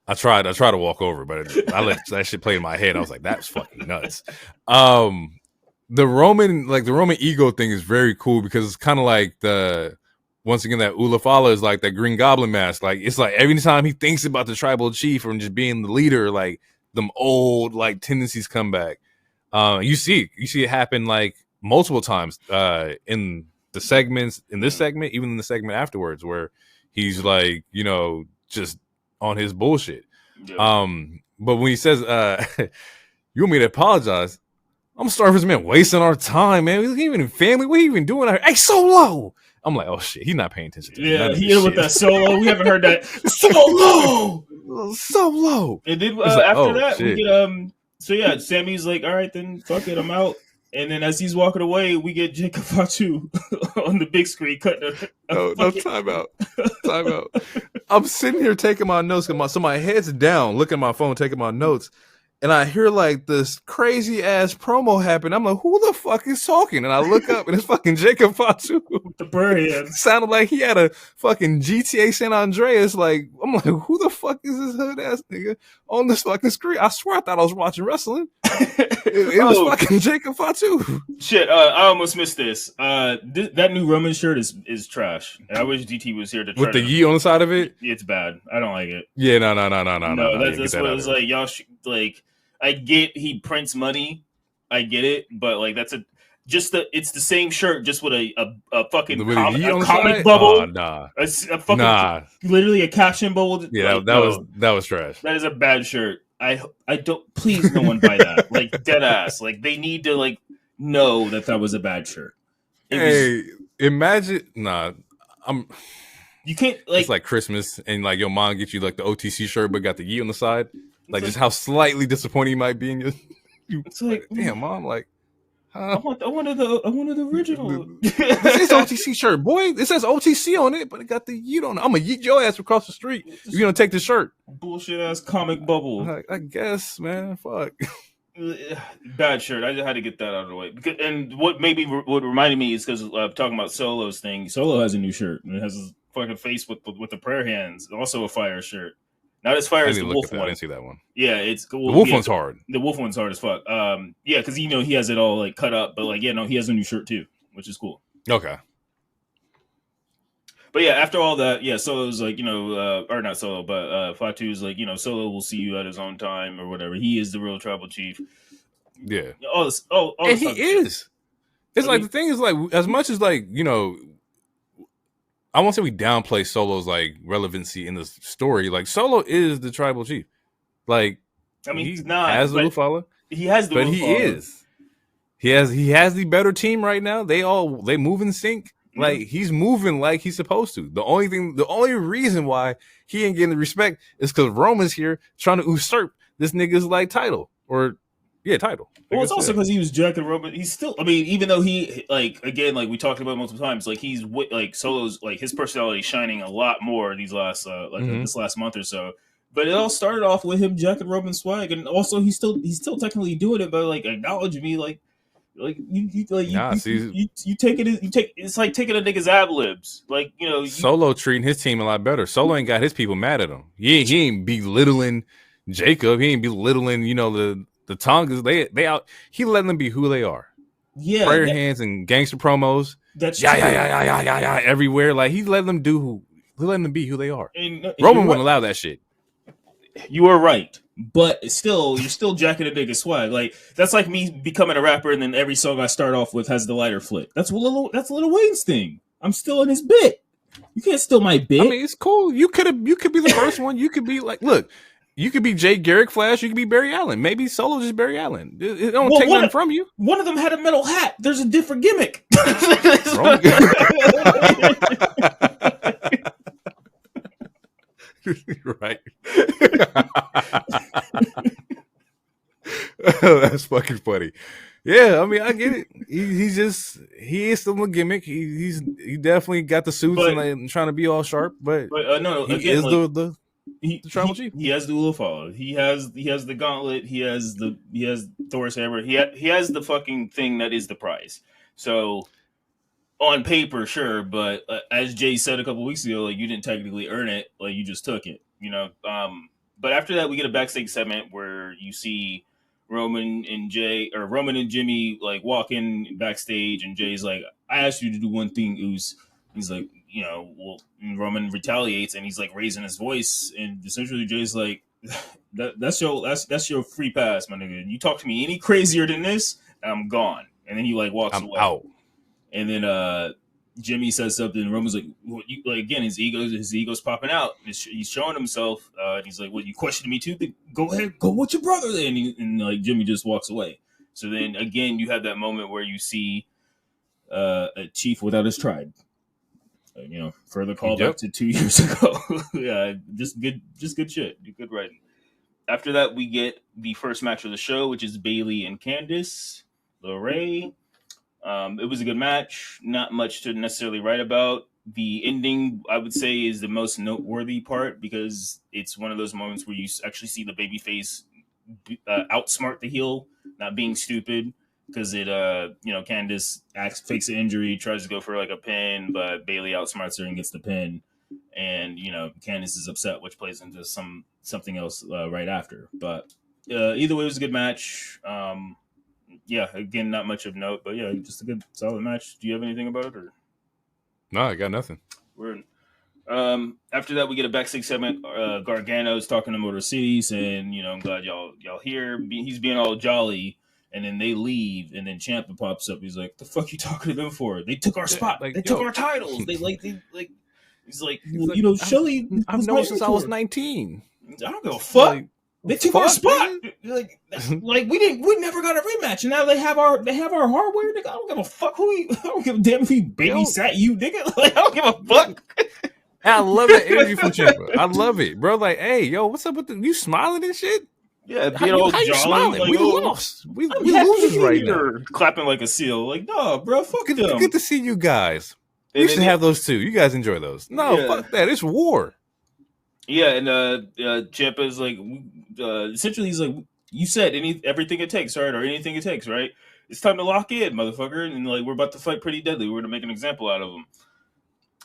Speaker 1: I tried to walk over, but I let that shit play in my head. I was like, that's fucking nuts. The Roman ego thing is very cool, because it's kind of like once again, that Ulafala is like that Green Goblin mask. Like, it's like every time he thinks about the tribal chief or just being the leader, like them old like tendencies come back. You see it happen like multiple times in the segments, in this segment, even in the segment afterwards, where he's like, you know, just on his bullshit. Yeah. But when he says, you want me to apologize? I'm sorry for this man wasting our time, man. We even in family. What are you even doing out here? Hey, Solo! I'm like, oh shit, he's not paying attention to me.
Speaker 2: Yeah, he hit with that Solo. We haven't heard that. Solo! And then after that, shit. We get Sami's like, all right, then fuck it, I'm out. And then as he's walking away, we get Jacob Fatu on the big screen cutting
Speaker 1: No, time out. I'm sitting here taking my notes, so my head's down, looking at my phone, taking my notes, and I hear like this crazy ass promo happen. I'm like, who the fuck is talking? And I look up, and it's fucking Jacob Fatu with
Speaker 2: the bird.
Speaker 1: Sounded like he had a fucking GTA San Andreas. Like, I'm like, who the fuck is this hood ass nigga on this fucking screen? I swear I thought I was watching wrestling. It was fucking Jacob Fatu.
Speaker 2: Shit, I almost missed this. That new Roman shirt is trash. And I wish DT was here to try
Speaker 1: with the Yi on the side of it.
Speaker 2: It's bad. I don't like it.
Speaker 1: Yeah, no.
Speaker 2: That's what it was like. Y'all like. I get he prints money. I get it, but like it's the same shirt, just with a fucking comic bubble.
Speaker 1: Oh, nah.
Speaker 2: A fucking literally a caption bubble.
Speaker 1: Yeah,
Speaker 2: like,
Speaker 1: that was trash.
Speaker 2: That is a bad shirt. I don't, please no one buy that. Like, dead ass. Like, they need to like know that was a bad shirt.
Speaker 1: Imagine
Speaker 2: you can't like,
Speaker 1: it's like Christmas and like your mom gets you like the OTC shirt but got the Yi on the side. Like, just how slightly disappointed you might be in your.
Speaker 2: It's like,
Speaker 1: damn, mom, like,
Speaker 2: huh? I wanted the original.
Speaker 1: This is OTC shirt, boy. It says OTC on it, but it got the Yeet on it. I'm gonna yeet your ass across the street. You're gonna take the shirt.
Speaker 2: Bullshit ass comic bubble.
Speaker 1: I guess, man. Fuck.
Speaker 2: Bad shirt. I just had to get that out of the way. And what reminded me is because talking about Solo's thing. Solo has a new shirt, and it has his fucking face with the prayer hands. Also a fire shirt. Not as fire as the wolf one.
Speaker 1: I didn't see that one.
Speaker 2: Yeah, it's cool.
Speaker 1: The wolf one's hard.
Speaker 2: The wolf one's hard as fuck. Yeah, because he has it all like cut up, but like, he has a new shirt too, which is cool.
Speaker 1: Okay.
Speaker 2: But yeah, after all that, Solo's like, or not Solo, but Fatu's like, Solo will see you at his own time or whatever. He is the real tribal chief.
Speaker 1: Yeah.
Speaker 2: All this
Speaker 1: and he is. It's the thing is like, as much as like, I won't say we downplay Solo's like relevancy in the story. Like, Solo is the tribal chief. Like,
Speaker 2: he's not.
Speaker 1: Has the follow.
Speaker 2: He has the.
Speaker 1: But he is. He has the better team right now. They move in sync. Mm-hmm. Like, he's moving like he's supposed to. The only reason why he ain't getting the respect is because Roman's here trying to usurp this nigga's like title or Yeah, title.
Speaker 2: Well, it's also because he was jacking Roman. He's still. I mean, even though he again, we talked about multiple times, he's Solo's his personality shining a lot more these last this last month or so. But it all started off with him jacking Roman swag, and also he's still technically doing it by acknowledging me you take it. It's like taking a nigga's ad libs.
Speaker 1: Solo treating his team a lot better. Solo ain't got his people mad at him. He ain't belittling Jacob. He ain't belittling the Tongas. They out. He letting them be who they are.
Speaker 2: Yeah,
Speaker 1: prayer hands and gangster promos.
Speaker 2: That's
Speaker 1: yeah everywhere. Like he letting them be who they are. And Roman wouldn't allow that shit.
Speaker 2: You are right. But still, you're still jacking a nigga swag. That's like me becoming a rapper, and then every song I start off with has the lighter flick. That's Lil Wayne's thing. I'm still in his bit. You can't steal my bit.
Speaker 1: I mean, it's cool. You could be the first one. You could be look. You could be Jay Garrick Flash. You could be Barry Allen. Maybe Solo just Barry Allen. It don't take nothing from you.
Speaker 2: One of them had a metal hat. There's a different gimmick.
Speaker 1: Right. That's fucking funny. Yeah, I mean, I get it. He is still a gimmick. He definitely got the suits and trying to be all sharp. But
Speaker 2: no,
Speaker 1: he
Speaker 2: again,
Speaker 1: is the tribal chief.
Speaker 2: He has the Will follow. He has the gauntlet. He has Thor's hammer. He has the fucking thing that is the prize. So on paper, sure, but as Jay said a couple weeks ago, you didn't technically earn it. You just took it. But after that, we get a backstage segment where you see Roman and Jimmy walk in backstage, and Jay's like, "I asked you to do one thing, Oos." He's like, Roman retaliates, and he's raising his voice, and essentially Jay's like, "That's your free pass, my nigga. You talk to me any crazier than this, I'm gone." And then he walks away.
Speaker 1: Out.
Speaker 2: And then Jimmy says something, and Roman's like, well, again, his ego's popping out. He's showing himself. And he's like, "Well, you questioned me too? Then go ahead, go with your brother then." And Jimmy just walks away. So then again, you have that moment where you see a chief without his tribe. Further callback to 2 years ago. Yeah, just good shit. Good writing. After that, we get the first match of the show, which is Bayley and Candice LeRae. It was a good match. Not much to necessarily write about. The ending, I would say, is the most noteworthy part because it's one of those moments where you actually see the babyface outsmart the heel, not being stupid. Because Candice fakes an injury, tries to go for a pin, but Bayley outsmarts her and gets the pin. And, Candice is upset, which plays into something else right after. But either way, it was a good match. Yeah, again, not much of note, but yeah, just a good, solid match. Do you have anything about it? Or?
Speaker 1: No, I got nothing.
Speaker 2: Weird. After that, we get a backstage segment. Gargano's talking to Motor City, saying, I'm glad y'all here. He's being all jolly. And then they leave, and then Ciampa pops up. He's like, "The fuck you talking to them for? They took our spot. They took our titles. He's like, Shelly.
Speaker 1: I've known since I was 19.
Speaker 2: I don't give a fuck. They took our spot. We never got a rematch, and now they have our hardware. Nigga, I don't give a fuck I don't give a damn if he babysat you, nigga. I don't give a fuck.
Speaker 1: I love that energy from Ciampa. I love it, bro. Hey, yo, what's up with you smiling and shit?
Speaker 2: Yeah, how you smiling?
Speaker 1: We lost. We losers right now.
Speaker 2: Clapping like a seal. No, bro, fuck them.
Speaker 1: Good to see you guys. We should have those too. You guys enjoy those. No, fuck that. It's war. Yeah, and
Speaker 2: Ciampa's essentially he's like, you said everything it takes, right? Or anything it takes, right? It's time to lock in, motherfucker. And we're about to fight pretty deadly. We're gonna make an example out of him.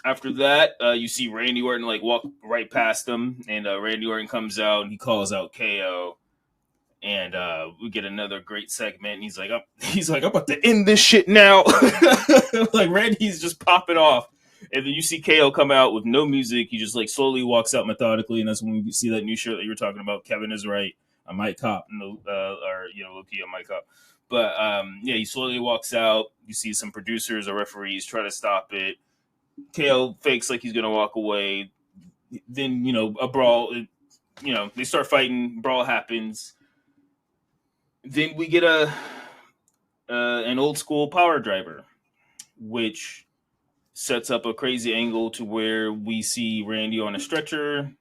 Speaker 2: After that, you see Randy Orton walk right past him, and Randy Orton comes out and he calls out KO. And we get another great segment. And he's like, I'm about to end this shit now. Randy's just popping off. And then you see KO come out with no music. He just slowly walks out methodically. And that's when we see that new shirt that you were talking about. Kevin is right. I might cop. Low-key, I might cop. But he slowly walks out. You see some producers or referees try to stop it. KO fakes like he's going to walk away. Then, a brawl. They start fighting. Brawl happens. Then we get an old school power driver, which sets up a crazy angle to where we see Randy on a stretcher.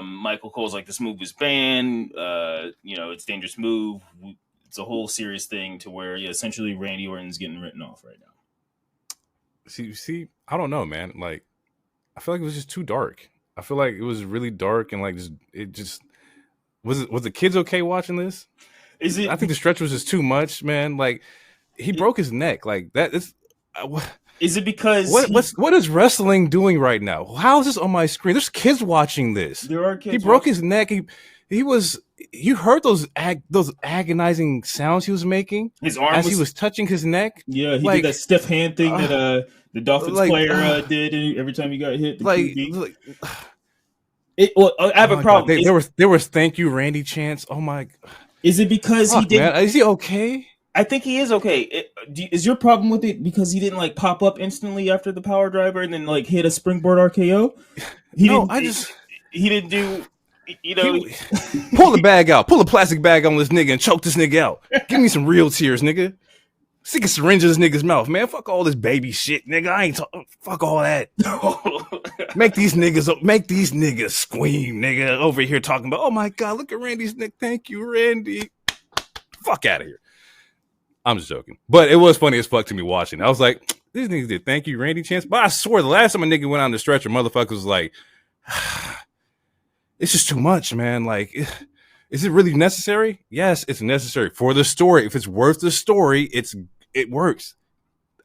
Speaker 2: Michael Cole's like, this move was banned. It's a dangerous move. It's a whole serious thing to where essentially Randy Orton's getting written off right now.
Speaker 1: See, I don't know, man. Like, I feel like it was just too dark. I feel like it was really dark and like was the kids okay watching this? I think the stretch was just too much, man. Like, he broke his neck. Like that is.
Speaker 2: Is it because
Speaker 1: what is wrestling doing right now? How is this on my screen? There's kids watching this.
Speaker 2: There are kids.
Speaker 1: He broke his neck. He was. You heard those agonizing sounds he was making.
Speaker 2: His arm
Speaker 1: as he was touching his neck.
Speaker 2: Yeah, he did that stiff hand thing that the Dolphins player did every time he got hit. I have a problem.
Speaker 1: There was thank you Randy chants. Oh my!
Speaker 2: Is it because he didn't?
Speaker 1: Man, is he okay?
Speaker 2: I think he is okay. Is your problem with it because he didn't like pop up instantly after the power driver and then like hit a springboard RKO? He didn't do.
Speaker 1: Pull the bag out. Pull a plastic bag on this nigga and choke this nigga out. Give me some real tears, nigga. Stick a syringe in this nigga's mouth, man. Fuck all this baby shit, nigga. I ain't talking. Fuck all that. Make these niggas scream, nigga. Over here talking about, oh my god, look at Randy's neck. Thank you, Randy. Fuck out of here. I'm just joking, but it was funny as fuck to me watching. I was like, these niggas did thank you, Randy chance. But I swear, the last time a nigga went on the stretcher, motherfucker was like, it's just too much, man. Like, is it really necessary? Yes, it's necessary for the story. If it's worth the story, it works.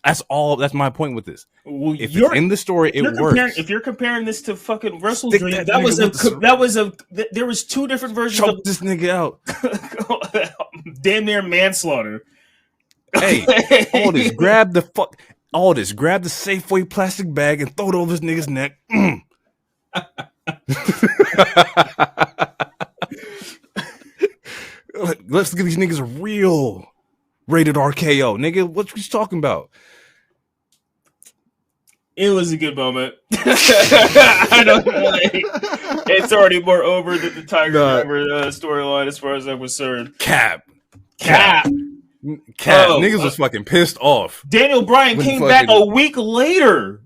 Speaker 1: That's all. That's my point with this.
Speaker 2: Well,
Speaker 1: if it's in the story, it works.
Speaker 2: If you're comparing this to fucking Wrestle Dream, there was two different versions.
Speaker 1: Choke this nigga out.
Speaker 2: Damn near manslaughter.
Speaker 1: Hey, Aldis, grab the Safeway plastic bag and throw it over this nigga's neck. Let's give these niggas a real rated RKO, nigga. What you talking about?
Speaker 2: It was a good moment. I don't know. It's already more over than the Tiger Driver storyline as far as I'm concerned.
Speaker 1: Cap. Niggas was fucking pissed off.
Speaker 2: Daniel Bryan came back a week later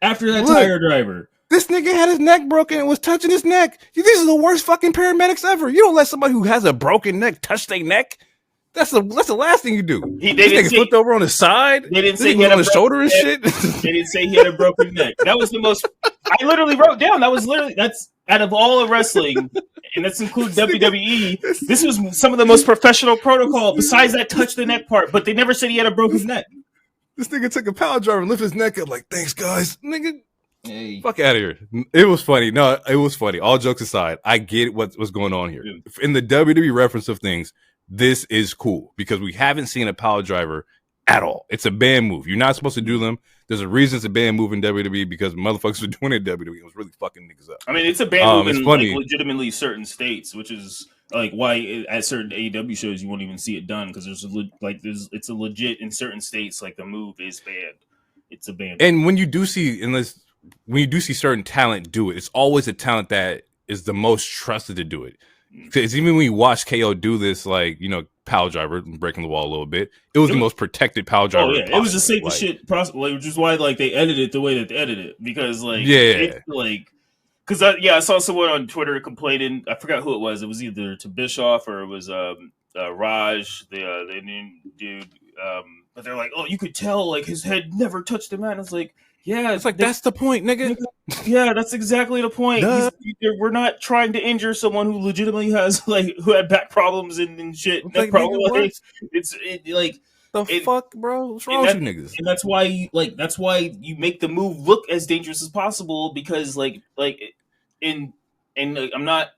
Speaker 2: after that Tiger Driver.
Speaker 1: This nigga had his neck broken and was touching his neck. These are the worst fucking paramedics ever. You don't let somebody who has a broken neck touch their neck. That's the last thing you do. This nigga flipped over on his side.
Speaker 2: They didn't say he had
Speaker 1: on his shoulder and shit.
Speaker 2: They didn't say he had a broken neck. That was the most. I literally wrote down. That's out of all of wrestling, and that's include WWE. This was some of the most professional protocol. Besides that, touch the neck part, but they never said he had a broken neck.
Speaker 1: This nigga took a power driver and lifted his neck up like, thanks guys, nigga.
Speaker 2: Hey.
Speaker 1: Fuck out of here. It was funny. No, it was funny. All jokes aside, I get what's going on here. In the WWE reference of things, this is cool because we haven't seen a power driver at all. It's a banned move. You're not supposed to do them. There's a reason it's a banned move in WWE because motherfuckers were doing it in WWE. It was really fucking niggas up.
Speaker 2: I mean, it's a banned move in like, legitimately certain states, which is like why at certain AEW shows you won't even see it done because it's a legit in certain states like the move is banned. It's a banned.
Speaker 1: And when you do see certain talent do it, it's always a talent that is the most trusted to do it. Because even when you watch KO do this, like, power driver, breaking the wall a little bit, it was the most protected power driver.
Speaker 2: Oh, yeah. It was the safest shit possible, which is why, they edited it the way that they edited it. Because, I saw someone on Twitter complaining. I forgot who it was. It was either to Bischoff or it was Raj, the Indian dude. But they're like, oh, you could tell, his head never touched the mat. I was like, yeah,
Speaker 1: it's that's the point, nigga.
Speaker 2: Yeah, that's exactly the point. We're not trying to injure someone who legitimately has who had back problems and shit. Fuck,
Speaker 1: bro? What's wrong with you niggas?
Speaker 2: And that's why you make the move look as dangerous as possible because I'm not.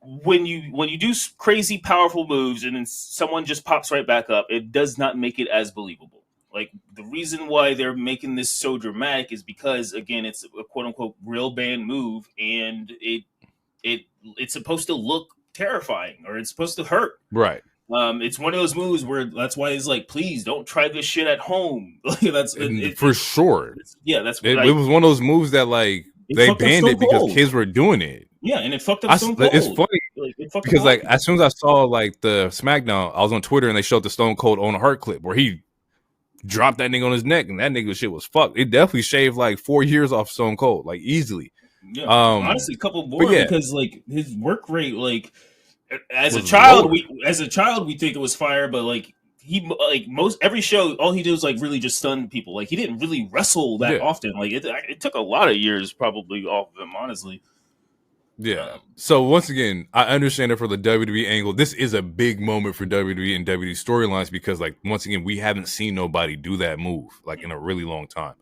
Speaker 2: When you do crazy powerful moves and then someone just pops right back up, it does not make it as believable. The reason why they're making this so dramatic is because, again, it's a quote-unquote real banned move, and it's supposed to look terrifying, or it's supposed to hurt.
Speaker 1: Right.
Speaker 2: It's one of those moves where that's why it's please don't try this shit at home.
Speaker 1: For sure.
Speaker 2: Yeah, that's
Speaker 1: it was one of those moves that, they banned it because kids were doing it.
Speaker 2: Yeah, and it fucked up Stone Cold.
Speaker 1: It's funny because, as soon as I saw, the Smackdown, I was on Twitter, and they showed the Stone Cold Owen Hart clip where he dropped that nigga on his neck, and that nigga shit was fucked. It definitely shaved 4 years off Stone Cold, easily.
Speaker 2: Yeah,
Speaker 1: Um,
Speaker 2: honestly, a couple
Speaker 1: but
Speaker 2: more
Speaker 1: yeah,
Speaker 2: because like his work rate, like as a
Speaker 1: was
Speaker 2: child,
Speaker 1: lower.
Speaker 2: we think it was fire, but like he like most every show, all he did was like really just stun people. Like he didn't really wrestle that
Speaker 1: Yeah.
Speaker 2: often. Like it took a lot of years probably off of him, honestly.
Speaker 1: Yeah. So once again, I understand it for the WWE angle. This is a big moment for WWE and WWE storylines because, like, once again, we haven't seen nobody do that move like in a really long time.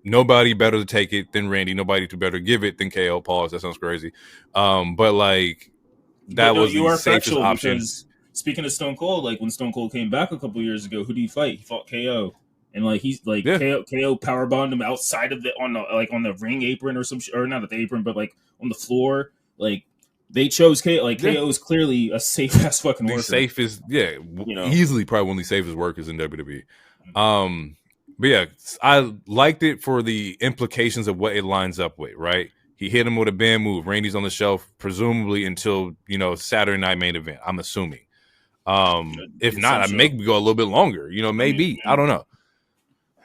Speaker 1: Nobody better to take it than Randy. Nobody to better give it than KO. Pause. That sounds crazy. But like
Speaker 2: But
Speaker 1: that
Speaker 2: no,
Speaker 1: was
Speaker 2: you
Speaker 1: the
Speaker 2: are
Speaker 1: safest
Speaker 2: factual
Speaker 1: option.
Speaker 2: because speaking of Stone Cold, like when Stone Cold came back a couple years ago, who did he fight? He fought KO, and like he's like
Speaker 1: Yeah.
Speaker 2: KO powerbombed him outside of the on the ring apron or or not at the apron, but like on the floor. Like they chose KO. Like
Speaker 1: Yeah.
Speaker 2: KO is clearly a safe ass fucking
Speaker 1: The
Speaker 2: worker.
Speaker 1: safest, yeah,
Speaker 2: You know?
Speaker 1: easily probably one of the safest workers in WWE. But yeah, I liked it for the implications of what it lines up with, right? He hit him with a band move. Randy's on the shelf, presumably until, Saturday night main event, I'm assuming. If not, I make me go a little bit longer, maybe. I don't know.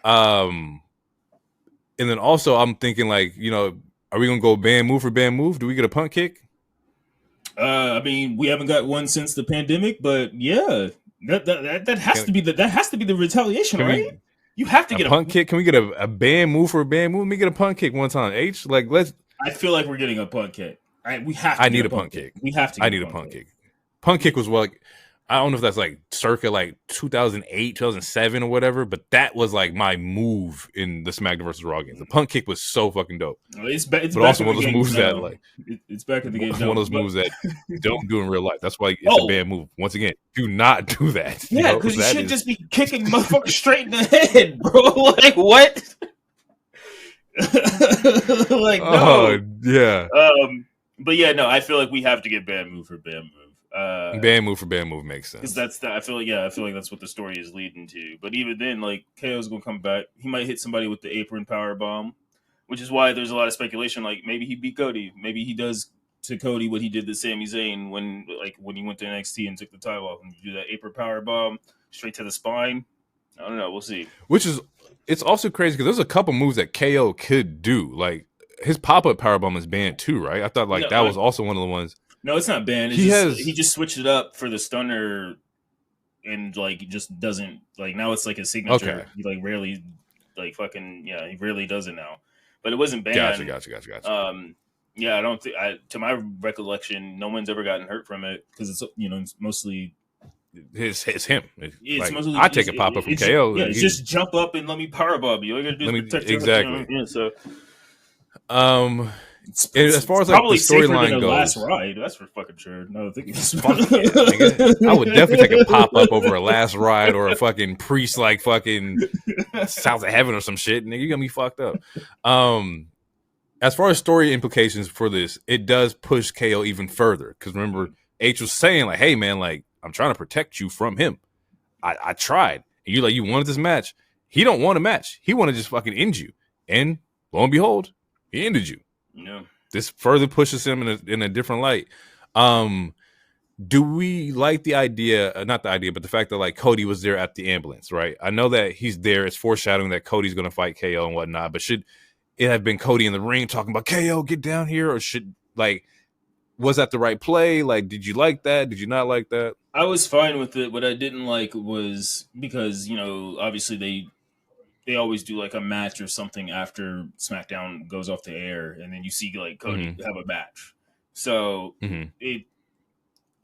Speaker 1: And then also I'm thinking like, are we gonna go band move for band move? Do we get a punt kick?
Speaker 2: I mean, we haven't got one since the pandemic, but yeah, that has to be the retaliation, right? You have to get
Speaker 1: a punt kick. Can we get a band move for a band move? Let me get a punt kick one time. Let's.
Speaker 2: I feel like we're getting a punt kick. We have.
Speaker 1: I need a punt kick.
Speaker 2: We have to.
Speaker 1: I need a punt kick. Punt kick was like, I don't know if that's like circa like 2008, 2007 or whatever, but that was like my move in the SmackDown versus Raw games. The punt kick was so fucking dope.
Speaker 2: It's
Speaker 1: but
Speaker 2: back
Speaker 1: also one of those moves that like
Speaker 2: it's back in the game.
Speaker 1: One of those moves that you don't do in real life. That's why it's a bad move. Once again, do not do that.
Speaker 2: Yeah, because you should just be kicking motherfuckers straight in the head, bro. Like what? Like no.
Speaker 1: Oh yeah.
Speaker 2: But yeah, no, I feel like we have to get bad move for bad move.
Speaker 1: Band move for band move makes sense.
Speaker 2: Because I feel like that's what the story is leading to. But even then, like KO's gonna come back. He might hit somebody with the apron power bomb, which is why there's a lot of speculation. Like maybe he beat Cody. Maybe he does to Cody what he did to Sami Zayn when he went to NXT and took the title off and do that apron power bomb straight to the spine. I don't know. We'll see.
Speaker 1: It's also crazy because there's a couple moves that KO could do. Like his pop up power bomb is banned too, right? I thought that was also one of the ones.
Speaker 2: No, it's not banned. He just switched it up for the stunner, and like just doesn't like now. It's like a signature.
Speaker 1: Okay.
Speaker 2: He like rarely, like fucking he rarely does it now. But it wasn't banned.
Speaker 1: Gotcha.
Speaker 2: Yeah, I don't think. To my recollection, no one's ever gotten hurt from it because it's mostly.
Speaker 1: It's him.
Speaker 2: It's mostly,
Speaker 1: I take a pop up from KO.
Speaker 2: Yeah, just jump up and let me powerbomb you. All you gotta do is protect
Speaker 1: exactly.
Speaker 2: Yeah, so.
Speaker 1: As far as like the storyline goes,
Speaker 2: last ride, that's for fucking sure. No,
Speaker 1: I would definitely take a pop up over a last ride or a fucking priest like fucking South of Heaven or some shit. Nigga, you got me fucked up. As far as story implications for this, it does push KO even further because remember H was saying like, "Hey man, like I'm trying to protect you from him. I tried, and you wanted this match. He don't want a match. He want to just fucking end you, and lo and behold, he ended you."
Speaker 2: Yeah.
Speaker 1: This further pushes him in a different light. Do we like the idea, not the idea, but the fact that like Cody was there at the ambulance, right? I know that he's there. It's foreshadowing that Cody's going to fight KO and whatnot, but should it have been Cody in the ring talking about KO, get down here? Or was that the right play? Like, did you like that? Did you not like that?
Speaker 2: I was fine with it. What I didn't like was because, obviously they always do like a match or something after SmackDown goes off the air, and then you see like Cody have a match. So it,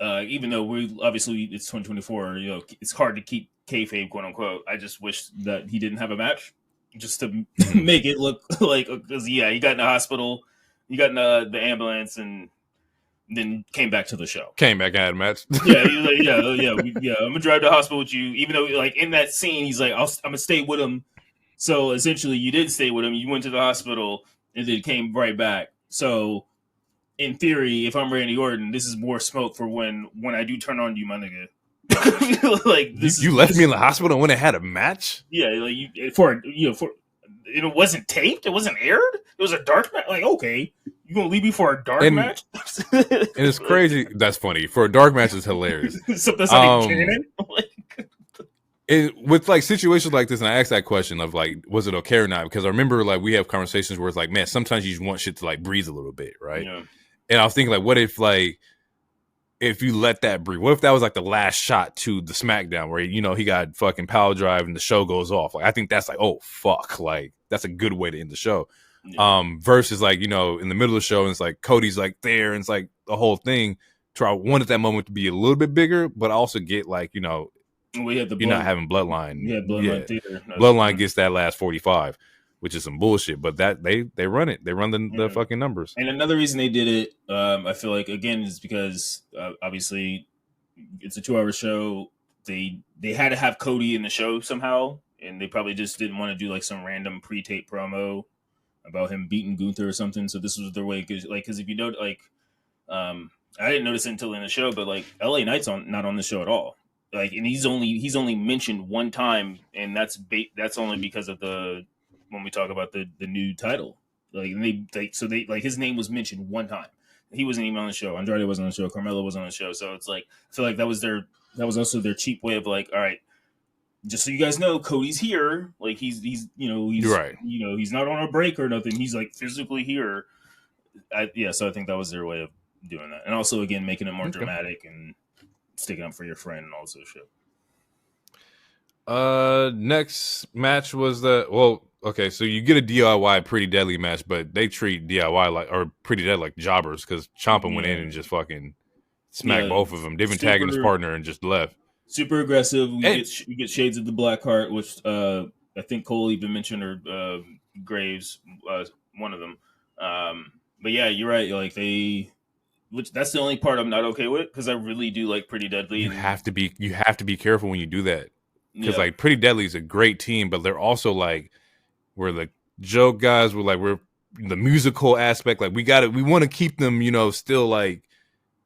Speaker 2: even though obviously it's 2024, it's hard to keep kayfabe, quote unquote. I just wish that he didn't have a match, just to make it look like because he got in the hospital, he got in the ambulance, and then came back to the show.
Speaker 1: Came back and had a match.
Speaker 2: Yeah, he was like, I'm gonna drive to the hospital with you. Even though like in that scene, he's like, I'm gonna stay with him. So essentially, you did stay with him. You went to the hospital and then came right back. So, in theory, if I'm Randy Orton, this is more smoke for when I do turn on you, my nigga. Like
Speaker 1: you left me in the hospital when it had a match.
Speaker 2: Yeah, like it wasn't taped. It wasn't aired. It was a dark match. Like, okay, you gonna leave me for a dark match?
Speaker 1: And it's crazy. That's funny. For a dark match, it's hilarious.
Speaker 2: So that's not even canon.
Speaker 1: with like situations like this, and I asked that question of like, was it okay or not? Because I remember like we have conversations where it's like, man, sometimes you just want shit to like breathe a little bit, right?
Speaker 2: Yeah.
Speaker 1: And I was thinking like, what if like if you let that breathe? What if that was like the last shot to the SmackDown where he got fucking power drive and the show goes off? Like I think that's like, oh fuck, like that's a good way to end the show. Yeah. Versus like in the middle of the show and it's like Cody's like there and it's like the whole thing. So I wanted that moment to be a little bit bigger, but also get like
Speaker 2: we had
Speaker 1: you're not having Bloodline.
Speaker 2: Yeah, Bloodline theater.
Speaker 1: Bloodline gets that last 45, which is some bullshit. But that they run it. They run the fucking numbers.
Speaker 2: And another reason they did it, I feel like again, is because obviously it's a 2-hour show. They had to have Cody in the show somehow, and they probably just didn't want to do like some random pre-tape promo about him beating Gunther or something. So this was their way, because if you know, like, I didn't notice it until in the show, but like LA Knight's not on the show at all. Like, and he's only mentioned one time, and that's only because of when we talk about the new title. Like, and they like his name was mentioned one time. He wasn't even on the show. Andrade wasn't on the show. Carmelo was on the show. So it's like I feel like that was also their cheap way of like, all right, just so you guys know, Cody's here. Like he's
Speaker 1: right.
Speaker 2: He's not on a break or nothing. He's like physically here. So I think that was their way of doing that, and also again making it more dramatic and sticking up for your friend and all this shit.
Speaker 1: Next match was so you get a DIY Pretty Deadly match, but they treat DIY or Pretty Deadly like jobbers because Ciampa went in and just fucking smacked both of them. They've been tagging his partner and just left.
Speaker 2: Super aggressive. We get shades of the Black Heart, which I think Cole even mentioned, or Graves, one of them. But yeah, you're right. Like that's the only part I'm not okay with, because I really do like Pretty Deadly.
Speaker 1: You have to be careful when you do that, because like Pretty Deadly is a great team, but they're also like we're the joke guys. We're the musical aspect. Like we want to keep them, still like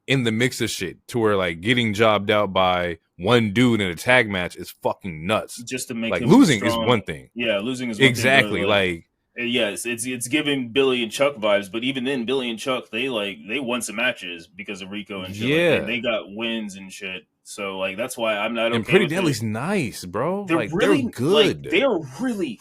Speaker 1: in the mix of shit, to where like getting jobbed out by one dude in a tag match is fucking nuts.
Speaker 2: Just to make
Speaker 1: like losing strong. Is one thing.
Speaker 2: Yeah, losing is one
Speaker 1: exactly
Speaker 2: thing,
Speaker 1: like.
Speaker 2: Yes, it's giving Billy and Chuck vibes, but even then, Billy and Chuck they won some matches because of Rico and shit.
Speaker 1: Yeah,
Speaker 2: like, they got wins and shit. So like that's why I'm not. Okay,
Speaker 1: and Pretty Deadly's nice, bro. They're good.
Speaker 2: Like, they're really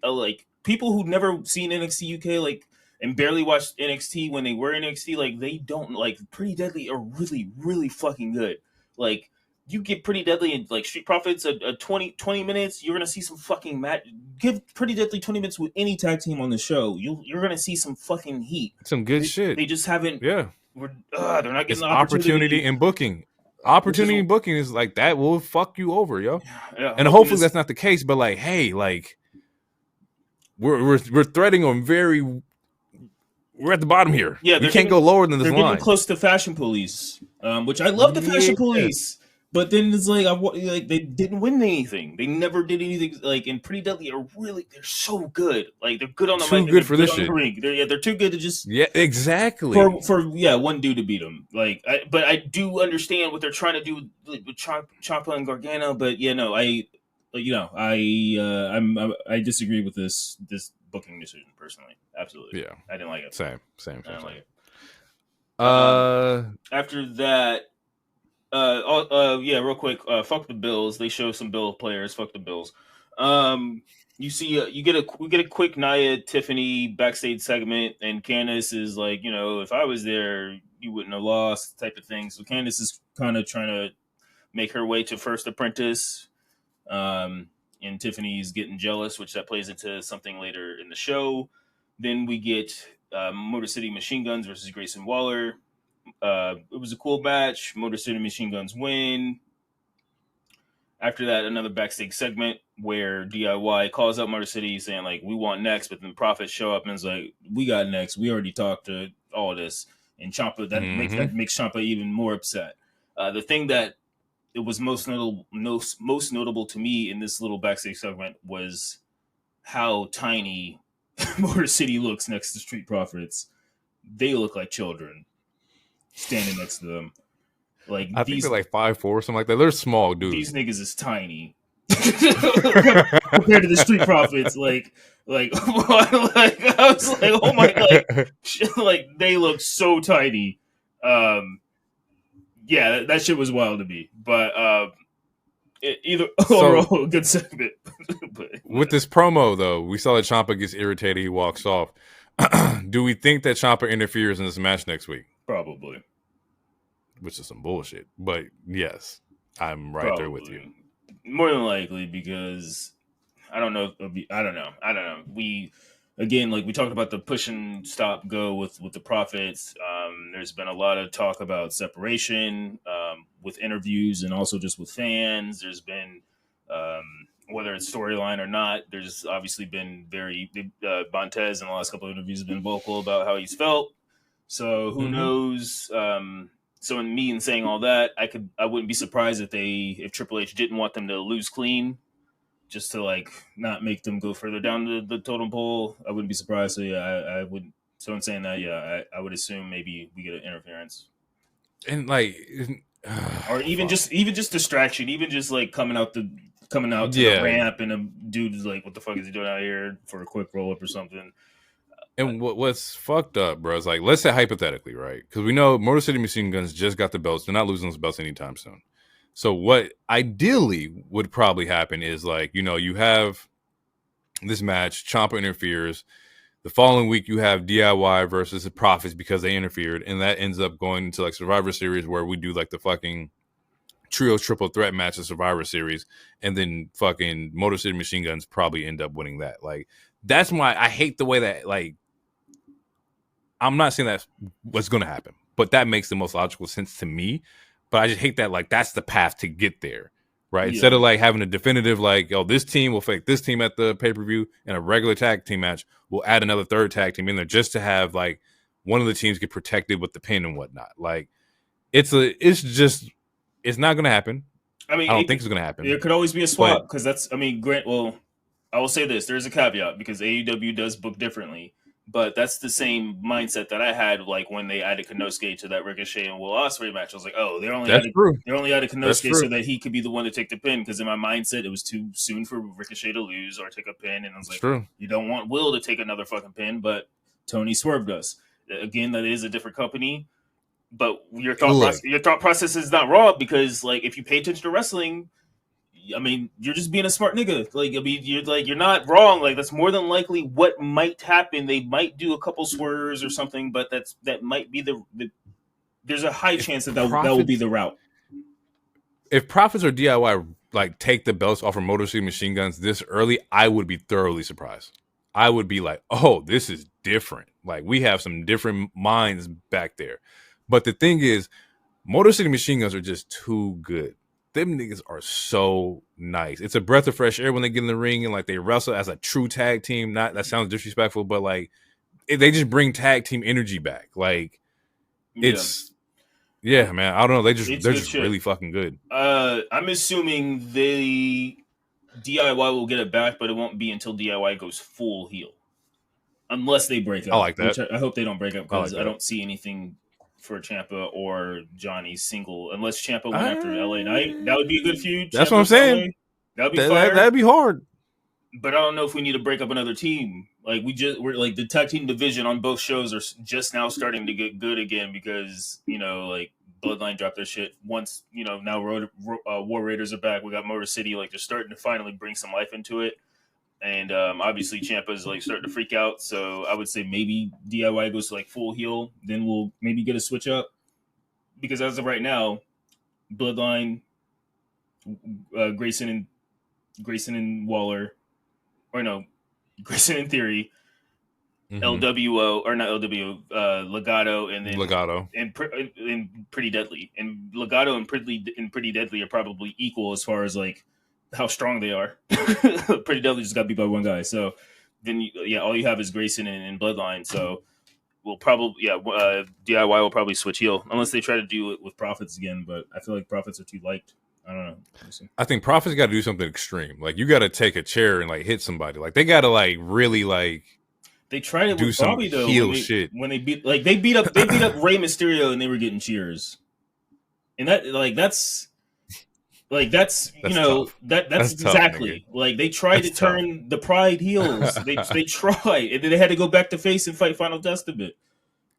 Speaker 2: like people who never seen NXT UK like and barely watched NXT when they were NXT. Like they don't like Pretty Deadly are really really fucking good. Like. You get Pretty Deadly and like Street Profits a 20 minutes, you're gonna see some fucking match. Give Pretty Deadly 20 minutes with any tag team on the show, you're gonna see some fucking heat,
Speaker 1: some good shit.
Speaker 2: They just haven't.
Speaker 1: Yeah,
Speaker 2: they're not getting
Speaker 1: it's
Speaker 2: the
Speaker 1: opportunity in booking. Opportunity in booking is like that will fuck you over, yo.
Speaker 2: Yeah,
Speaker 1: and hopefully that's not the case. But like, hey, like we're threading on we're at the bottom here.
Speaker 2: Yeah,
Speaker 1: we can't go lower than this line.
Speaker 2: They're getting close to Fashion Police, which I love the Fashion Police. But then it's like they didn't win anything. They never did anything. Like, and Pretty Deadly they're so good. Like they're good on the mic.
Speaker 1: Too good for this shit.
Speaker 2: They're too good to just
Speaker 1: exactly
Speaker 2: for one dude to beat them. Like, but I do understand what they're trying to do with Ciampa and Gargano. But I disagree with this booking decision personally. Absolutely,
Speaker 1: yeah,
Speaker 2: I didn't like it.
Speaker 1: Same.
Speaker 2: I didn't like it. After that. Real quick. Fuck the Bills. They show some Bill players. Fuck the Bills. You see, we get a quick Nia Tiffany backstage segment, and Candice is like, if I was there, you wouldn't have lost, type of thing. So Candice is kind of trying to make her way to First Apprentice, and Tiffany's getting jealous, which that plays into something later in the show. Then we get Motor City Machine Guns versus Grayson Waller. It was a cool match. Motor City Machine Guns win. After that, another backstage segment where DIY calls out Motor City saying, like, we want next, but then Profits show up and is like, we got next. We already talked to all this. And Ciampa, that makes Ciampa even more upset. The thing that it was most notable to me in this little backstage segment was how tiny Motor City looks next to Street Profits. They look like children standing next to them. Like,
Speaker 1: I think they're like 5'4" or something like that. They're small dudes.
Speaker 2: These niggas is tiny compared to the Street Profits. Like I was like, oh my god, like they look so tiny. Yeah, that shit was wild to me. But Either
Speaker 1: So
Speaker 2: overall, a good segment. But
Speaker 1: with this promo, though, we saw that Ciampa gets irritated. He walks off. Do we think that Ciampa interferes in this match next week?
Speaker 2: probably.
Speaker 3: which is some bullshit. But yes, I'm right there with you.
Speaker 2: More than likely, because I don't know. I don't know. We again, like we talked about the push and stop go with the Profits. There's been a lot of talk about separation with interviews and also just with fans. There's been whether it's storyline or not. There's obviously been Montez in the last couple of interviews has been vocal about how he's felt. So who knows? So in saying all that, I wouldn't be surprised if Triple H didn't want them to lose clean, just to like not make them go further down the totem pole. I wouldn't be surprised. So yeah, I would. So in saying that, yeah, I would assume maybe we get an interference,
Speaker 1: And like,
Speaker 2: or even just distraction, even just like coming out to the ramp and a dude is like, "What the fuck is he doing out here?" for a quick roll up or something.
Speaker 1: And what's fucked up, bro, is like, let's say hypothetically, right? Because we know Motor City Machine Guns just got the belts. They're not losing those belts anytime soon. So what ideally would probably happen is like, you have this match, Ciampa interferes. The following week, you have DIY versus the Profits because they interfered. And that ends up going into like Survivor Series where we do like the fucking trio triple threat match of Survivor Series. And then fucking Motor City Machine Guns probably end up winning that. Like, that's why I hate the way that, like, I'm not saying that's what's going to happen, but that makes the most logical sense to me. But I just hate that, like, that's the path to get there, right? Yeah. Instead of, like, having a definitive, like, this team will fake this team at the pay-per-view and a regular tag team match, we'll add another third tag team in there just to have, like, one of the teams get protected with the pin and whatnot. Like, it's not going to happen. I don't think it's going to happen.
Speaker 2: There could always be a swap because I will say this. There's a caveat because AEW does book differently. But that's the same mindset that I had, like when they added Konosuke to that Ricochet and Will Ospreay match. I was like, "Oh, they only added Konosuke so that he could be the one to take the pin." Because in my mindset, it was too soon for Ricochet to lose or take a pin, and I was like, "You don't want Will to take another fucking pin." But Tony swerved us. Again, that is a different company, but your thought process is not wrong because, like, if you pay attention to wrestling. I mean, you're just being a smart nigga. Like, I mean, you're not wrong. Like, that's more than likely what might happen. They might do a couple swerves or something, but that might be there's a high chance that will be the route.
Speaker 1: If Profits or DIY like take the belts off of Motor City Machine Guns this early, I would be thoroughly surprised. I would be like, "Oh, this is different. Like, we have some different minds back there." But the thing is, Motor City Machine Guns are just too good. Them niggas are so nice. It's a breath of fresh air when they get in the ring and like they wrestle as a true tag team. Not that sounds disrespectful, but like they just bring tag team energy back. Like it's man. I don't know. They're just really fucking good.
Speaker 2: I'm assuming the DIY will get it back, but it won't be until DIY goes full heel, unless they break up.
Speaker 1: I like that.
Speaker 2: I hope they don't break up because I don't see anything for Ciampa or Johnny's single, unless Ciampa went after LA Knight. That would be a good feud.
Speaker 1: That's what I'm saying.
Speaker 2: That would be fire.
Speaker 1: That'd be hard.
Speaker 2: But I don't know if we need to break up another team. Like we're like the tag team division on both shows are just now starting to get good again because like Bloodline dropped their shit once. Now War Raiders are back. We got Motor City. Like they're starting to finally bring some life into it. And obviously Ciampa's like starting to freak out. So I would say maybe DIY goes to like full heel. Then we'll maybe get a switch up. Because as of right now, Bloodline, Grayson and Waller, or no, Grayson and Theory, LWO, or not LWO, Legato, and then
Speaker 1: Legato.
Speaker 2: And Pretty Deadly. And Legato and Pretty Deadly are probably equal as far as like how strong they are. Pretty Deadly just got beat by one guy. So then, all you have is Grayson and Bloodline. So we'll probably, DIY will probably switch heel unless they try to do it with Profits again. But I feel like Profits are too light. I don't know.
Speaker 1: I think Profits got to do something extreme. Like you got to take a chair and like hit somebody. Like they got to like really like.
Speaker 2: They tried it
Speaker 1: do
Speaker 2: with
Speaker 1: some
Speaker 2: Bobby though.
Speaker 1: Shit.
Speaker 2: When they beat up Rey Mysterio and they were getting cheers, and that's tough. That's exactly
Speaker 1: tough,
Speaker 2: like they tried to turn the Pride heels. They tried, and then they had to go back to face and fight Final Testament.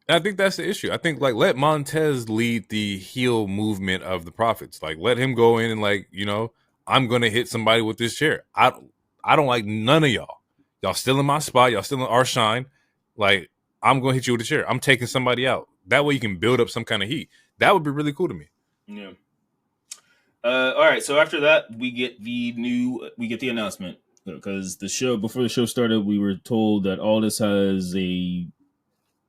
Speaker 1: I think that's the issue. I think like let Montez lead the heel movement of the Profits. Like let him go in and like I'm gonna hit somebody with this chair. I don't like none of y'all. Y'all still in my spot. Y'all still in our shine. Like, I'm gonna hit you with a chair. I'm taking somebody out. That way you can build up some kind of heat. That would be really cool to me.
Speaker 2: Yeah. All right. So after that, we get the announcement, because before the show started, we were told that Aldis has a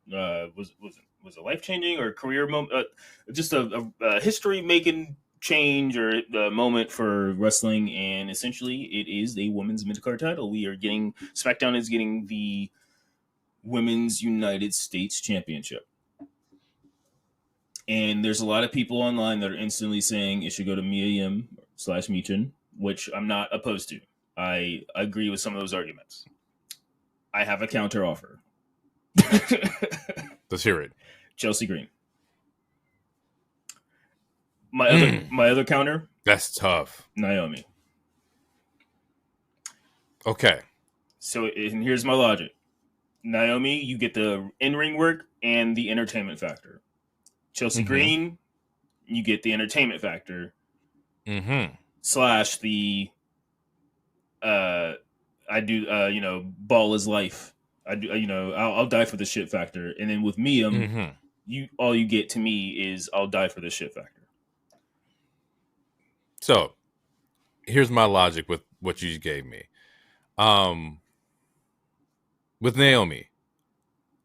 Speaker 2: was a life changing or career moment, just a history making change or moment for wrestling, and essentially it is a women's mid card title. SmackDown is getting the Women's United States Championship. And there's a lot of people online that are instantly saying it should go to Mia Yim / Michin, which I'm not opposed to. I agree with some of those arguments. I have a counter offer.
Speaker 1: Let's hear it.
Speaker 2: Chelsea Green. My other counter.
Speaker 1: That's tough.
Speaker 2: Naomi.
Speaker 1: Okay.
Speaker 2: So, and here's my logic. Naomi, you get the in-ring work and the entertainment factor. Chelsea Green, you get the entertainment factor. / the ball is life. I'll die for the shit factor. And then with Mia, all you get to me is I'll die for the shit factor.
Speaker 1: So, here's my logic with what you just gave me. With Naomi,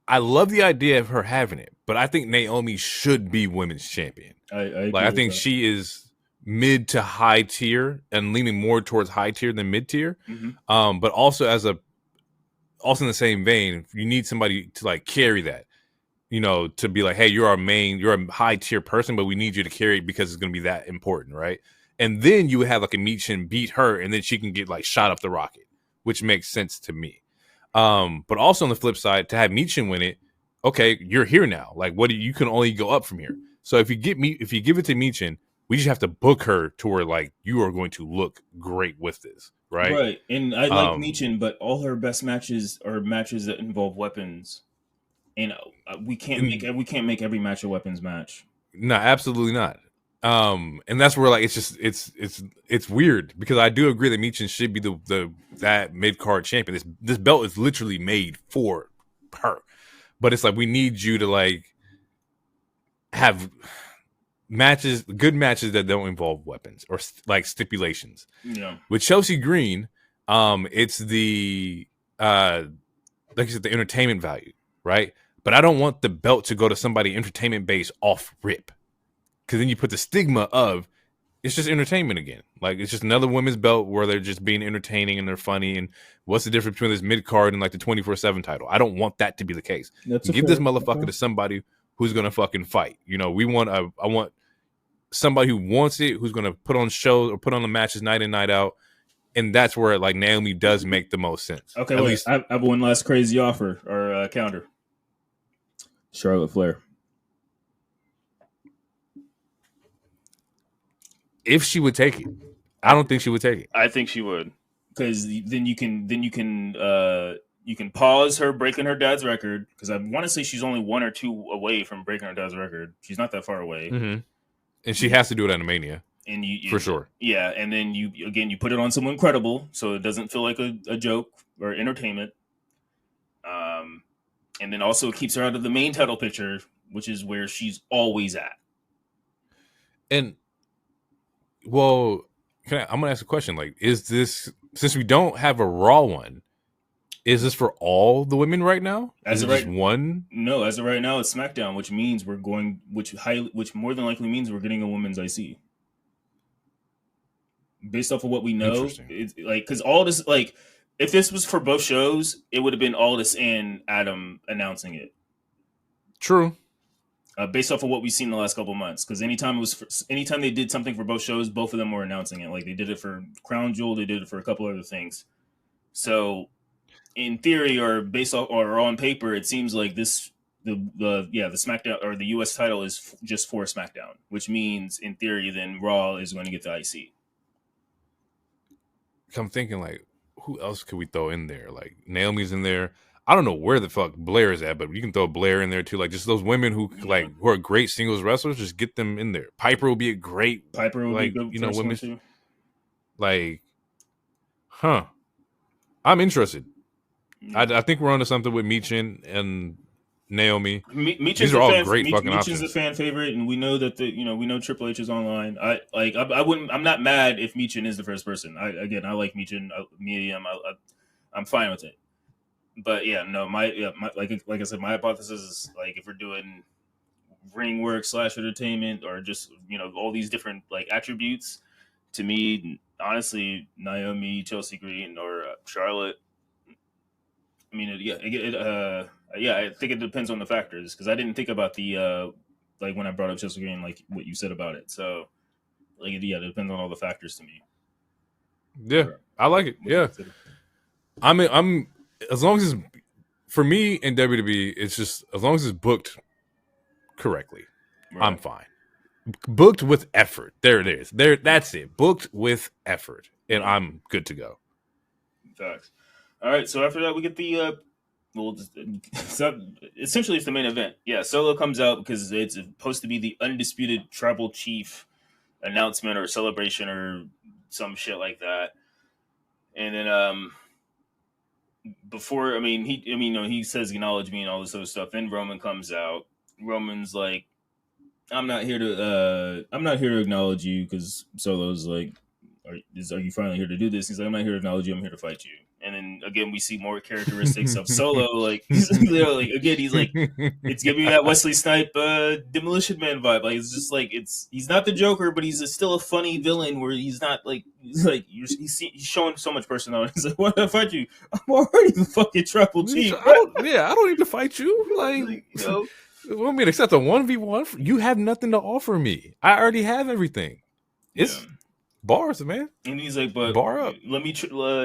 Speaker 1: I love the idea of her having it, but I think Naomi should be women's champion. I think she is mid to high tier and leaning more towards high tier than mid tier. But also also in the same vein, you need somebody to like carry that, to be like, hey, you're a high tier person, but we need you to carry it because it's going to be that important, right? And then you would have like a Michin beat her, and then she can get like shot up the rocket, which makes sense to me. But also on the flip side, to have Michin win it, okay, you're here now. Like, you can only go up from here. So if you give it to Michin, we just have to book her to where like you are going to look great with this, right?
Speaker 2: Right. And I like Michin, but all her best matches are matches that involve weapons, and we can't make every match a weapons match.
Speaker 1: No, absolutely not. And that's where like it's weird, because I do agree that Michin should be that mid card champion. This belt is literally made for her, but it's like we need you to like have good matches that don't involve weapons or like stipulations.
Speaker 2: Yeah.
Speaker 1: With Chelsea Green, it's the like you said, the entertainment value, right? But I don't want the belt to go to somebody entertainment based off rip. Because then you put the stigma of it's just entertainment again. Like, it's just another women's belt where they're just being entertaining and they're funny. And what's the difference between this mid card and like the 24/7 title? I don't want that to be the case. Give this motherfucker to somebody who's gonna fucking fight. I want somebody who wants it, who's gonna put on shows or put on the matches night in, night out. And that's where like Naomi does make the most sense.
Speaker 2: Okay, at least I have one last crazy offer or counter. Charlotte Flair.
Speaker 1: If she would take it, I don't think she would take it.
Speaker 2: I think she would, because then you can pause her breaking her dad's record, because I want to say she's only 1 or 2 away from breaking her dad's record. She's not that far away,
Speaker 1: and she has to do it at a Mania,
Speaker 2: and
Speaker 1: for sure.
Speaker 2: Yeah, and then you put it on someone credible, so it doesn't feel like a joke or entertainment. And then also it keeps her out of the main title picture, which is where she's always at.
Speaker 1: And well, I'm gonna ask a question. Like, is this, since we don't have a Raw one, is this for all the women right now? Is it just one?
Speaker 2: No, as of right now, it's SmackDown, which means which more than likely means we're getting a women's IC. Based off of what we know, it's like, because Aldis, like, if this was for both shows, it would have been Aldis and Adam announcing it.
Speaker 1: True.
Speaker 2: Based off of what we've seen the last couple of months, because anytime they did something for both shows, both of them were announcing it. Like, they did it for Crown Jewel, they did it for a couple other things. So, in theory, or based off or on paper, it seems like the SmackDown or the US title is just for SmackDown, which means in theory, then Raw is going to get the IC.
Speaker 1: I'm thinking, like, who else could we throw in there? Like, Naomi's in there. I don't know where the fuck Blair is at, but you can throw Blair in there too. Like, just those women who are great singles wrestlers, just get them in there. Piper will be a great,
Speaker 2: be a good
Speaker 1: women. Like, huh? I'm interested. I think we're onto something with Michin and Naomi. These are all great fucking options.
Speaker 2: Michin's a fan favorite, and we know that we know Triple H is online. I'm not mad if Michin is the first person. I like Michin. I'm fine with it. But yeah, no, like I said, my hypothesis is like if we're doing ring work / entertainment or just all these different like attributes, to me, honestly, Naomi, Chelsea Green, or Charlotte. I mean, I think it depends on the factors because I didn't think about the like when I brought up Chelsea Green, like what you said about it. So, like, yeah, it depends on all the factors to me.
Speaker 1: Yeah, I like it. Yeah, I'm as long as it's, for me in WWE, it's just as long as it's booked correctly, right. I'm fine. Booked with effort. There it is. That's it. Booked with effort, and I'm good to go.
Speaker 2: Facts. All right, so after that, we get the essentially it's the main event. Yeah, Solo comes out because it's supposed to be the undisputed tribal chief announcement or celebration or some shit like that. And then he says acknowledge me and all this other stuff. Then Roman comes out. Roman's like, I'm not here to acknowledge you because Solo's like, are you finally here to do this? He's like, I'm not here to acknowledge you. I'm here to fight you. And then again, we see more characteristics of Solo. Like, again, he's like, it's giving me that Wesley Snipe Demolition Man vibe. Like, it's just like he's not the Joker, but he's still a funny villain. Where he's not like he's showing so much personality. He's like, why did I fight you? I'm already the fucking tribal chief.
Speaker 1: I don't need to fight you. Like you want me to accept a 1v1? You have nothing to offer me. I already have everything. It's bars, man.
Speaker 2: And he's like, but
Speaker 1: bar up.
Speaker 2: Let me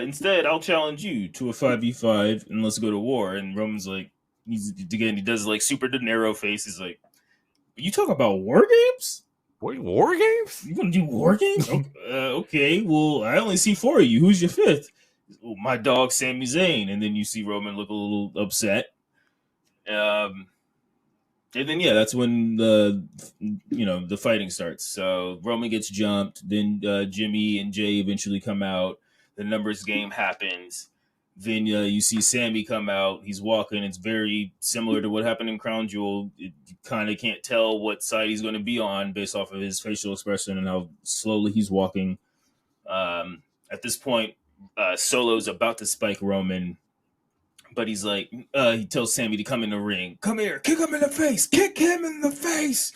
Speaker 2: instead I'll challenge you to a 5v5 and let's go to war. And Roman's like, he does like super De Niro face. He's like, you talk about war games?
Speaker 1: War games?
Speaker 2: You gonna do war games? Okay, well, I only see 4 of you. Who's your 5th? Oh, my dog Sami Zayn. And then you see Roman look a little upset. And then that's when the fighting starts. So Roman gets jumped. Then Jimmy and Jey eventually come out. The numbers game happens. Then you see Sami come out. He's walking. It's very similar to what happened in Crown Jewel. You kind of can't tell what side he's going to be on based off of his facial expression and how slowly he's walking. At this point, Solo's about to spike Roman. But he's like, he tells Sami to come in the ring. Come here, kick him in the face. Kick him in the face.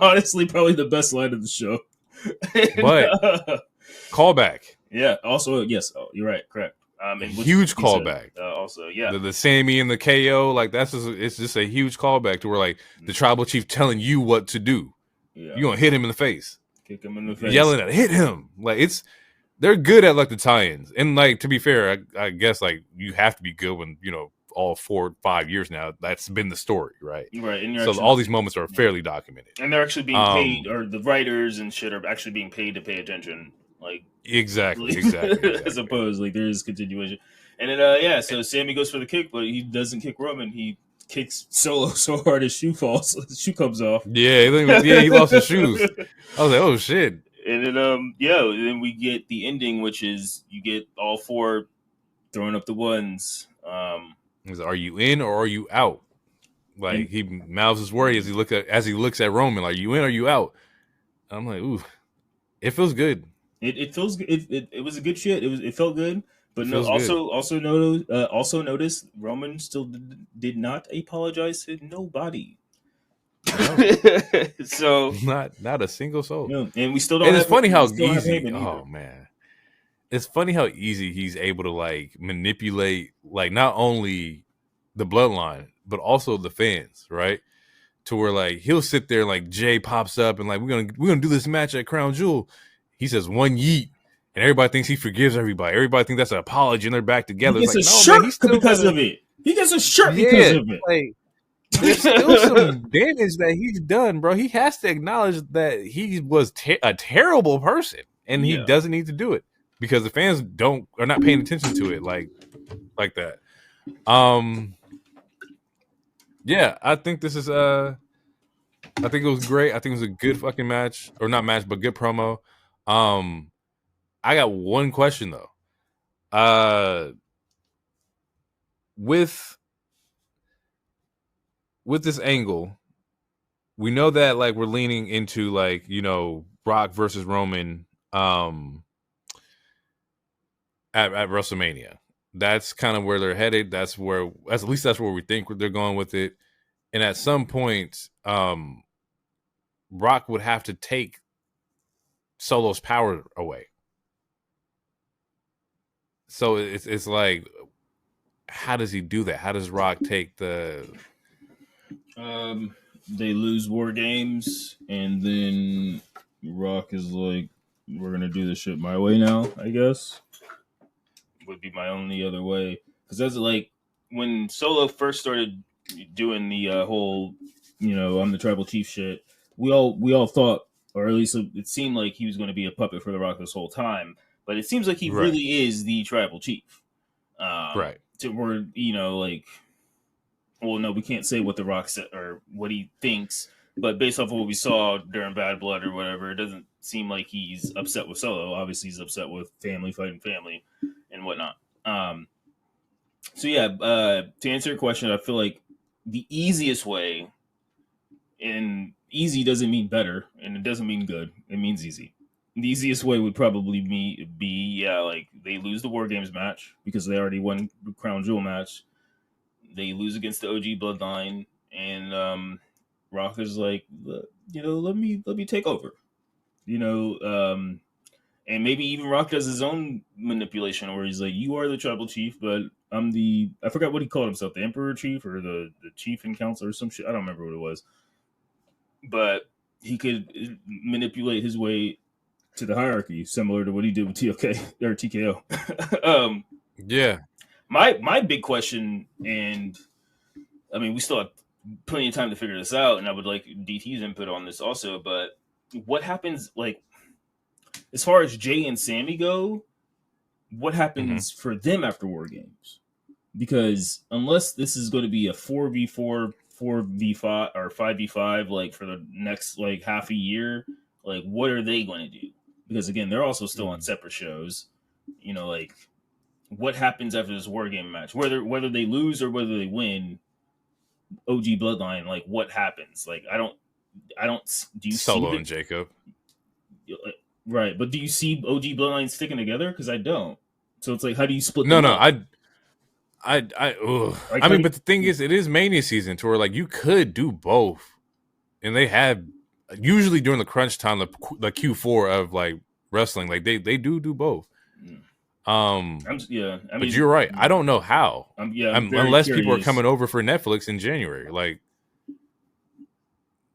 Speaker 2: Honestly, probably the best line of the show.
Speaker 1: But callback.
Speaker 2: Yeah. Also, yes. Oh, you're right. Correct.
Speaker 1: Huge callback.
Speaker 2: Also, yeah.
Speaker 1: The Sami and the KO, like it's just a huge callback to where like the tribal chief telling you what to do. Yeah. You're gonna hit him in the face.
Speaker 2: Kick him in the face.
Speaker 1: Yelling at hit him. Like they're good at like the tie-ins, and like to be fair, I guess like you have to be good when all 4 or 5 years now. That's been the story, right?
Speaker 2: Right. And
Speaker 1: so all these moments are fairly documented,
Speaker 2: and they're actually being paid, or the writers and shit are actually being paid to pay attention. Like
Speaker 1: exactly.
Speaker 2: As opposed like there is continuation, and then so Sami goes for the kick, but he doesn't kick Roman. He kicks Solo so hard his shoe falls, his shoe comes off.
Speaker 1: Yeah, he lost his shoes. I was like, oh shit.
Speaker 2: And then we get the ending, which is you get all 4 throwing up the ones.
Speaker 1: Are you in or are you out? Like he mouths his word as he looks at Roman. Like, you in or you out? I'm like, ooh, it feels good.
Speaker 2: It feels good. It was a good shit. It felt good. But no, also notice Roman still did not apologize to nobody. No. So
Speaker 1: not a single soul.
Speaker 2: No, and we still don't.
Speaker 1: And it's funny how easy. Oh man, it's funny how easy he's able to like manipulate like not only the bloodline but also the fans, right? To where like he'll sit there like Jey pops up and like we're gonna do this match at Crown Jewel. He says one yeet. And everybody thinks he forgives everybody. Everybody thinks that's an apology, and they're back together.
Speaker 2: He gets a shirt because of it. He gets a shirt because of it.
Speaker 1: Like, there's still some damage that he's done, bro. He has to acknowledge that he was a terrible person, and he doesn't need to do it because the fans are not paying attention to it like that. Yeah, I think this is I think it was great. I think it was a good fucking match, or not match, but good promo. I got one question though. With this angle, we know that like we're leaning into like, you know, Brock versus Roman at WrestleMania. That's kind of where they're headed. That's where, at least that's where we think they're going with it. And at some point, Brock would have to take Solo's power away. So it's like, how does he do that? How does Rock take the?
Speaker 2: They lose War Games, and then Rock is like, "We're gonna do this shit my way now." I guess would be my only other way, because that's like when Solo first started doing the whole, you know, I'm the tribal chief shit. We all thought, or at least it seemed like he was going to be a puppet for the Rock this whole time. But it seems like he really is the tribal chief.
Speaker 1: Right.
Speaker 2: To where, you know, like, well, no, we can't say what the Rock said or what he thinks, but based off of what we saw during Bad Blood or whatever, it doesn't seem like he's upset with Solo. Obviously, he's upset with family, fighting family, and whatnot. So yeah, to answer your question, I feel like the easiest way, and easy doesn't mean better, and it doesn't mean good. It means easy. The easiest way would probably be like they lose the War Games match because they already won the Crown Jewel match. They lose against the OG Bloodline, and Rock is like, you know, let me take over, you know, and maybe even Rock does his own manipulation where he's like, you are the tribal chief, but I forgot what he called himself, the Emperor Chief or the Chief and Council or some shit. I don't remember what it was, but he could manipulate his way to the hierarchy, similar to what he did with TK or TKO.
Speaker 1: Yeah.
Speaker 2: My big question, and I mean, we still have plenty of time to figure this out, and I would like DT's input on this also, but what happens, like, as far as Jey and Sami go, what happens for them after War Games? Because unless this is going to be a 4v4, 4v5, or 5v5, like, for the next, like, half a year, like, what are they going to do? Because, again, they're also still on separate shows. You know, like, what happens after this War Game match? Whether they lose or whether they win, OG Bloodline, like, what happens? Like, I don't. Do you
Speaker 1: Solo
Speaker 2: see
Speaker 1: and Jacob?
Speaker 2: Right, but do you see OG Bloodline sticking together? Because I don't. So it's like, how do you split?
Speaker 1: No,
Speaker 2: them
Speaker 1: no,
Speaker 2: up?
Speaker 1: I mean, but the thing is, it is Mania season to where like you could do both, and they have usually during the crunch time, the Q4 of like wrestling, like they do both.
Speaker 2: I mean,
Speaker 1: but you're right. I don't know how. Unless people are coming over for Netflix in January, like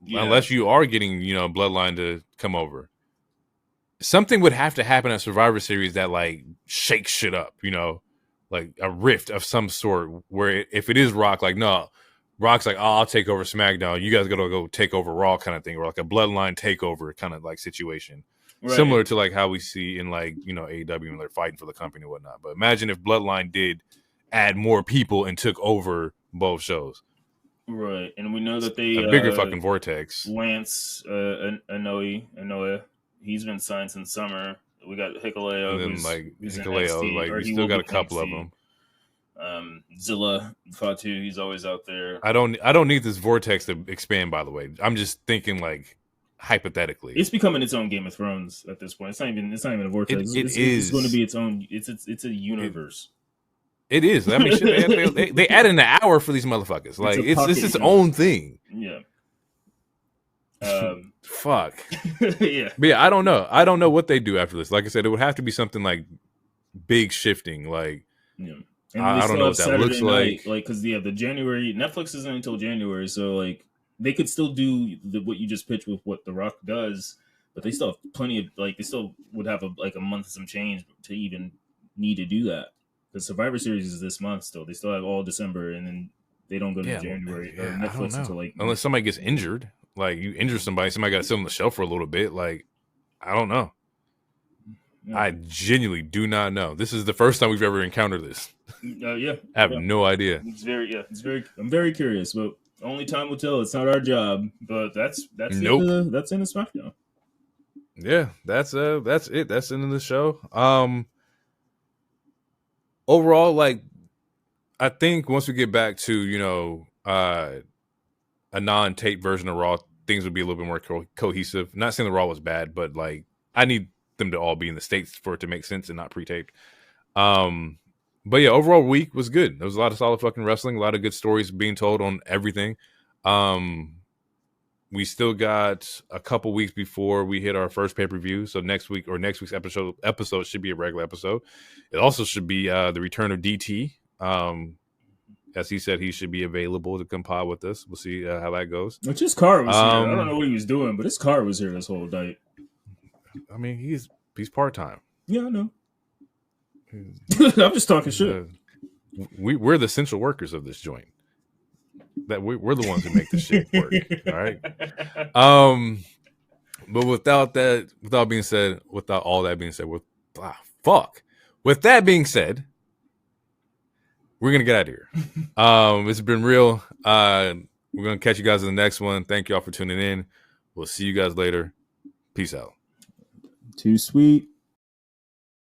Speaker 1: unless you are getting, you know, Bloodline to come over, something would have to happen at Survivor Series that like shakes shit up, you know, like a rift of some sort. Where if it is Rock, like no, Rock's like, oh, I'll take over SmackDown. You guys gotta go take over Raw, kind of thing, or like a Bloodline takeover kind of like situation. Right. Similar to like how we see in like, you know, AEW when they're fighting for the company and whatnot. But imagine if Bloodline did add more people and took over both shows.
Speaker 2: Right, and we know that they
Speaker 1: a bigger fucking vortex.
Speaker 2: Lance Anoa'i, he's been signed since summer. We got Hikuleo,
Speaker 1: and then like Hikuleo, like we still got a couple of them.
Speaker 2: Zilla Fatu, he's always out there.
Speaker 1: I don't need this vortex to expand. By the way, I'm just thinking like. Hypothetically,
Speaker 2: it's becoming its own Game of Thrones at this point. It's not even a vortex. It's going to be its own. It's a universe.
Speaker 1: It is. I mean, shit, they add in an hour for these motherfuckers. Like it's its own thing.
Speaker 2: Yeah.
Speaker 1: Fuck.
Speaker 2: Yeah.
Speaker 1: But yeah, I don't know. I don't know what they do after this. Like I said, it would have to be something like big shifting. Like I don't know what that Saturday looks
Speaker 2: night, like because the January Netflix isn't until January, so like. They could still do what you just pitched with what The Rock does, but they still have plenty of like they still would have a month and some change to even need to do that. The Survivor Series is this month still. They still have all December, and then they don't go to January or Netflix until like
Speaker 1: unless somebody gets injured. Like you injure somebody got to sit on the shelf for a little bit. Like I don't know. Yeah. I genuinely do not know. This is the first time we've ever encountered this.
Speaker 2: I
Speaker 1: have no idea.
Speaker 2: It's very. I'm very curious, but. Only time will tell. It's not our job, but that's in the SmackDown.
Speaker 1: Yeah, that's it. That's the end of the show. Overall, like, I think once we get back to, a non-tape version of Raw, things would be a little bit more cohesive. Not saying the Raw was bad, but like, I need them to all be in the States for it to make sense and not pre-taped. But yeah, overall week was good. There was a lot of solid fucking wrestling, a lot of good stories being told on everything. We still got a couple weeks before we hit our first pay-per-view. So next week's episode should be a regular episode. It also should be the return of DT. As he said, he should be available to come pod with us. We'll see how that goes.
Speaker 2: Which his car was here. I don't know what he was doing, but his car was here this whole night.
Speaker 1: I mean, he's part-time.
Speaker 2: Yeah, I know. I'm just talking shit.
Speaker 1: We're the essential workers of this joint. That we're the ones who make this shit work. All right. But with all that being said, with that being said, we're gonna get out of here. It's been real. We're gonna catch you guys in the next one. Thank y'all for tuning in. We'll see you guys later. Peace out.
Speaker 2: Too sweet.